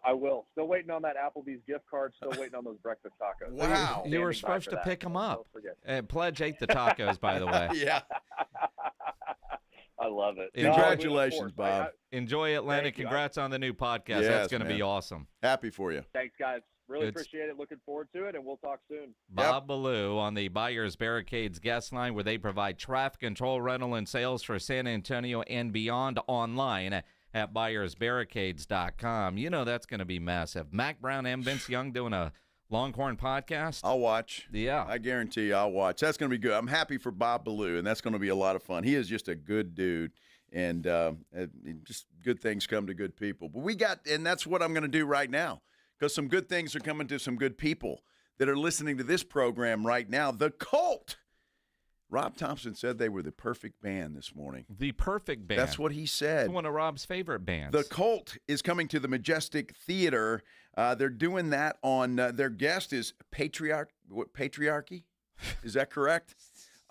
I will. Still waiting on that Applebee's gift card. Still waiting on those breakfast tacos. Wow. You were supposed to pick them up. Pledge ate the tacos, by the way. Yeah. I love it. Congratulations, Bob. Enjoy Atlanta. Congrats on the new podcast. Yes, that's going to be awesome. Happy for you. Thanks, guys. Really appreciate it. Looking forward to it, and we'll talk soon. Bob Ballou on the Buyers Barricades guest line, where they provide traffic control, rental, and sales for San Antonio and beyond, online at buyersbarricades.com. That's going to be massive. Mac Brown and Vince Young doing a Longhorn podcast. I'll watch. Yeah. I guarantee you I'll watch. That's going to be good. I'm happy for Bob Ballou, and that's going to be a lot of fun. He is just a good dude, and just good things come to good people. But and that's what I'm going to do right now, because some good things are coming to some good people that are listening to this program right now. The Cult. Rob Thompson said they were the perfect band this morning. The perfect band. That's what he said. It's one of Rob's favorite bands. The Cult is coming to the Majestic Theater. They're doing that on their guest is Patriarchy. Is that correct?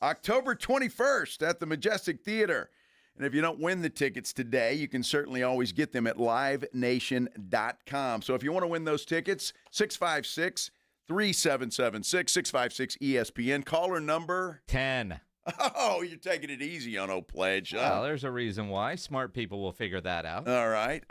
October 21st at the Majestic Theater. And if you don't win the tickets today, you can certainly always get them at livenation.com. So if you want to win those tickets, 656-3776, 656-ESPN. Caller number 10. Oh, you're taking it easy on old Pledge. Well, there's a reason why. Smart people will figure that out. All right.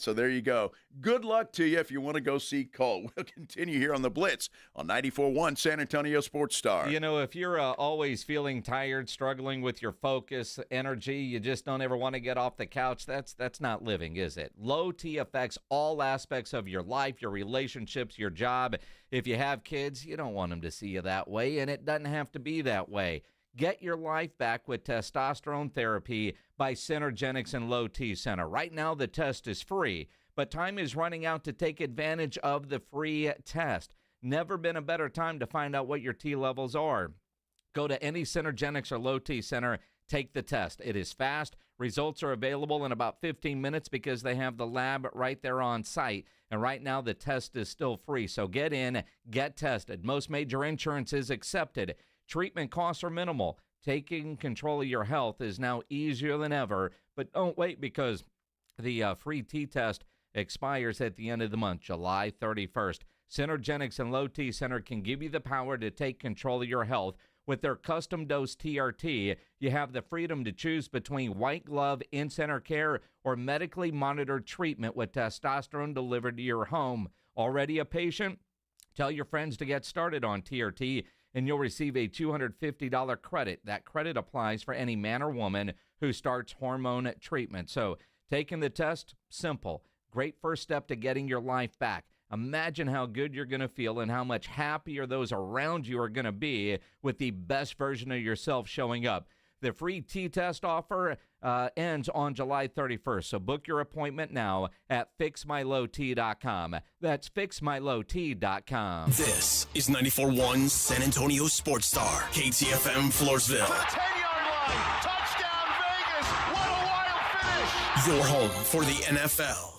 So there you go. Good luck to you if you want to go see Cole. We'll continue here on the Blitz on 94.1 San Antonio Sports Star. You know, if you're always feeling tired, struggling with your focus, energy, you just don't ever want to get off the couch, that's not living, is it? Low T affects all aspects of your life, your relationships, your job. If you have kids, you don't want them to see you that way, and it doesn't have to be that way. Get your life back with testosterone therapy by Synergenics and Low T Center. Right now, the test is free, but time is running out to take advantage of the free test. Never been a better time to find out what your T levels are. Go to any Synergenics or Low T Center. Take the test. It is fast. Results are available in about 15 minutes because they have the lab right there on site. And right now, the test is still free. So get in, get tested. Most major insurance is accepted. Treatment costs are minimal. Taking control of your health is now easier than ever. But don't wait because the free T-test expires at the end of the month, July 31st. Synergenics and Low T Center can give you the power to take control of your health. With their custom dose TRT, you have the freedom to choose between white glove in-center care or medically monitored treatment with testosterone delivered to your home. Already a patient? Tell your friends to get started on TRT, and you'll receive a $250 credit. That credit applies for any man or woman who starts hormone treatment. So taking the test, simple. Great first step to getting your life back. Imagine how good you're going to feel and how much happier those around you are going to be with the best version of yourself showing up. The free T-test offer ends on July 31st, so book your appointment now at fixmylowt.com. That's fixmylowt.com. This is 94.1 San Antonio Sports Star, KTFM Floresville. 10-yard line. Touchdown, Vegas. What a wild finish. Your home for the NFL.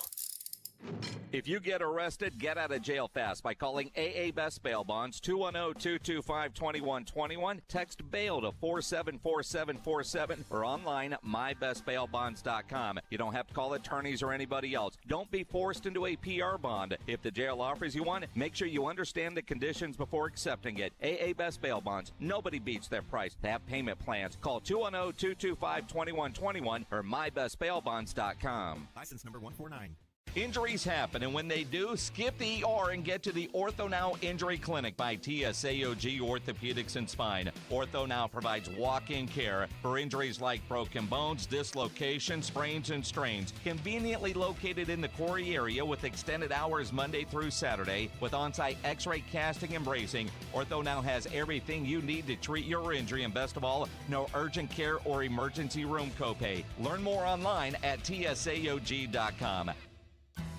If you get arrested, get out of jail fast by calling AA Best Bail Bonds, 210-225-2121. Text BAIL to 474747 or online at mybestbailbonds.com. You don't have to call attorneys or anybody else. Don't be forced into a PR bond. If the jail offers you one, make sure you understand the conditions before accepting it. AA Best Bail Bonds. Nobody beats their price. They have payment plans. Call 210-225-2121 or mybestbailbonds.com. License number 149. Injuries happen, and when they do, skip the ER and get to the Ortho Now Injury Clinic by TSAOG Orthopedics and Spine. Ortho Now provides walk-in care for injuries like broken bones, dislocations, sprains, and strains. Conveniently located in the Quarry area with extended hours Monday through Saturday with on-site x-ray casting and bracing, Ortho Now has everything you need to treat your injury, and best of all, no urgent care or emergency room copay. Learn more online at tsaog.com.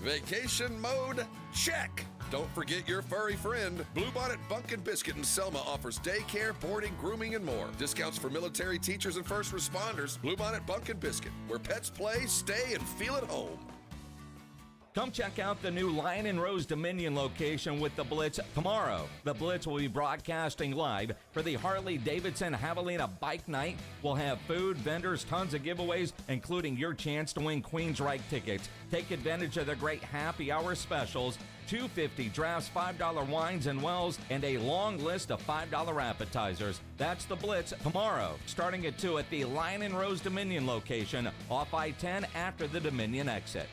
Vacation mode? Check! Don't forget your furry friend. Bluebonnet Bunkin' Biscuit in Selma offers daycare, boarding, grooming, and more. Discounts for military teachers and first responders. Bluebonnet Bunkin' Biscuit, where pets play, stay, and feel at home. Come check out the new Lion and Rose Dominion location with the Blitz tomorrow. The Blitz will be broadcasting live for the Harley-Davidson Javelina Bike Night. We'll have food, vendors, tons of giveaways, including your chance to win Queensryche tickets. Take advantage of the great happy hour specials, $2.50 drafts, $5 wines and wells, and a long list of $5 appetizers. That's the Blitz tomorrow, starting at 2 at the Lion and Rose Dominion location off I-10 after the Dominion exit.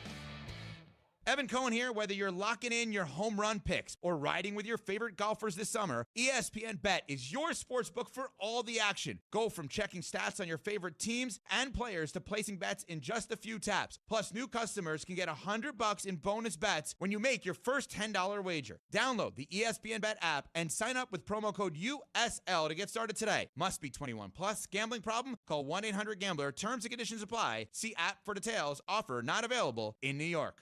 Evan Cohen here. Whether you're locking in your home run picks or riding with your favorite golfers this summer, ESPN Bet is your sports book for all the action. Go from checking stats on your favorite teams and players to placing bets in just a few taps. Plus, new customers can get $100 in bonus bets when you make your first $10 wager. Download the ESPN Bet app and sign up with promo code USL to get started today. Must be 21 plus. Gambling problem? Call 1-800-GAMBLER. Terms and conditions apply. See app for details. Offer not available in New York.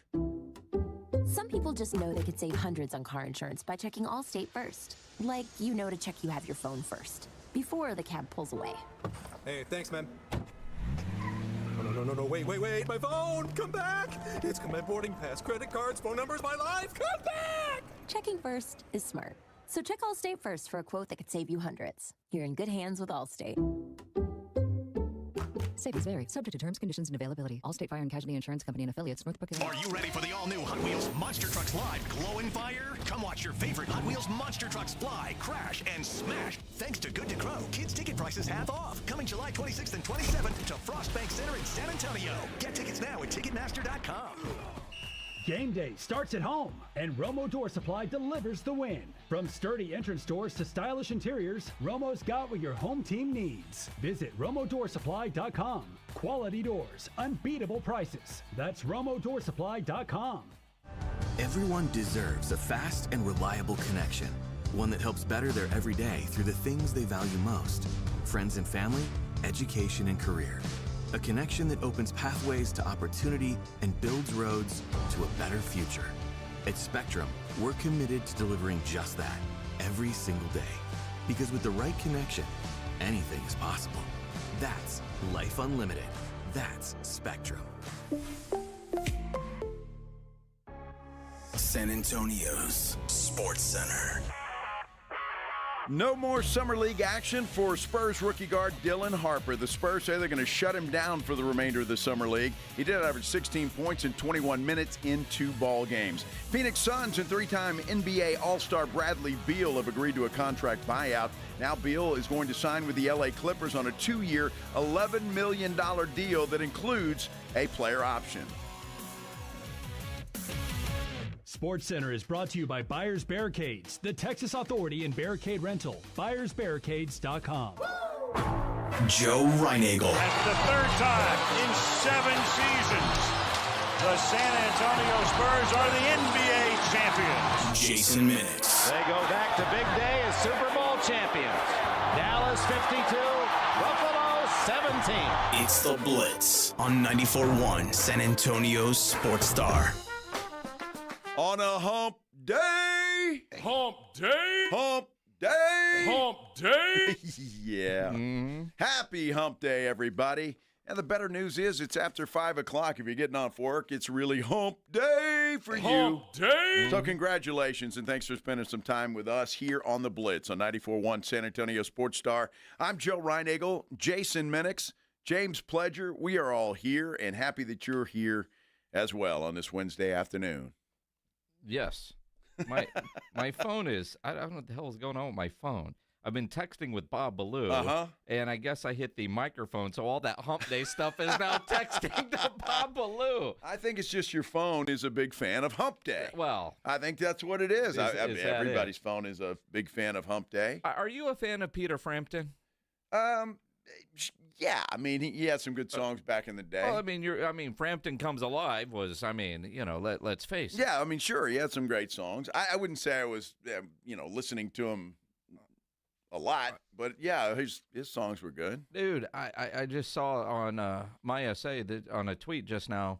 Some people just know they could save hundreds on car insurance by checking Allstate first. Like, you know to check you have your phone first, before the cab pulls away. Hey, thanks, man. No, wait, my phone! Come back! It's got my boarding pass, credit cards, phone numbers, my life! Come back! Checking first is smart. So check Allstate first for a quote that could save you hundreds. You're in good hands with Allstate. Savings vary. Subject to terms, conditions, and availability. Allstate Fire and Casualty Insurance Company and affiliates. Northbrook. Are you ready for the all-new Hot Wheels Monster Trucks Live Glow and Fire? Come watch your favorite Hot Wheels Monster Trucks fly, crash, and smash. Thanks to Good to Grow, kids' ticket prices half off. Coming July 26th and 27th to Frost Bank Center in San Antonio. Get tickets now at Ticketmaster.com. Game day starts at home, and Romo Door Supply delivers the win. From sturdy entrance doors to stylish interiors, Romo's got what your home team needs. Visit RomoDoorSupply.com. Quality doors, unbeatable prices. That's RomoDoorSupply.com. Everyone deserves a fast and reliable connection, one that helps better their everyday through the things they value most: friends and family, education and career. A connection that opens pathways to opportunity and builds roads to a better future. At Spectrum, we're committed to delivering just that every single day. Because with the right connection, anything is possible. That's Life Unlimited. That's Spectrum. San Antonio's Sports Center. No more Summer League action for Spurs rookie guard Dylan Harper. The Spurs say they're going to shut him down for the remainder of the Summer League. He did average 16 points in 21 minutes in 2 ball games. Phoenix Suns and 3-time NBA All-Star Bradley Beal have agreed to a contract buyout. Now Beal is going to sign with the LA Clippers on a 2-year, $11 million deal that includes a player option. SportsCenter is brought to you by Buyers Barricades, the Texas authority in barricade rental. BuyersBarricades.com. Joe Reinagle. That's the 3rd time in 7 seasons. The San Antonio Spurs are the NBA champions. Jason Minix. They go back to big day as Super Bowl champions. Dallas 52, Buffalo 17. It's the Blitz on 94.1 San Antonio's Sports Star. On a hump day. Hump day. Hump day. Hump day. Yeah. Happy hump day, everybody. And the better news is it's after 5 o'clock. If you're getting off work, it's really hump day for you. Hump day. So congratulations, and thanks for spending some time with us here on the Blitz on 94.1 San Antonio Sports Star. I'm Joe Reinagle, Jason Minix, James Pledger. We are all here and happy that you're here as well on this Wednesday afternoon. Yes. My phone is, I don't know what the hell is going on with my phone. I've been texting with Bob Ballou, and I guess I hit the microphone, so all that hump day stuff is now texting to Bob Ballou. I think it's just your phone is a big fan of hump day. Well, I think that's what it is. Everybody's it? phone is a big fan of hump day. Are you a fan of Peter Frampton? Yeah, I mean, he had some good songs back in the day. Well, I mean, Frampton Comes Alive was, let's face it. Yeah, I mean, sure, he had some great songs. I wouldn't say I was, listening to him a lot, but yeah, his songs were good. Dude, I just saw on my essay that on a tweet just now,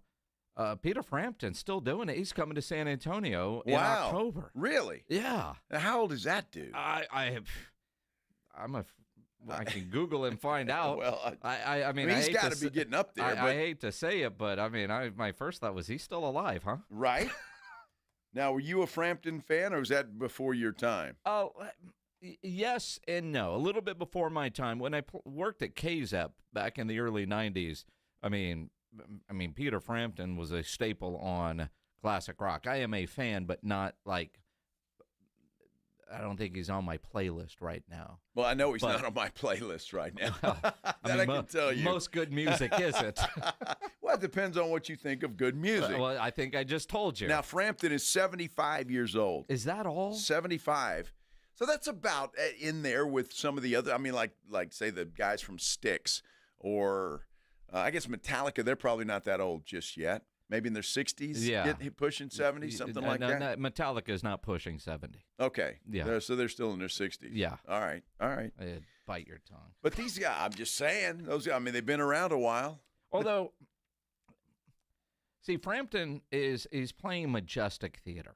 Peter Frampton's still doing it. He's coming to San Antonio in October. Really? Yeah. Now, how old is that dude? I can Google and find out. Well, I mean, he's got to be getting up there. I hate to say it, but I mean, my first thought was he's still alive, huh? Right. Now, were you a Frampton fan, or was that before your time? Oh, yes and no. A little bit before my time. When I worked at KEYE back in the early '90s, I mean, Peter Frampton was a staple on classic rock. I am a fan, but not like. I don't think he's on my playlist right now. Well, I know he's not on my playlist right now. That I can tell you. Most good music isn't. Well, it depends on what you think of good music. Well, I think I just told you. Now, Frampton is 75 years old. Is that all? 75. So that's about in there with some of the other, like say the guys from Styx or I guess Metallica, they're probably not that old just yet. Maybe in their 60s, yeah, pushing 70, something like that. No, Metallica is not pushing 70. Okay, yeah, so they're still in their 60s. Yeah, all right. Bite your tongue. But these guys, I'm just saying, those guys, they've been around a while. Although, see, Frampton is playing Majestic Theater.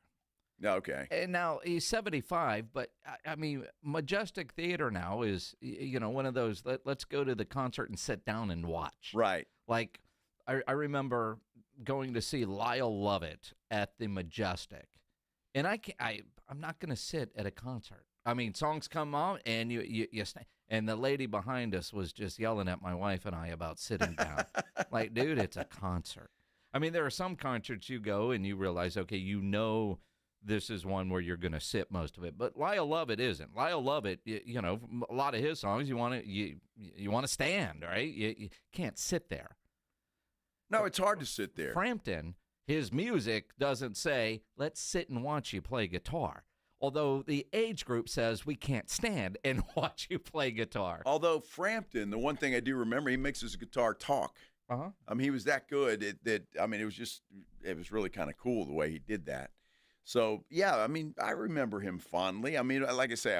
Okay. And now he's 75, but I mean, Majestic Theater now is one of those. Let's go to the concert and sit down and watch. Right. Like I remember going to see Lyle Lovett at the Majestic, and I'm not going to sit at a concert. I mean, songs come on, and you and the lady behind us was just yelling at my wife and I about sitting down. Like, dude, it's a concert. I mean, there are some concerts you go and you realize, okay, this is one where you're going to sit most of it. But Lyle Lovett isn't. Lyle Lovett, a lot of his songs, you want to stand, right? You can't sit there. No, it's hard to sit there. Frampton, his music doesn't say, let's sit and watch you play guitar. Although the age group says we can't stand and watch you play guitar. Although Frampton, the one thing I do remember, he makes his guitar talk. Uh-huh. I mean, he was that good it was really kind of cool the way he did that. So, yeah, I mean, I remember him fondly. I mean, like I say,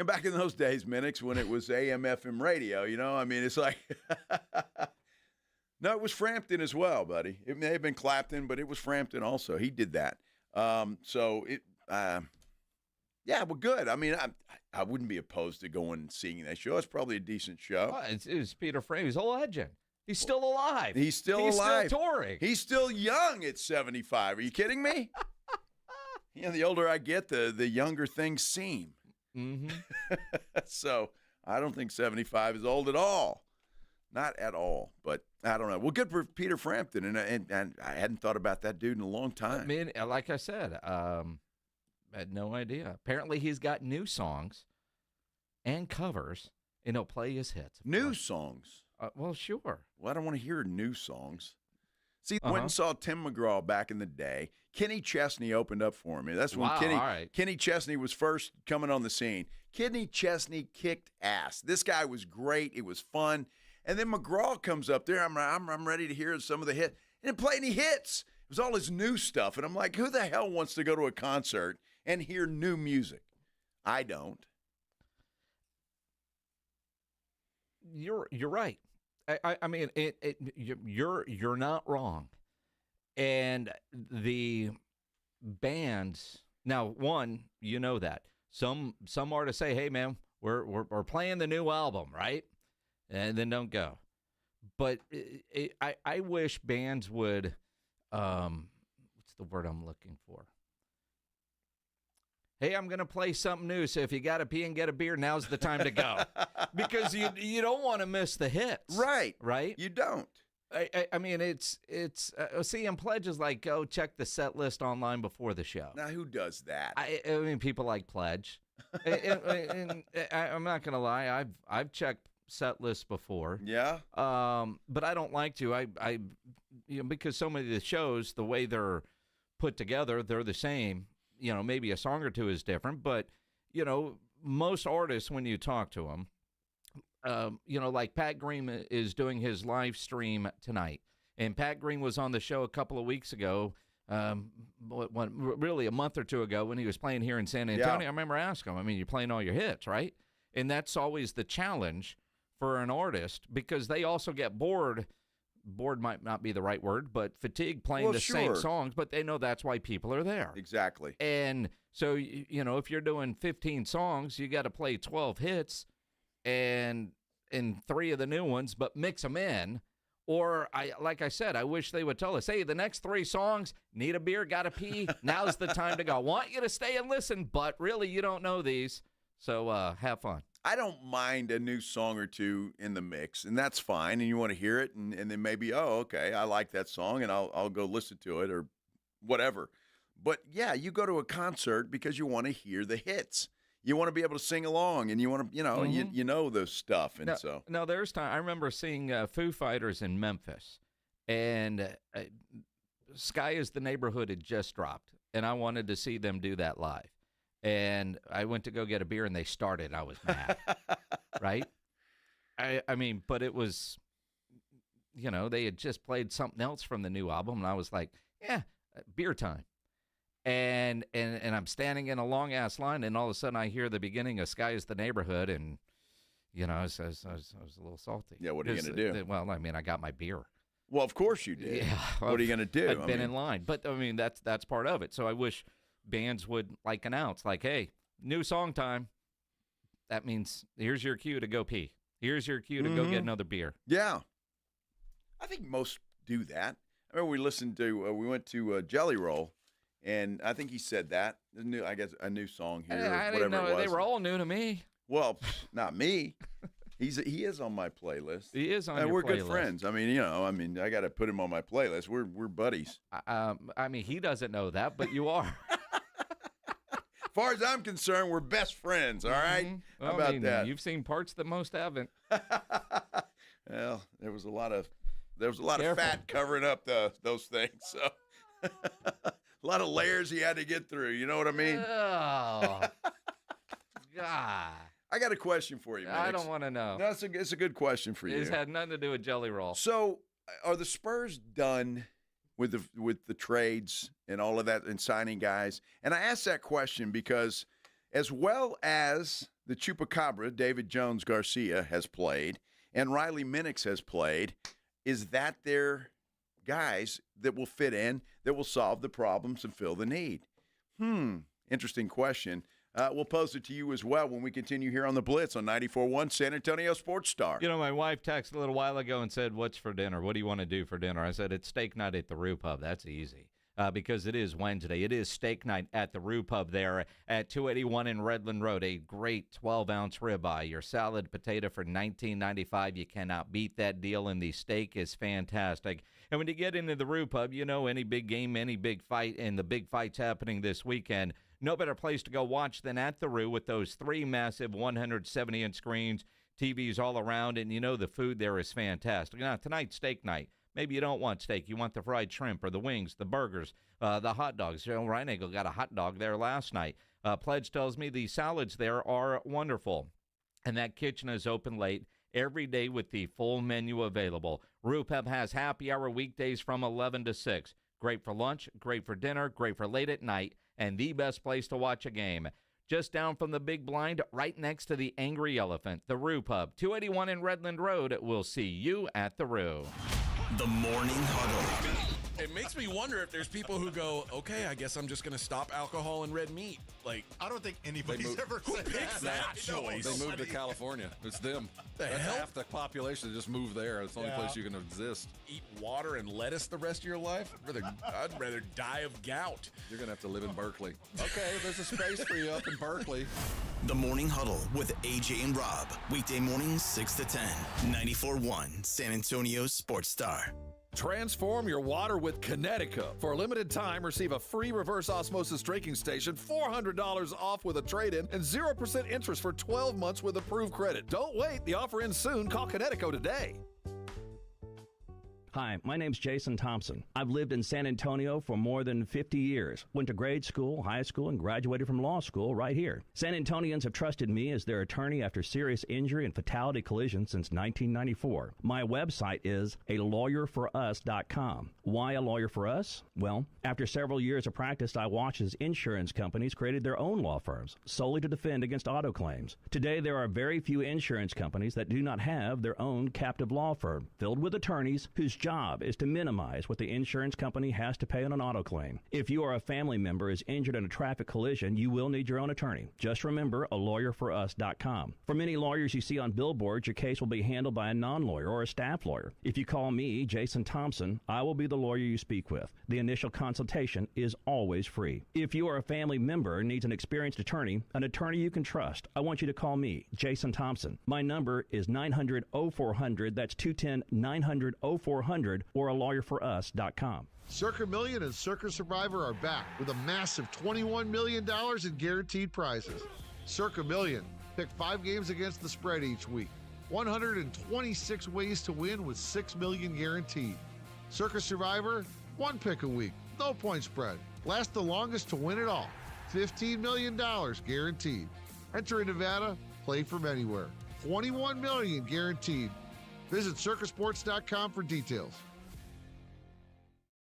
back in those days, Minix, when it was AM, FM radio, I mean, it's like, no, it was Frampton as well, buddy. It may have been Clapton, but it was Frampton also. He did that. Yeah, well, good. I mean, I wouldn't be opposed to going and seeing that show. It's probably a decent show. Oh, it's Peter Frame. He's a legend. He's still alive. He's still alive. He's still touring. He's still young at 75. Are you kidding me? The older I get, the younger things seem. Mm-hmm. So I don't think 75 is old at all. Not at all. But I don't know. Well, good for Peter Frampton. And I hadn't thought about that dude in a long time. I mean, like I said, I had no idea. Apparently he's got new songs and covers, and he'll play his hits. New songs? Well, sure. Well, I don't want to hear new songs. See, I went and saw Tim McGraw back in the day. Kenny Chesney opened up for me. That's when Kenny Chesney was first coming on the scene. Kenny Chesney kicked ass. This guy was great. It was fun. And then McGraw comes up there. I'm ready to hear some of the hits. He didn't play any hits. It was all his new stuff. And I'm like, who the hell wants to go to a concert and hear new music? I don't. You're right. I mean, you're not wrong. And the bands now, one, that some artists say, "Hey, man, we're playing the new album, right?" And then don't go. But I wish bands would. What's the word I'm looking for? Hey, I'm going to play something new, so if you got to pee and get a beer, now's the time to go. Because you don't want to miss the hits. Right. Right? You don't. I mean, it's CM Pledge is like, go check the set list online before the show. Now, who does that? I mean, people like Pledge. and I'm not going to lie. I've checked set lists before. Yeah. But I don't like to. Because so many of the shows, the way they're put together, they're the same. Maybe a song or two is different, but, most artists, when you talk to them, like Pat Green is doing his live stream tonight. And Pat Green was on the show a couple of weeks ago, really a month or two ago when he was playing here in San Antonio. Yeah. I remember asking him, I mean, you're playing all your hits, right? And that's always the challenge for an artist because they also get bored. Bored might not be the right word, but fatigue playing same songs, but they know that's why people are there. Exactly. And so, if you're doing 15 songs, you got to play 12 hits and 3 of the new ones, but mix them in. Or, like I said, I wish they would tell us, hey, the next 3 songs, need a beer, got to pee, now's the time to go. I want you to stay and listen, but really you don't know these, so have fun. I don't mind a new song or two in the mix, and that's fine. And you want to hear it, and then maybe, okay, I like that song, and I'll go listen to it or whatever. But yeah, you go to a concert because you want to hear the hits. You want to be able to sing along, and you want to, you know those stuff, and so. No, there's time. I remember seeing Foo Fighters in Memphis, and "Sky Is the Neighborhood" had just dropped, and I wanted to see them do that live. And I went to go get a beer, and they started. I was mad, right? I mean, but it was, they had just played something else from the new album, and I was like, yeah, beer time. And I'm standing in a long-ass line, and all of a sudden I hear the beginning of "Sky Is the Neighborhood," and, I was a little salty. Yeah, what are you going to do? Well, I mean, I got my beer. Well, of course you did. Yeah. What are you going to do? I've been in line. But, I mean, that's part of it. So I wish bands would announce hey, new song time. That means here's your cue to go pee. Here's your cue to go get another beer. Yeah. I think most do that. I remember we went to Jelly Roll And I think he said that. I guess a new song here, I or didn't whatever know. it was. They were all new to me. Well, not me. He is on my playlist. He is on your we're playlist. good friends. I mean, I got to put him on my playlist. We're buddies. I mean, he doesn't know that, but you are. As far as I'm concerned, we're best friends. All right. Well, How about that? You've seen parts that most haven't. Well, there was a lot of fat covering up those things. So a lot of layers he had to get through. You know what I mean? Oh, God. I got a question for you, Minix. I don't want to know. No, it's a good question for you. It's had nothing to do with Jelly Roll. So, are the Spurs done with the trades and all of that and signing guys? And I ask that question because, as well as the Chupacabra, David Jones-Garcia has played, and Riley Minix has played, is that their guys that will fit in, that will solve the problems and fill the need? Interesting question. We'll pose it to you as well when we continue here on the Blitz on 94.1 San Antonio Sports Star. You know, my wife texted a little while ago and said, "What's for dinner? What do you want to do for dinner?" I said, "It's steak night at the Roo Pub." That's easy because it is Wednesday. It is steak night at the Roo Pub there at 281 in Redland Road. A great 12-ounce ribeye. Your salad potato for $19.95. You cannot beat that deal, and the steak is fantastic. And when you get into the Roo Pub, you know any big game, any big fight, and the big fight's happening this weekend. No better place to go watch than at the Roo with those 3 massive 170-inch screens, TVs all around, and you know the food there is fantastic. Now, tonight's steak night. Maybe you don't want steak. You want the fried shrimp or the wings, the burgers, the hot dogs. You know, Reinagel got a hot dog there last night. Pledge tells me the salads there are wonderful. And that kitchen is open late every day with the full menu available. Roo Pub has happy hour weekdays from 11 to 6. Great for lunch, great for dinner, great for late at night, and the best place to watch a game. Just down from the big blind, right next to the Angry Elephant, the Roo Pub, 281 in Redland Road. We'll see you at the Roo. The Morning Huddle. It makes me wonder if there's people who go, okay, I guess I'm just going to stop alcohol and red meat. Like, I don't think anybody's ever said that choice. They moved to California. It's them. That's half the population that just moved there. It's the only place you can exist. Eat water and lettuce the rest of your life? I'd rather die of gout. You're going to have to live in Berkeley. Okay, there's a space for you up in Berkeley. The Morning Huddle with AJ and Rob. Weekday mornings 6 to 10. 94.1 San Antonio Sports Star. Transform your water with Connecticut. For a limited time, receive a free reverse osmosis drinking station, $400 off with a trade-in, and 0% interest for 12 months with approved credit. Don't wait. The offer ends soon. Call Connecticut today. Hi, my name's Jason Thompson. I've lived in San Antonio for more than 50 years. Went to grade school, high school, and graduated from law school right here. San Antonians have trusted me as their attorney after serious injury and fatality collision since 1994. My website is alawyerforus.com. Why a lawyer for us? Well, after several years of practice, I watched as insurance companies created their own law firms solely to defend against auto claims. Today, there are very few insurance companies that do not have their own captive law firm filled with attorneys whose job is to minimize what the insurance company has to pay on an auto claim. If you or a family member is injured in a traffic collision, you will need your own attorney. Just remember alawyerforus.com. For many lawyers you see on billboards, your case will be handled by a non-lawyer or a staff lawyer. If you call me, Jason Thompson, I will be the lawyer you speak with. The initial consultation is always free. If you or a family member needs an experienced attorney you can trust, I want you to call me, Jason Thompson. My number is 900-0400. That's 210-900-0400 or alawyerforus.com. Circa Million and Circa Survivor are back with a massive $21 million in guaranteed prizes. Circa Million. Pick 5 games against the spread each week. 126 ways to win with $6 million guaranteed. Circa Survivor, 1 pick a week. No point spread. Last the longest to win it all. $15 million guaranteed. Enter in Nevada, play from anywhere. $21 million guaranteed. Visit circasports.com for details.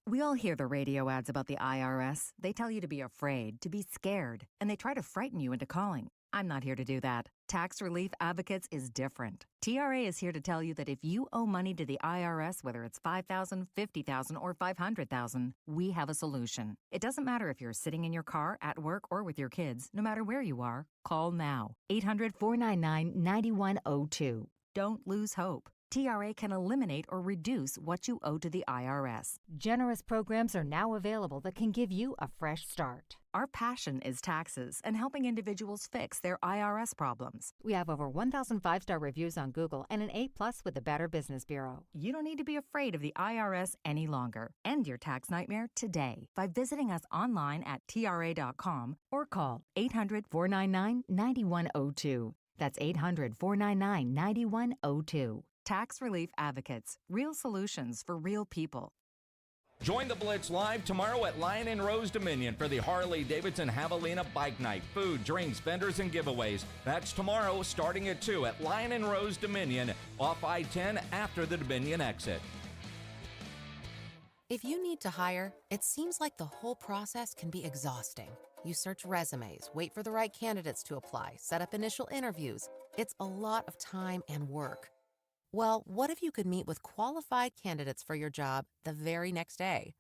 We all hear the radio ads about the IRS. They tell you to be afraid, to be scared, and they try to frighten you into calling. I'm not here to do that. Tax Relief Advocates is different. TRA is here to tell you that if you owe money to the IRS, whether it's $5,000, $50,000, or $500,000, we have a solution. It doesn't matter if you're sitting in your car, at work, or with your kids. No matter where you are, call now. 800-499-9102. Don't lose hope. TRA can eliminate or reduce what you owe to the IRS. Generous programs are now available that can give you a fresh start. Our passion is taxes and helping individuals fix their IRS problems. We have over 1,000 five-star reviews on Google and an A+ with the Better Business Bureau. You don't need to be afraid of the IRS any longer. End your tax nightmare today by visiting us online at TRA.com or call 800-499-9102. That's 800-499-9102. Tax Relief Advocates. Real solutions for real people. Join the Blitz live tomorrow at Lion and Rose Dominion for the Harley-Davidson Javelina Bike Night. Food, drinks, vendors, and giveaways. That's tomorrow starting at 2 at Lion and Rose Dominion off I-10 after the Dominion exit. If you need to hire, it seems like the whole process can be exhausting. You search resumes, wait for the right candidates to apply, set up initial interviews. It's a lot of time and work. Well, what if you could meet with qualified candidates for your job the very next day?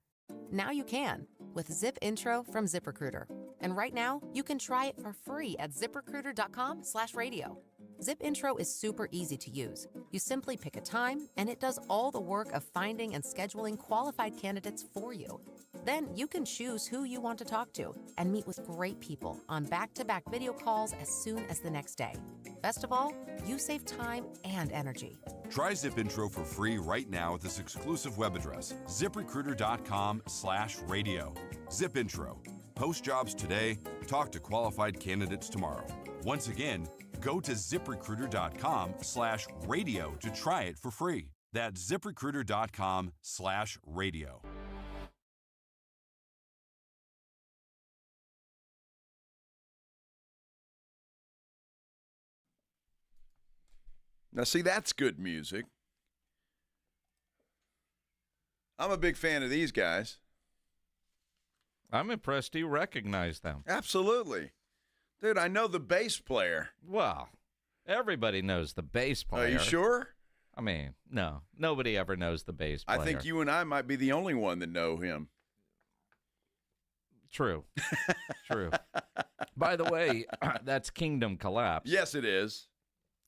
Now you can with Zip Intro from ZipRecruiter. And right now, you can try it for free at ZipRecruiter.com/radio. Zip Intro is super easy to use. You simply pick a time, and it does all the work of finding and scheduling qualified candidates for you. Then you can choose who you want to talk to and meet with great people on back-to-back video calls as soon as the next day. Best of all, you save time and energy. Try Zip Intro for free right now at this exclusive web address, ZipRecruiter.com/radio. Zip Intro. Post jobs today, talk to qualified candidates tomorrow. Once again, go to ZipRecruiter.com/radio to try it for free. That's ZipRecruiter.com/radio. Now, see, that's good music. I'm a big fan of these guys. I'm impressed you recognize them. Absolutely. Dude, I know the bass player. Well, everybody knows the bass player. Are you sure? I mean, no. Nobody ever knows the bass player. I think you and I might be the only one that know him. True. True. By the way, that's Kingdom Collapse. Yes, it is.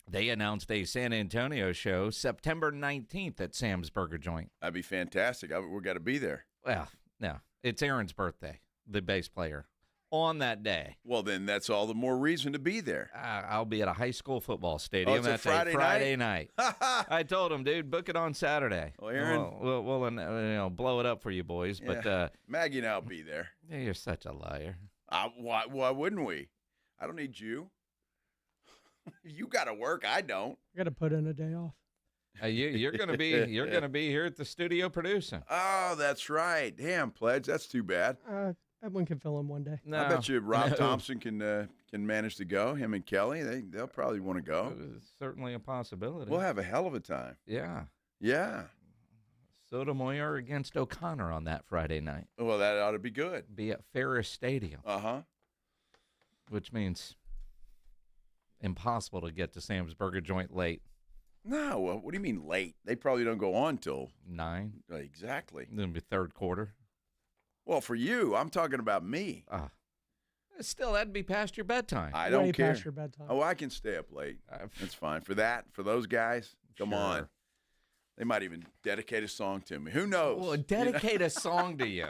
They announced a San Antonio show September 19th at Sam's Burger Joint. That'd be fantastic. We've got to be there. Well, no. It's Aaron's birthday, the bass player, on that day. Well, then that's all the more reason to be there. I'll be at a high school football stadium. It's That's a Friday night. I told him, dude, book it on Saturday. Well, Aaron, we'll blow it up for you boys. Yeah. But Maggie and I'll be there. Yeah, you're such a liar. Why wouldn't we? I don't need you. You got to work. I don't. I got to put in a day off. You're gonna be here at the studio producing. Oh, that's right. Damn, Pledge. That's too bad. Everyone can fill in one day. No, I bet you Rob Thompson can manage to go. Him and Kelly, they'll probably want to go. It's certainly a possibility. We'll have a hell of a time. Yeah. Yeah. Sotomayor against O'Connor on that Friday night. Well, that ought to be good. Be at Ferris Stadium. Uh-huh. Which means impossible to get to Sam's Burger Joint late. No, what do you mean late? They probably don't go on till 9. Exactly. It'll be third quarter. Well, for you, I'm talking about me. Still, that'd be past your bedtime. I don't care. Past your bedtime. Oh, I can stay up late. That's fine. For those guys, come on. They might even dedicate a song to me. Who knows? Well, dedicate a song to you.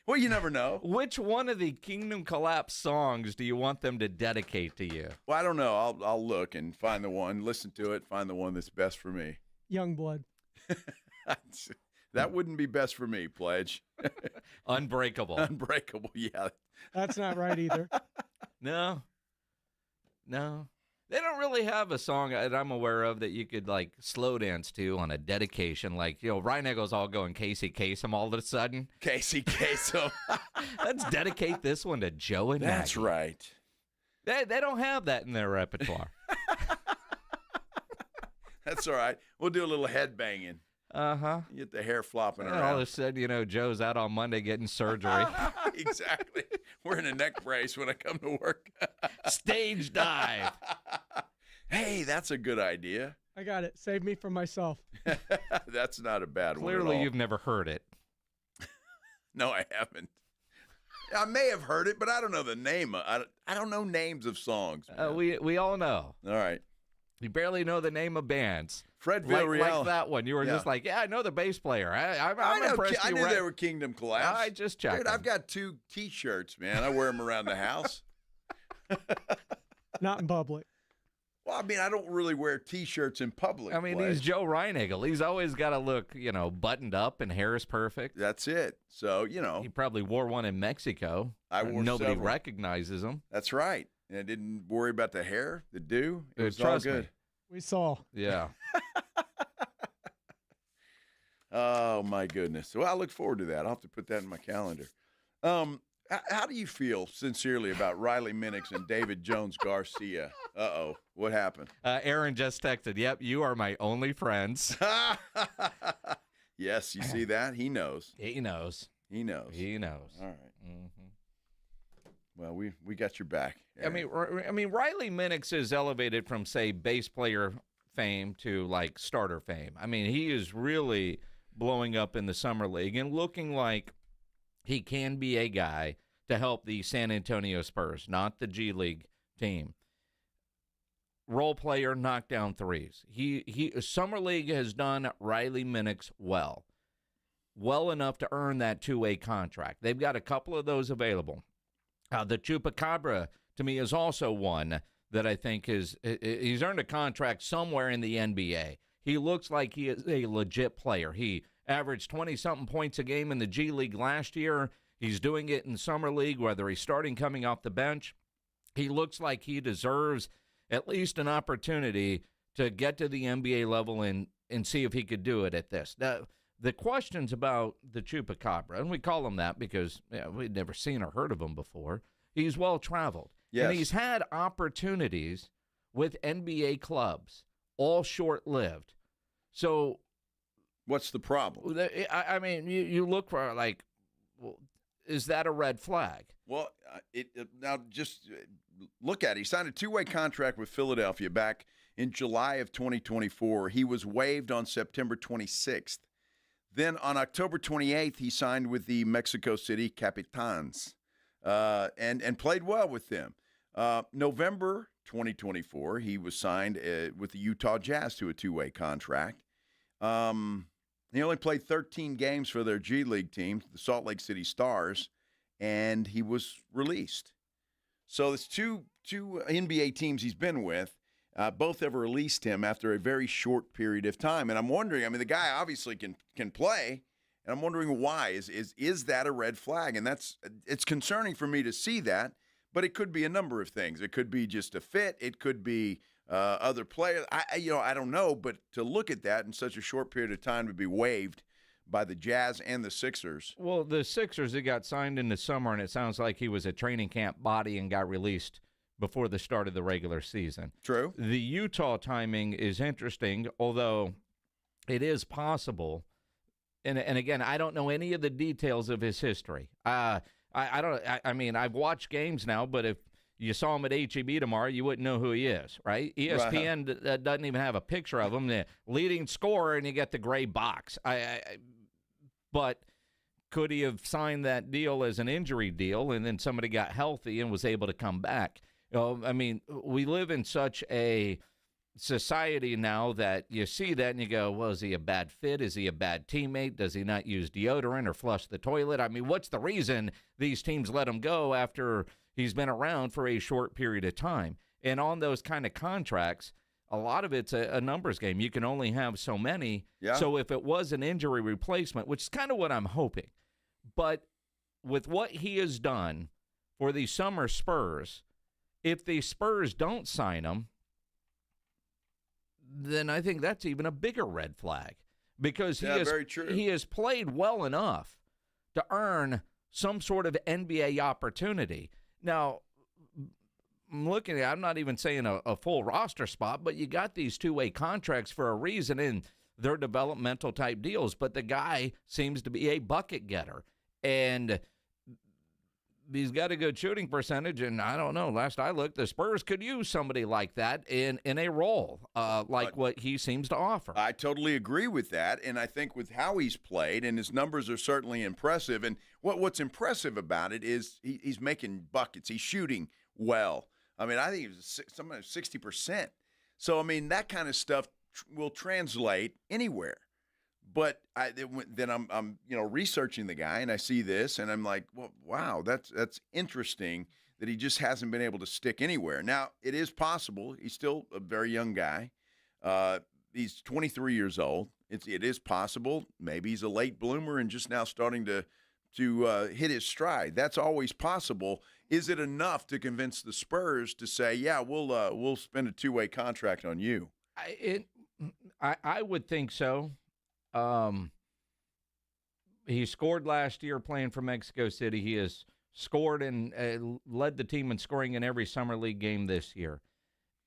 Well, you never know. Which one of the Kingdom Collapse songs do you want them to dedicate to you? Well, I don't know. I'll look and find the one, listen to it, find the one that's best for me. Youngblood. That wouldn't be best for me, Pledge. Unbreakable. Unbreakable, yeah. That's not right either. No. They don't really have a song that I'm aware of that you could, like, slow dance to on a dedication. Like, Ryan Eggles all going Casey Kasem all of a sudden. Casey Kasem. Let's dedicate this one to Joe and That's Maggie. Right. They don't have that in their repertoire. That's all right. We'll do a little head banging. Uh-huh. Get the hair flopping around. All of a sudden, Joe's out on Monday getting surgery. Exactly. Wearing a neck brace when I come to work. Stage dive. Hey, that's a good idea. I got it. Save me from myself. That's not a bad one at Clearly, all. you've never heard it. No, I haven't. I may have heard it, but I don't know the name. I don't know names of songs. We all know. All right. You barely know the name of bands. Fred like Villarreal. that one. You were just like, yeah, I know the bass player. I'm impressed. I knew they were Kingdom Collapse. I just checked. Dude, I've got 2 T-shirts, man. I wear them around the house. Not in public. Well, I mean, I don't really wear T-shirts in public. I mean, he's Joe Reinagle. He's always got to look, buttoned up and hair is perfect. That's it. So, He probably wore one in Mexico. Nobody recognizes him. That's right. And I didn't worry about the hair, the do. It was Trust all good. me. We saw. Yeah. Oh, my goodness. Well, I look forward to that. I'll have to put that in my calendar. How do you feel, sincerely, about Riley Minix and David Jones-Garcia? Uh-oh. What happened? Aaron just texted, yep, you are my only friends. Yes, you see that? He knows. He knows. He knows. He knows. All right. Mm-hmm. Well, we got your back. Aaron. I mean, Riley Minix is elevated from, say, bass player fame to, like, starter fame. I mean, he is really blowing up in the Summer League and looking like he can be a guy to help the San Antonio Spurs, not the G League team. Role player, knock down threes. Summer League has done Riley Minix well enough to earn that 2-way contract. They've got a couple of those available. The Chupacabra, to me, is also one that I think he's earned a contract somewhere in the NBA. He looks like he is a legit player. He averaged 20-something points a game in the G League last year. He's doing it in Summer League, whether he's starting coming off the bench. He looks like he deserves at least an opportunity to get to the NBA level and see if he could do it at this. Now, the questions about the Chupacabra, and we call him that because we'd never seen or heard of him before, he's well-traveled. Yes. And he's had opportunities with NBA clubs, all short-lived. So what's the problem? I mean, you look for, like, well, is that a red flag? Well, now just look at it. He signed a 2-way contract with Philadelphia back in July of 2024. He was waived on September 26th. Then on October 28th, he signed with the Mexico City Capitans and played well with them. November 2024, he was signed with the Utah Jazz to a 2-way contract. He only played 13 games for their G League team, the Salt Lake City Stars, and he was released. So it's two NBA teams he's been with. Both have released him after a very short period of time. And I'm wondering, I mean, the guy obviously can play, and I'm wondering why. Is that a red flag? And it's concerning for me to see that, but it could be a number of things. It could be just a fit. It could be other players. I don't know, but to look at that in such a short period of time to be waived by the Jazz and the Sixers. Well, the Sixers, he got signed in the summer, and it sounds like he was a training camp body and got released before the start of the regular season. True. The Utah timing is interesting, although it is possible. And again, I don't know any of the details of his history. I mean, I've watched games now, but if you saw him at HEB tomorrow, you wouldn't know who he is, right? ESPN doesn't even have a picture of him. The leading scorer, and you get the gray box. But could he have signed that deal as an injury deal, and then somebody got healthy and was able to come back? I mean, we live in such a society now that you see that and you go, well, is he a bad fit? Is he a bad teammate? Does he not use deodorant or flush the toilet? I mean, what's the reason these teams let him go after he's been around for a short period of time? And on those kind of contracts, a lot of it's a numbers game. You can only have so many. Yeah. So if it was an injury replacement, which is kind of what I'm hoping, but with what he has done for the summer Spurs, if the Spurs don't sign him, then I think that's even a bigger red flag because he has played well enough to earn some sort of NBA opportunity. Now, I'm looking at, I'm not even saying a full roster spot, but you got these 2-way contracts for a reason, and they're developmental type deals, but the guy seems to be a bucket getter, and he's got a good shooting percentage, and I don't know, last I looked, the Spurs could use somebody like that in a role like what he seems to offer. I totally agree with that, and I think with how he's played, and his numbers are certainly impressive, and what's impressive about it is he's making buckets. He's shooting well. I mean, I think it was something like 60%. So, I mean, that kind of stuff will translate anywhere. But then I'm researching the guy, and I see this, and I'm like, well, wow, that's interesting that he just hasn't been able to stick anywhere. Now, it is possible. He's still a very young guy. He's 23 years old. It is possible. Maybe he's a late bloomer and just now starting to hit his stride. That's always possible. Is it enough to convince the Spurs to say, yeah, we'll spend a two-way contract on you? I would think so. He scored last year playing for Mexico City. He has scored and led the team in scoring in every summer league game this year.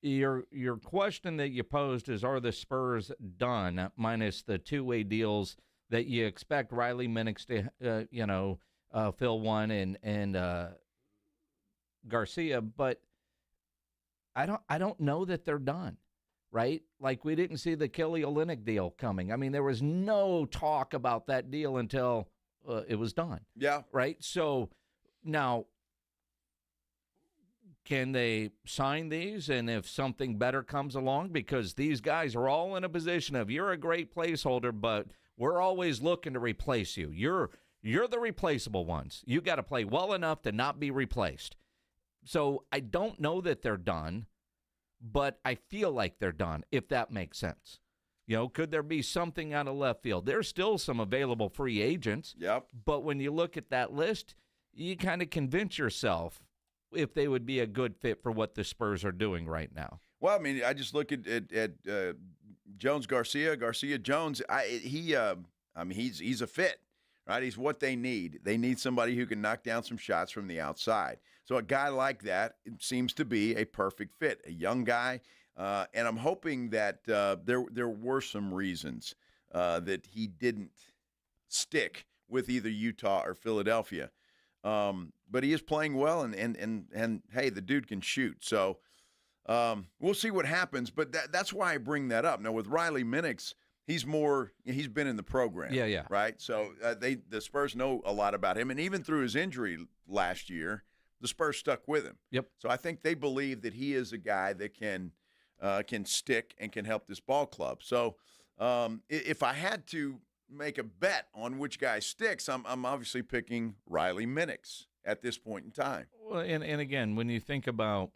Your question that you posed is, are the Spurs done, minus the two-way deals that you expect Riley Minix to fill one and Garcia, but I don't know that they're done. Right? Like, we didn't see the Kelly Olynyk deal coming. I mean, there was no talk about that deal until it was done. Yeah. Right? So now, can they sign these? And if something better comes along, because these guys are all in a position of, you're a great placeholder, but we're always looking to replace you. You're the replaceable ones. You got to play well enough to not be replaced. So I don't know that they're done, but I feel like they're done, if that makes sense. Could there be something out of left field? There's still some available free agents. Yep. But when you look at that list, you kind of convince yourself if they would be a good fit for what the Spurs are doing right now. Well, I mean, I just look at Jones-Garcia, Garcia-Jones. He's a fit, right? He's what they need. They need somebody who can knock down some shots from the outside. So a guy like that seems to be a perfect fit, a young guy. And I'm hoping that there were some reasons that he didn't stick with either Utah or Philadelphia. But he is playing well, and hey, the dude can shoot. So we'll see what happens. But that's why I bring that up. Now, with Riley Minix, he's been in the program. Yeah. Right? So the Spurs know a lot about him. And even through his injury last year, the Spurs stuck with him. Yep. So I think they believe that he is a guy that can stick and can help this ball club. So if I had to make a bet on which guy sticks, I'm obviously picking Riley Minix at this point in time. Well, and again, when you think about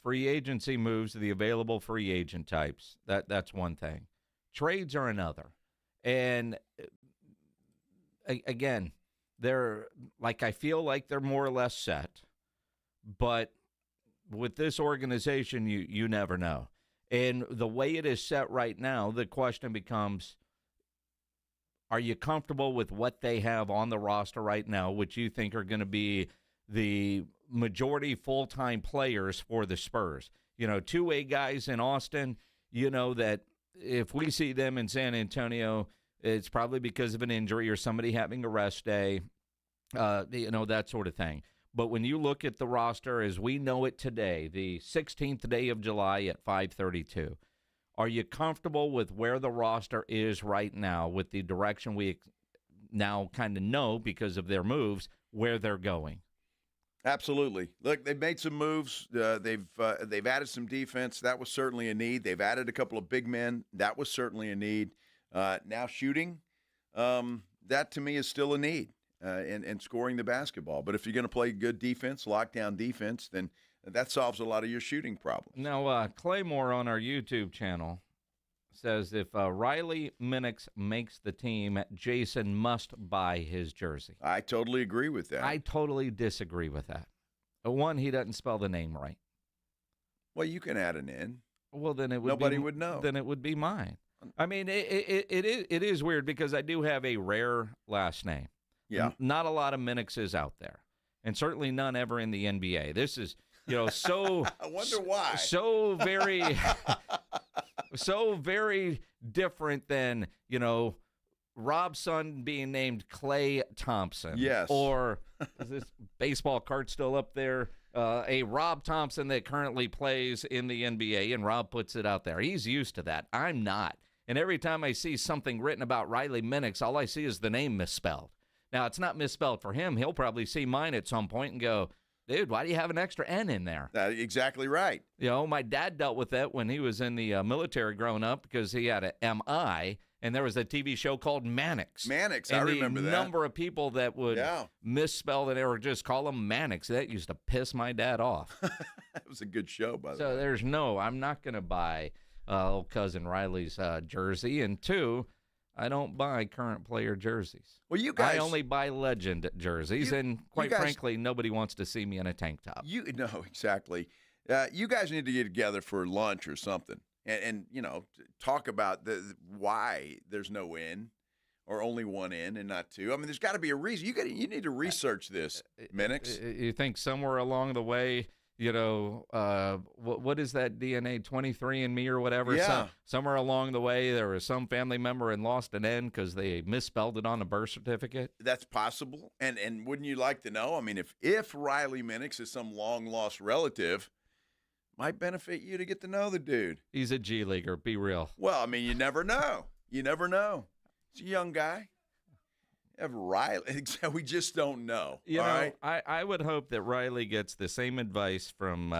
free agency moves, the available free agent types, that's one thing. Trades are another. And again, I feel like they're more or less set, but with this organization, you never know. And the way it is set right now, the question becomes, are you comfortable with what they have on the roster right now, which you think are going to be the majority full-time players for the Spurs? Two-way guys in Austin, that if we see them in San Antonio, it's probably because of an injury or somebody having a rest day, that sort of thing. But when you look at the roster as we know it today, the 16th day of July at 5:32, are you comfortable with where the roster is right now, with the direction we now kind of know because of their moves, where they're going? Absolutely. Look, they've made some moves. They've added some defense. That was certainly a need. They've added a couple of big men. That was certainly a need. Now shooting, that to me is still a need, and scoring the basketball. But if you're going to play good defense, lockdown defense, then that solves a lot of your shooting problems. Now, Claymore on our YouTube channel says if Riley Minix makes the team, Jason must buy his jersey. I totally agree with that. I totally disagree with that. One, he doesn't spell the name right. Well, you can add an N. Well, then nobody would know. Then it would be mine. I mean, it is weird because I do have a rare last name. Yeah. Not a lot of Minixes out there, and certainly none ever in the NBA. This is, so I wonder why. So very different than, Rob's son being named Klay Thompson. Yes. Or is this baseball card still up there? A Rob Thompson that currently plays in the NBA, and Rob puts it out there. He's used to that. I'm not. And every time I see something written about Riley Minix, all I see is the name misspelled. Now, it's not misspelled for him. He'll probably see mine at some point and go, Dude, why do you have an extra N in there? Exactly right. You know, my dad dealt with that when he was in the military growing up because he had a M.I., and there was a TV show called Minix. Minix, I remember that. And the number of people that would misspell it or just call them Minix, that used to piss my dad off. That was a good show, by the way. So there's I'm not going to buy old cousin Riley's jersey. And 2, I don't buy current player jerseys. Well, you guys, I only buy legend jerseys, and quite frankly, nobody wants to see me in a tank top. No, exactly. You guys need to get together for lunch or something, and talk about why there's no in, or only one in and not two. I mean, there's got to be a reason. You need to research this, Minix. You think somewhere along the way, what is that DNA, 23andMe or whatever? Yeah. Somewhere along the way, there was some family member and lost an N because they misspelled it on a birth certificate. That's possible. And wouldn't you like to know? I mean, if Riley Minix is some long-lost relative, might benefit you to get to know the dude. He's a G-leaguer. Be real. Well, I mean, you never know. You never know. He's a young guy. Have Riley. We just don't know. Right? I would hope that Riley gets the same advice from,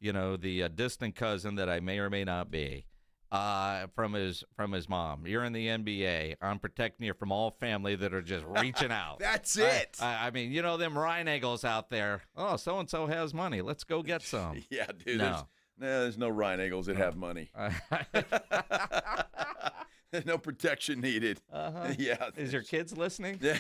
the distant cousin that I may or may not be, from his mom. You're in the NBA. I'm protecting you from all family that are just reaching out. That's it. I mean, them Ryan Eagles out there. Oh, so-and-so has money. Let's go get some. Yeah, dude. No. There's no Ryan Eagles that have money. There's no protection needed. Uh-huh. Yeah. Is your kids listening? They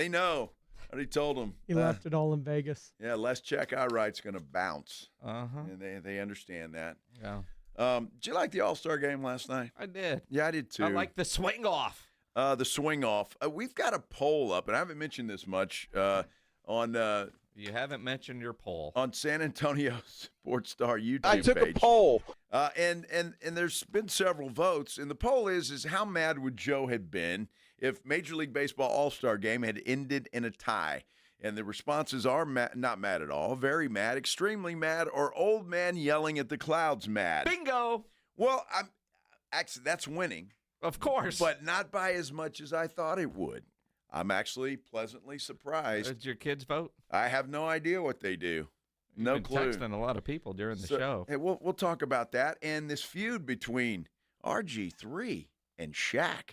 know. I already told them. He left it all in Vegas. Yeah, less check I write's going to bounce. Uh-huh. And they understand that. Yeah. Did you like the All-Star game last night? I did. Yeah, I did too. I like the swing off. The swing off. We've got a poll up, and I haven't mentioned this much on. You haven't mentioned your poll on San Antonio Sports Star YouTube I took page. a poll, and there's been several votes, and the poll is how mad would Joe have been if Major League Baseball All-Star Game had ended in a tie? And the responses are not mad at all, very mad, extremely mad, or old man yelling at the clouds mad. Bingo. Well, actually that's winning, of course, but not by as much as I thought it would. I'm actually pleasantly surprised. Did your kids vote? I have no idea what they do. No You've been clue. texting a lot of people during the show. Hey, we'll talk about that and this feud between RG3 and Shaq.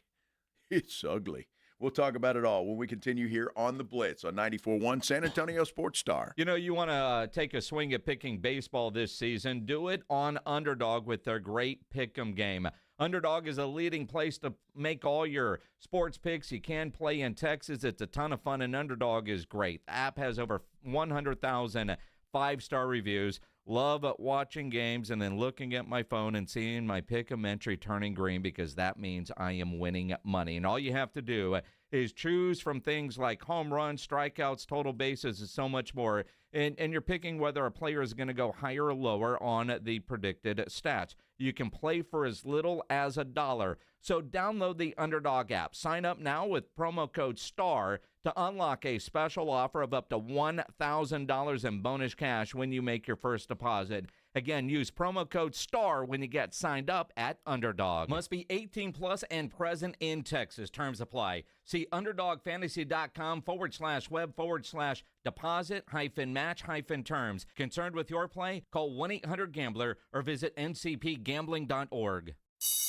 It's ugly. We'll talk about it all when we continue here on the Blitz on 94.1 San Antonio Sports Star. You want to take a swing at picking baseball this season? Do it on Underdog with their great pick'em game. Underdog is a leading place to make all your sports picks. You can play in Texas. It's a ton of fun, and Underdog is great. The app has over 100,000 five-star reviews. Love watching games and then looking at my phone and seeing my pick'em entry turning green because that means I am winning money. And all you have to do is choose from things like home runs, strikeouts, total bases, and so much more. And you're picking whether a player is going to go higher or lower on the predicted stats. You can play for as little as $1. So download the Underdog app. Sign up now with promo code STAR to unlock a special offer of up to $1,000 in bonus cash when you make your first deposit. Again, use promo code STAR when you get signed up at Underdog. Must be 18 plus and present in Texas. Terms apply. See UnderdogFantasy.com/web/deposit-match-terms. Concerned with your play? Call 1-800-GAMBLER or visit ncpgambling.org.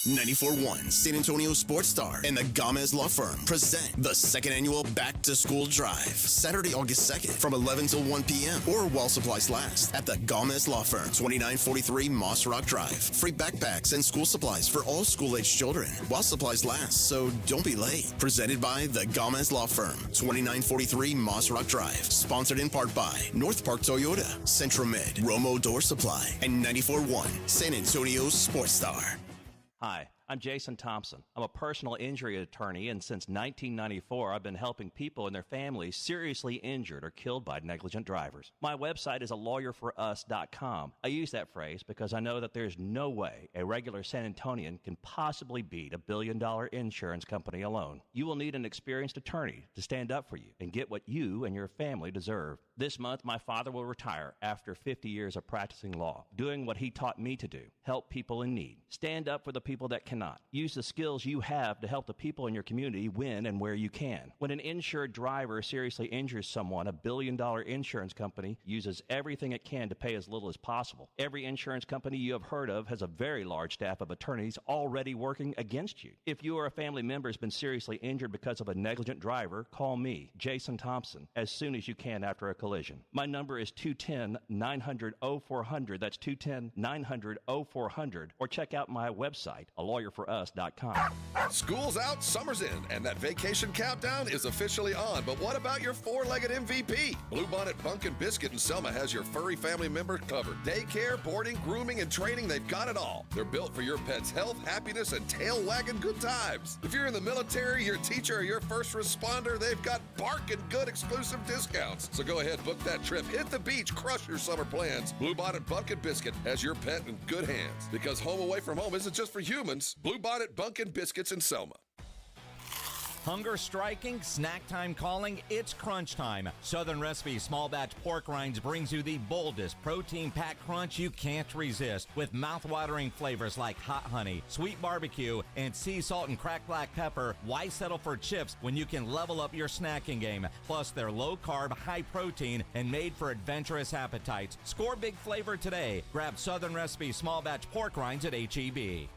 94.1 San Antonio Sports Star and the Gomez Law Firm present the second annual Back to School Drive, Saturday, August 2nd from 11 till 1 p.m. or while supplies last at the Gomez Law Firm, 2943 Moss Rock Drive. Free backpacks and school supplies for all school-aged children while supplies last, so don't be late. Presented by the Gomez Law Firm, 2943 Moss Rock Drive. Sponsored in part by North Park Toyota, Centromed, Romo Door Supply, and 94.1 San Antonio Sports Star. Hi, I'm Jason Thompson. I'm a personal injury attorney, and since 1994, I've been helping people and their families seriously injured or killed by negligent drivers. My website is alawyer4us.com. I use that phrase because I know that there's no way a regular San Antonian can possibly beat a billion-dollar insurance company alone. You will need an experienced attorney to stand up for you and get what you and your family deserve. This month, my father will retire after 50 years of practicing law, doing what he taught me to do, help people in need. Stand up for the people that can cannot. Use the skills you have to help the people in your community win and where you can. When an insured driver seriously injures someone, a billion-dollar insurance company uses everything it can to pay as little as possible. Every insurance company you have heard of has a very large staff of attorneys already working against you. If you or a family member has been seriously injured because of a negligent driver, call me, Jason Thompson, as soon as you can after a collision. My number is 210-900-0400. That's 210-900-0400. Or check out my website, alawyerforus.com. School's out, summer's in, and that vacation countdown is officially on. But what about your four-legged MVP? Bluebonnet Bunkin' Biscuit in Selma has your furry family member covered. Daycare, boarding, grooming, and training, they've got it all. They're built for your pet's health, happiness, and tail-wagging good times. If you're in the military, your teacher, or your first responder, they've got barking good exclusive discounts. So go ahead, book that trip, hit the beach, crush your summer plans. Bluebonnet Bunkin' Biscuit has your pet in good hands. Because home away from home isn't just for humans. Bluebonnet Bunkin' Biscuits in Selma. Hunger striking, snack time calling, it's crunch time. Southern Recipe Small Batch Pork Rinds brings you the boldest protein-packed crunch you can't resist with mouth-watering flavors like hot honey, sweet barbecue, and sea salt and cracked black pepper. Why settle for chips when you can level up your snacking game? Plus, they're low-carb, high-protein, and made for adventurous appetites. Score big flavor today. Grab Southern Recipe Small Batch Pork Rinds at H-E-B.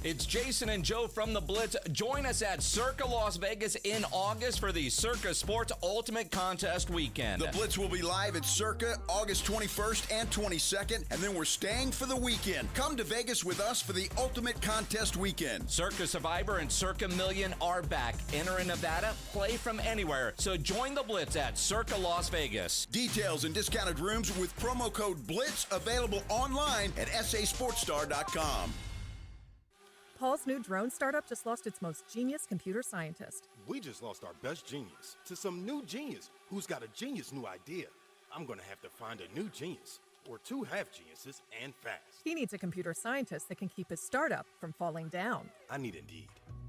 It's Jason and Joe from the Blitz. Join us at Circa Las Vegas in August for the Circa Sports Ultimate Contest Weekend. The Blitz will be live at Circa August 21st and 22nd, and then we're staying for the weekend. Come to Vegas with us for the Ultimate Contest Weekend. Circa Survivor and Circa Million are back. Enter in Nevada, play from anywhere. So join the Blitz at Circa Las Vegas. Details and discounted rooms with promo code BLITZ available online at sasportstar.com. Paul's new drone startup just lost its most genius computer scientist. We just lost our best genius to some new genius who's got a genius new idea. I'm going to have to find a new genius, or two half geniuses, and fast. He needs a computer scientist that can keep his startup from falling down. I need Indeed.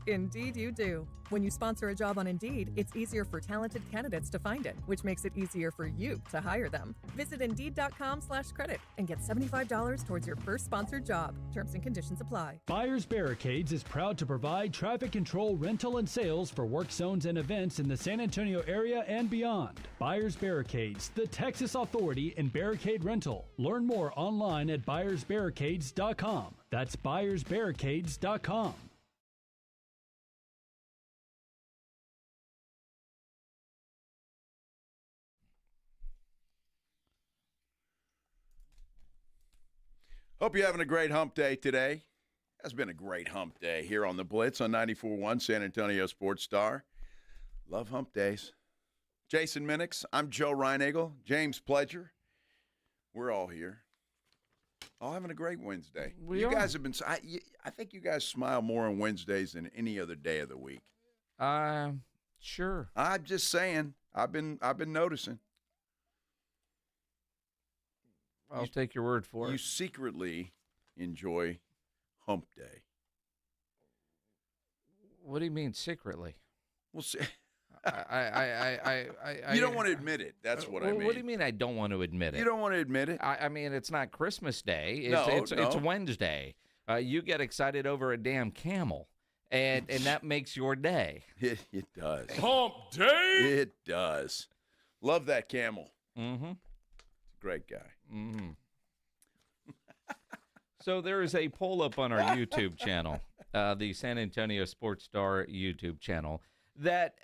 Indeed you do. When you sponsor a job on Indeed, it's easier for talented candidates to find it, which makes it easier for you to hire them. Visit Indeed.com/credit and get $75 towards your first sponsored job. Terms and conditions apply. Buyers Barricades is proud to provide traffic control, rental, and sales for work zones and events in the San Antonio area and beyond. Buyers Barricades, the Texas authority in barricade rental. Learn more online at buyersbarricades.com. That's buyersbarricades.com. Hope you're having a great hump day today. Has been a great hump day here on the Blitz on 94.1 San Antonio Sports Star. Love hump days. Jason Minix, I'm Joe Reinagel, James Pledger. We're all here. All having a great Wednesday. You guys have been, I think you guys smile more on Wednesdays than any other day of the week. Sure. I'm just saying. I've been noticing. I'll take your word for it. You secretly enjoy hump day. What do you mean secretly? Well, see, you don't want to admit it. That's what I mean. What do you mean I don't want to admit it? You don't want to admit it? I mean, it's not Christmas Day. It's It's Wednesday. You get excited over a damn camel, and that makes your day. It does. Hump day? It does. Love that camel. Mm-hmm. Great guy. Mm-hmm. So there is a poll up on our YouTube channel, the San Antonio Sports Star YouTube channel, that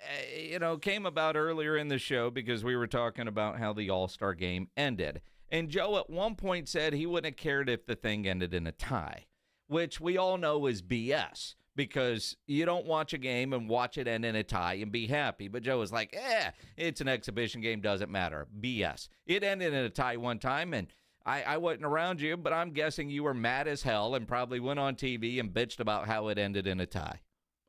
came about earlier in the show because we were talking about how the All-Star game ended. And Joe at one point said he wouldn't have cared if the thing ended in a tie, which we all know is BS. Because you don't watch a game and watch it end in a tie and be happy. But Joe was like, it's an exhibition game, doesn't matter. BS. It ended in a tie one time, and I wasn't around you, but I'm guessing you were mad as hell and probably went on TV and bitched about how it ended in a tie.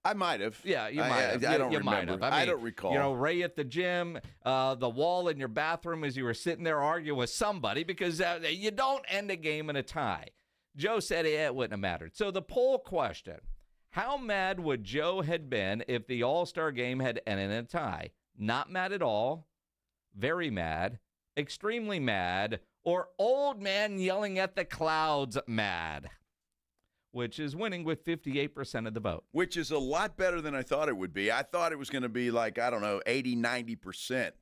I might have. Yeah, you might have. I don't you remember. Might have. I mean, don't recall. Ray at the gym, the wall in your bathroom as you were sitting there arguing with somebody because you don't end a game in a tie. Joe said it wouldn't have mattered. So the poll question, how mad would Joe had been if the All-Star game had ended in a tie? Not mad at all, very mad, extremely mad, or old man yelling at the clouds mad? which is winning with 58% of the vote. Which is a lot better than I thought it would be. I thought it was going to be like, I don't know, 80, 90%.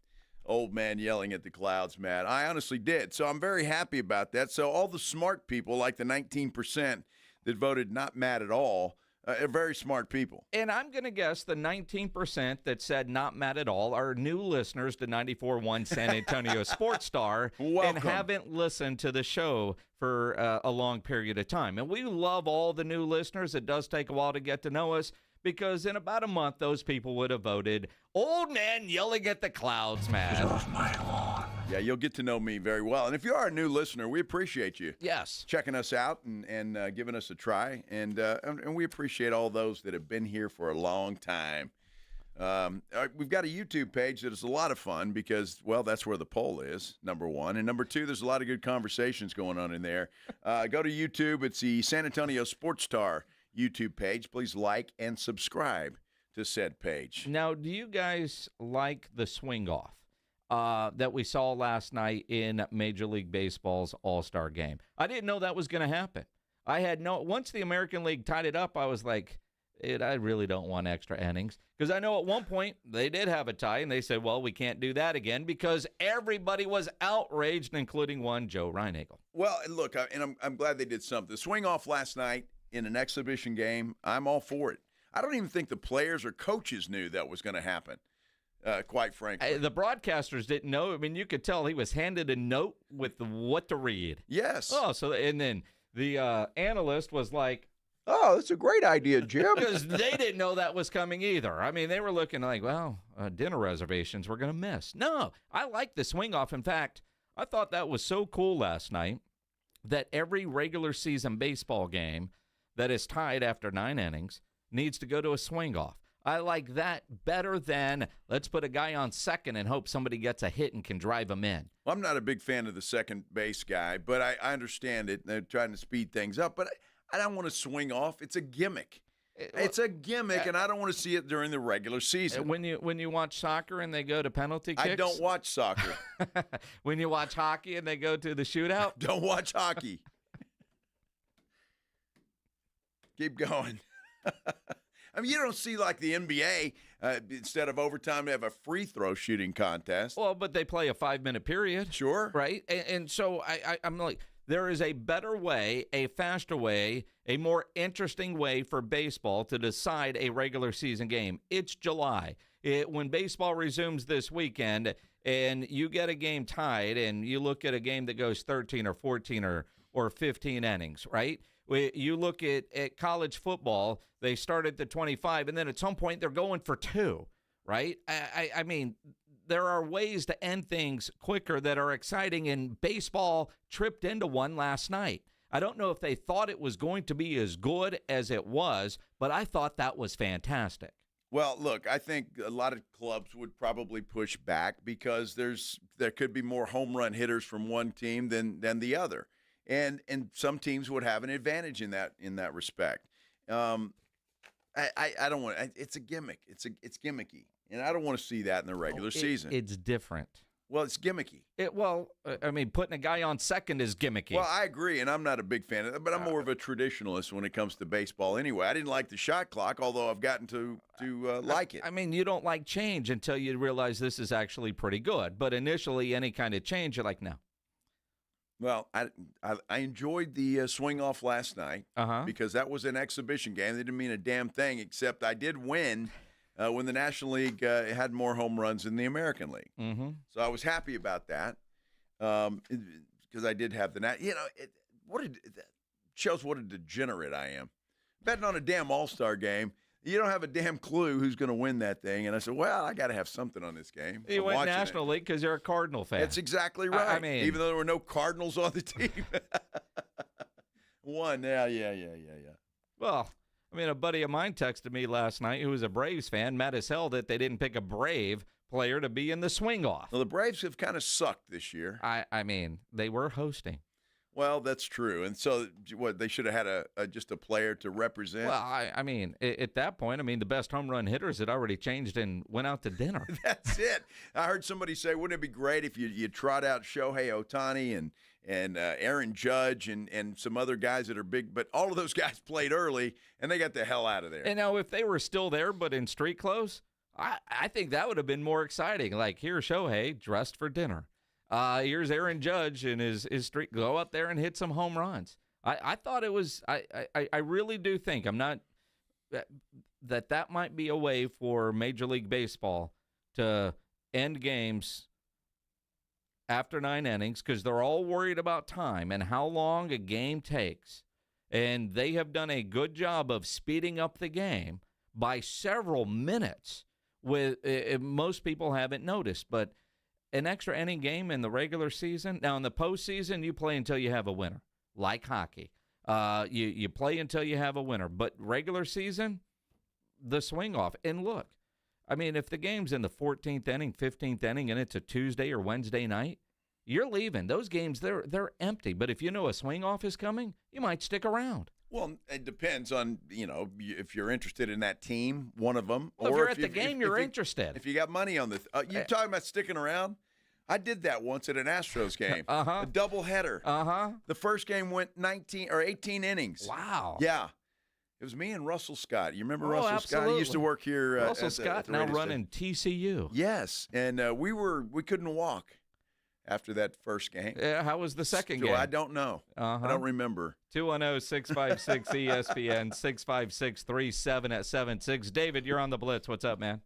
Old man yelling at the clouds, Matt. I honestly did. So I'm very happy about that. So all the smart people, like the 19% that voted not mad at all, are very smart people. And I'm going to guess the 19% that said not mad at all are new listeners to 94.1 San Antonio Sports Star and haven't listened to the show for a long period of time. And we love all the new listeners. It does take a while to get to know us, because in about a month, those people would have voted old man yelling at the clouds, man. Get off my lawn. Yeah, you'll get to know me very well. And if you are a new listener, we appreciate you. Yes. Checking us out and giving us a try. And we appreciate all those that have been here for a long time. We've got a YouTube page that is a lot of fun because, well, that's where the poll is, number one. And number two, there's a lot of good conversations going on in there. Go to YouTube. It's the San Antonio Sports Star YouTube page. Please like and subscribe to said page. Now, do you guys like the swing off that we saw last night in Major League Baseball's All-Star game? I didn't know that was going to happen. Once the American League tied it up, I was like, I really don't want extra innings. Because I know at one point they did have a tie, and they said, well, we can't do that again because everybody was outraged, including one Joe Reinagel. Well, look, I'm glad they did something. The swing off last night in an exhibition game, I'm all for it. I don't even think the players or coaches knew that was going to happen, quite frankly. The broadcasters didn't know. I mean, you could tell he was handed a note with what to read. Yes. Oh, and then the analyst was like, oh, that's a great idea, Jim. Because they didn't know that was coming either. I mean, they were looking like, well, dinner reservations we're going to miss. No, I like the swing off. In fact, I thought that was so cool last night that every regular season baseball game that is tied after 9 innings needs to go to a swing off. I like that better than let's put a guy on second and hope somebody gets a hit and can drive him in. Well, I'm not a big fan of the second base guy, but I understand it. They're trying to speed things up, but I don't want to swing off. It's a gimmick. It's a gimmick, and I don't want to see it during the regular season. When you watch soccer and they go to penalty kicks? I don't watch soccer. When you watch hockey and they go to the shootout? Don't watch hockey. Keep going. I mean, you don't see like the NBA, instead of overtime, they have a free throw shooting contest. Well, but they play a 5-minute period. Sure. Right? And so I'm like, there is a better way, a faster way, a more interesting way for baseball to decide a regular season game. It's July. When baseball resumes this weekend and you get a game tied and you look at a game that goes 13 or 14 or 15 innings, right? You look at college football, they start at the 25, and then at some point they're going for 2, right? I mean, there are ways to end things quicker that are exciting, and baseball tripped into one last night. I don't know if they thought it was going to be as good as it was, but I thought that was fantastic. Well, look, I think a lot of clubs would probably push back because there could be more home run hitters from one team than the other. And some teams would have an advantage in that respect. I don't want. It's a gimmick. It's gimmicky, and I don't want to see that in the regular season. It's different. Well, it's gimmicky. I mean, putting a guy on second is gimmicky. Well, I agree, and I'm not a big fan of that, but I'm more of a traditionalist when it comes to baseball anyway. I didn't like the shot clock, although I've gotten to like it. I mean, you don't like change until you realize this is actually pretty good. But initially, any kind of change, you're like, no. Well, I enjoyed the swing off last night because that was an exhibition game. They didn't mean a damn thing, except I did win when the National League had more home runs than the American League. Mm-hmm. So I was happy about that because I did have shows what a degenerate I am. Betting on a damn All-Star game. You don't have a damn clue who's going to win that thing. And I said, well, I got to have something on this game. You went National League because you're a Cardinal fan. That's exactly right. I mean, even though there were no Cardinals on the team. One, yeah. Well, I mean, a buddy of mine texted me last night who was a Braves fan, mad as hell that they didn't pick a Brave player to be in the swing-off. Well, the Braves have kind of sucked this year. I mean, they were hosting. Well, that's true. And so, they should have had just a player to represent? Well, I mean, at that point, the best home run hitters had already changed and went out to dinner. That's it. I heard somebody say, wouldn't it be great if you trot out Shohei Ohtani Aaron Judge and some other guys that are big. But all of those guys played early, and they got the hell out of there. And now if they were still there but in street clothes, I think that would have been more exciting. Like, here's Shohei dressed for dinner. Here's Aaron Judge in his street. Go out there and hit some home runs. I thought it was – I really do think – I'm not – that might be a way for Major League Baseball to end games after 9 innings, because they're all worried about time and how long a game takes. And they have done a good job of speeding up the game by several minutes. Most people haven't noticed, but an extra inning game in the regular season. Now, in the postseason, you play until you have a winner, like hockey. You play until you have a winner. But regular season, the swing off. And look, I mean, if the game's in the 14th inning, 15th inning, and it's a Tuesday or Wednesday night, you're leaving. Those games, they're empty. But if you know a swing off is coming, you might stick around. Well, it depends on, if you're interested in that team, one of them. Well, or if you're at the game, you're interested. If you got money on the you're talking about sticking around? I did that once at an Astros game. A doubleheader. The first game went 19 or 18 innings. Wow. Yeah. It was me and Russell Scott. You remember Russell absolutely. Scott? He used to work here. Russell Scott now running TCU. Yes, and we couldn't walk after that first game. How was the second game? I don't know. I don't remember. 210-656-ESPN, 656-3776. David, you're on the Blitz. What's up, man?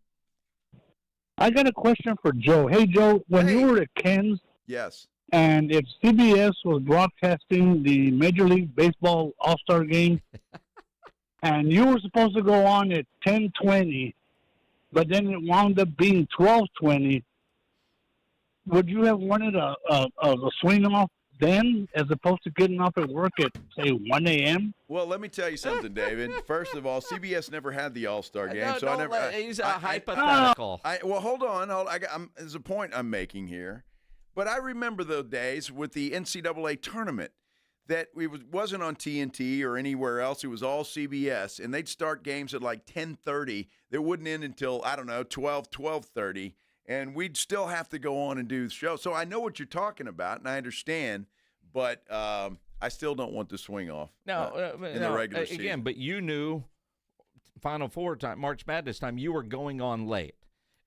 I got a question for Joe. Hey, Joe, when you were at Ken's, yes, and if CBS was broadcasting the Major League Baseball All-Star Game, and you were supposed to go on at 10:20, but then it wound up being 12:20, would you have wanted a swing off then, as opposed to getting off at work at, say, 1 a.m.? Well, let me tell you something, David. First of all, CBS never had the All-Star Game, so I never. He's hypothetical. Well, hold on. There's a point I'm making here, but I remember those days with the NCAA tournament that wasn't on TNT or anywhere else. It was all CBS, and they'd start games at like 10:30. They wouldn't end until 12:30. And we'd still have to go on and do the show. So I know what you're talking about, and I understand, but I still don't want the swing off in the regular season. Again, but you knew Final Four time, March Madness time, you were going on late.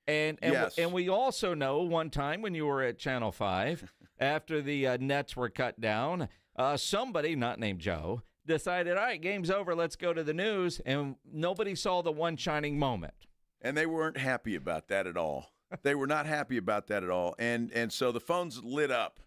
And yes. And we also know one time when you were at Channel 5, after the nets were cut down, somebody, not named Joe, decided, all right, game's over, let's go to the news, and nobody saw the one shining moment. And they weren't happy about that at all. They were not happy about that at all. And so the phones lit up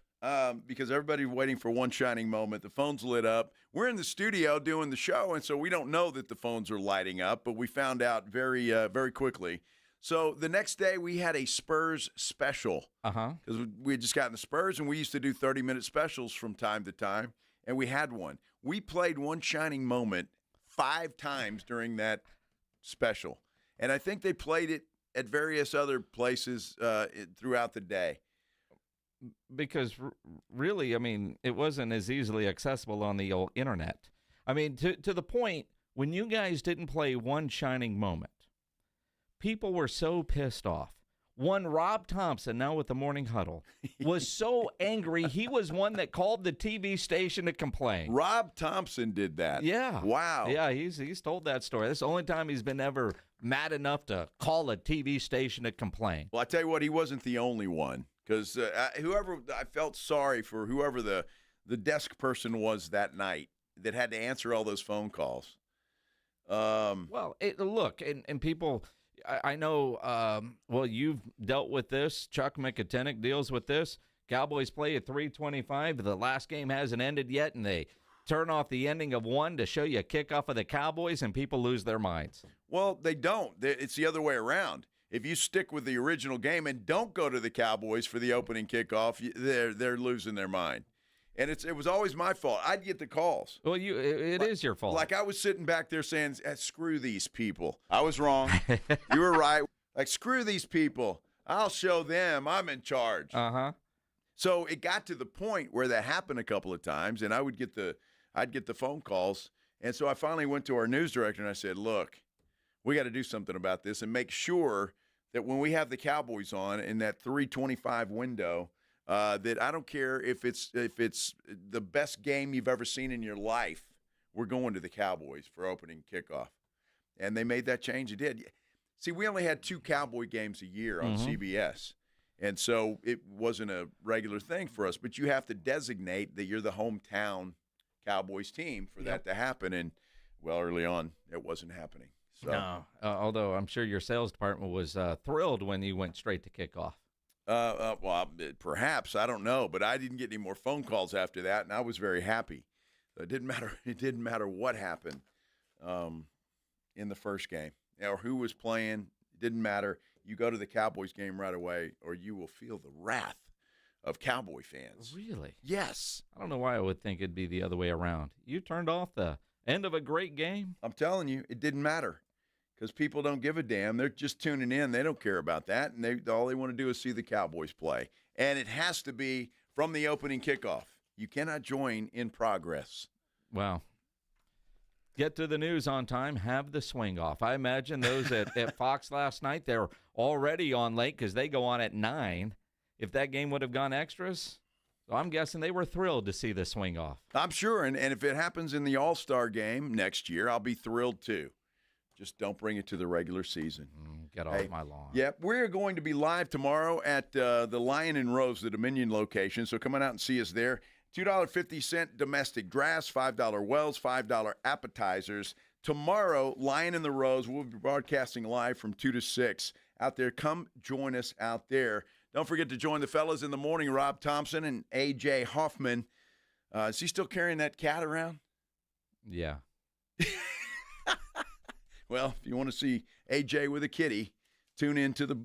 because everybody was waiting for one shining moment. The phones lit up. We're in the studio doing the show, and so we don't know that the phones are lighting up, but we found out very, very quickly. So the next day we had a Spurs special because we had just gotten the Spurs, and we used to do 30-minute specials from time to time, and we had one. We played one shining moment 5 times during that special, and I think they played it at various other places throughout the day. Because really, I mean, it wasn't as easily accessible on the old internet. I mean, to the point, when you guys didn't play one shining moment, people were so pissed off. One Rob Thompson, now with the Morning Huddle, was so angry. He was one that called the TV station to complain. Rob Thompson did that. Yeah. Wow. Yeah, he's told that story. That's the only time he's been ever mad enough to call a TV station to complain. Well, I tell you what, he wasn't the only one, because I felt sorry for whoever the desk person was that night that had to answer all those phone calls. Well, look, and people. I know, well, you've dealt with this. Chuck McIntyre deals with this. Cowboys play at 3:25. The last game hasn't ended yet, and they turn off the ending of one to show you a kickoff of the Cowboys, and people lose their minds. Well, they don't. It's the other way around. If you stick with the original game and don't go to the Cowboys for the opening kickoff, they're losing their mind. And it was always my fault. I'd get the calls. Well, it is your fault. Like I was sitting back there saying, screw these people. I was wrong. You were right. Like, screw these people. I'll show them. I'm in charge. So it got to the point where that happened a couple of times, and I'd get the phone calls. And so I finally went to our news director, and I said, look, we got to do something about this and make sure that when we have the Cowboys on in that 3:25 window, that I don't care if it's the best game you've ever seen in your life, we're going to the Cowboys for opening kickoff. And they made that change. It did. See, we only had 2 Cowboy games a year on CBS. And so it wasn't a regular thing for us. But you have to designate that you're the hometown Cowboys team for that to happen. And, well, early on, it wasn't happening. So. No, although I'm sure your sales department was thrilled when you went straight to kickoff. Well, perhaps. I don't know. But I didn't get any more phone calls after that, and I was very happy. So it didn't matter. It didn't matter what happened in the first game or who was playing. It didn't matter. You go to the Cowboys game right away, or you will feel the wrath of Cowboy fans. Really? Yes. I don't know why I would think it'd be the other way around. You turned off the end of a great game? I'm telling you, it didn't matter because people don't give a damn. They're just tuning in. They don't care about that, and all they want to do is see the Cowboys play. And it has to be from the opening kickoff. You cannot join in progress. Well, get to the news on time, have the swing off. I imagine those at Fox last night, they're already on late because they go on at 9. If that game would have gone extras, so I'm guessing they were thrilled to see the swing off. I'm sure, and if it happens in the All-Star game next year, I'll be thrilled too. Just don't bring it to the regular season. Get off my lawn. Yeah, we're going to be live tomorrow at the Lion and Rose, the Dominion location, so come on out and see us there. $2.50 domestic drafts, $5 wells, $5 appetizers. Tomorrow, Lion and the Rose, we'll be broadcasting live from 2 to 6 out there. Come join us out there. Don't forget to join the fellas in the morning, Rob Thompson and A.J. Hoffman. Is he still carrying that cat around? Yeah. Well, if you want to see A.J. with a kitty, tune in to the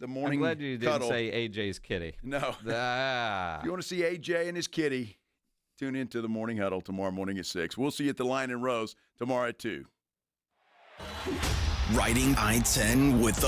morning I'm glad you cuddle. didn't say A.J.'s kitty. No. If you want to see A.J. and his kitty, tune in to the morning huddle tomorrow morning at 6. We'll see you at the Lion and Rose tomorrow at 2. Riding I-10 with the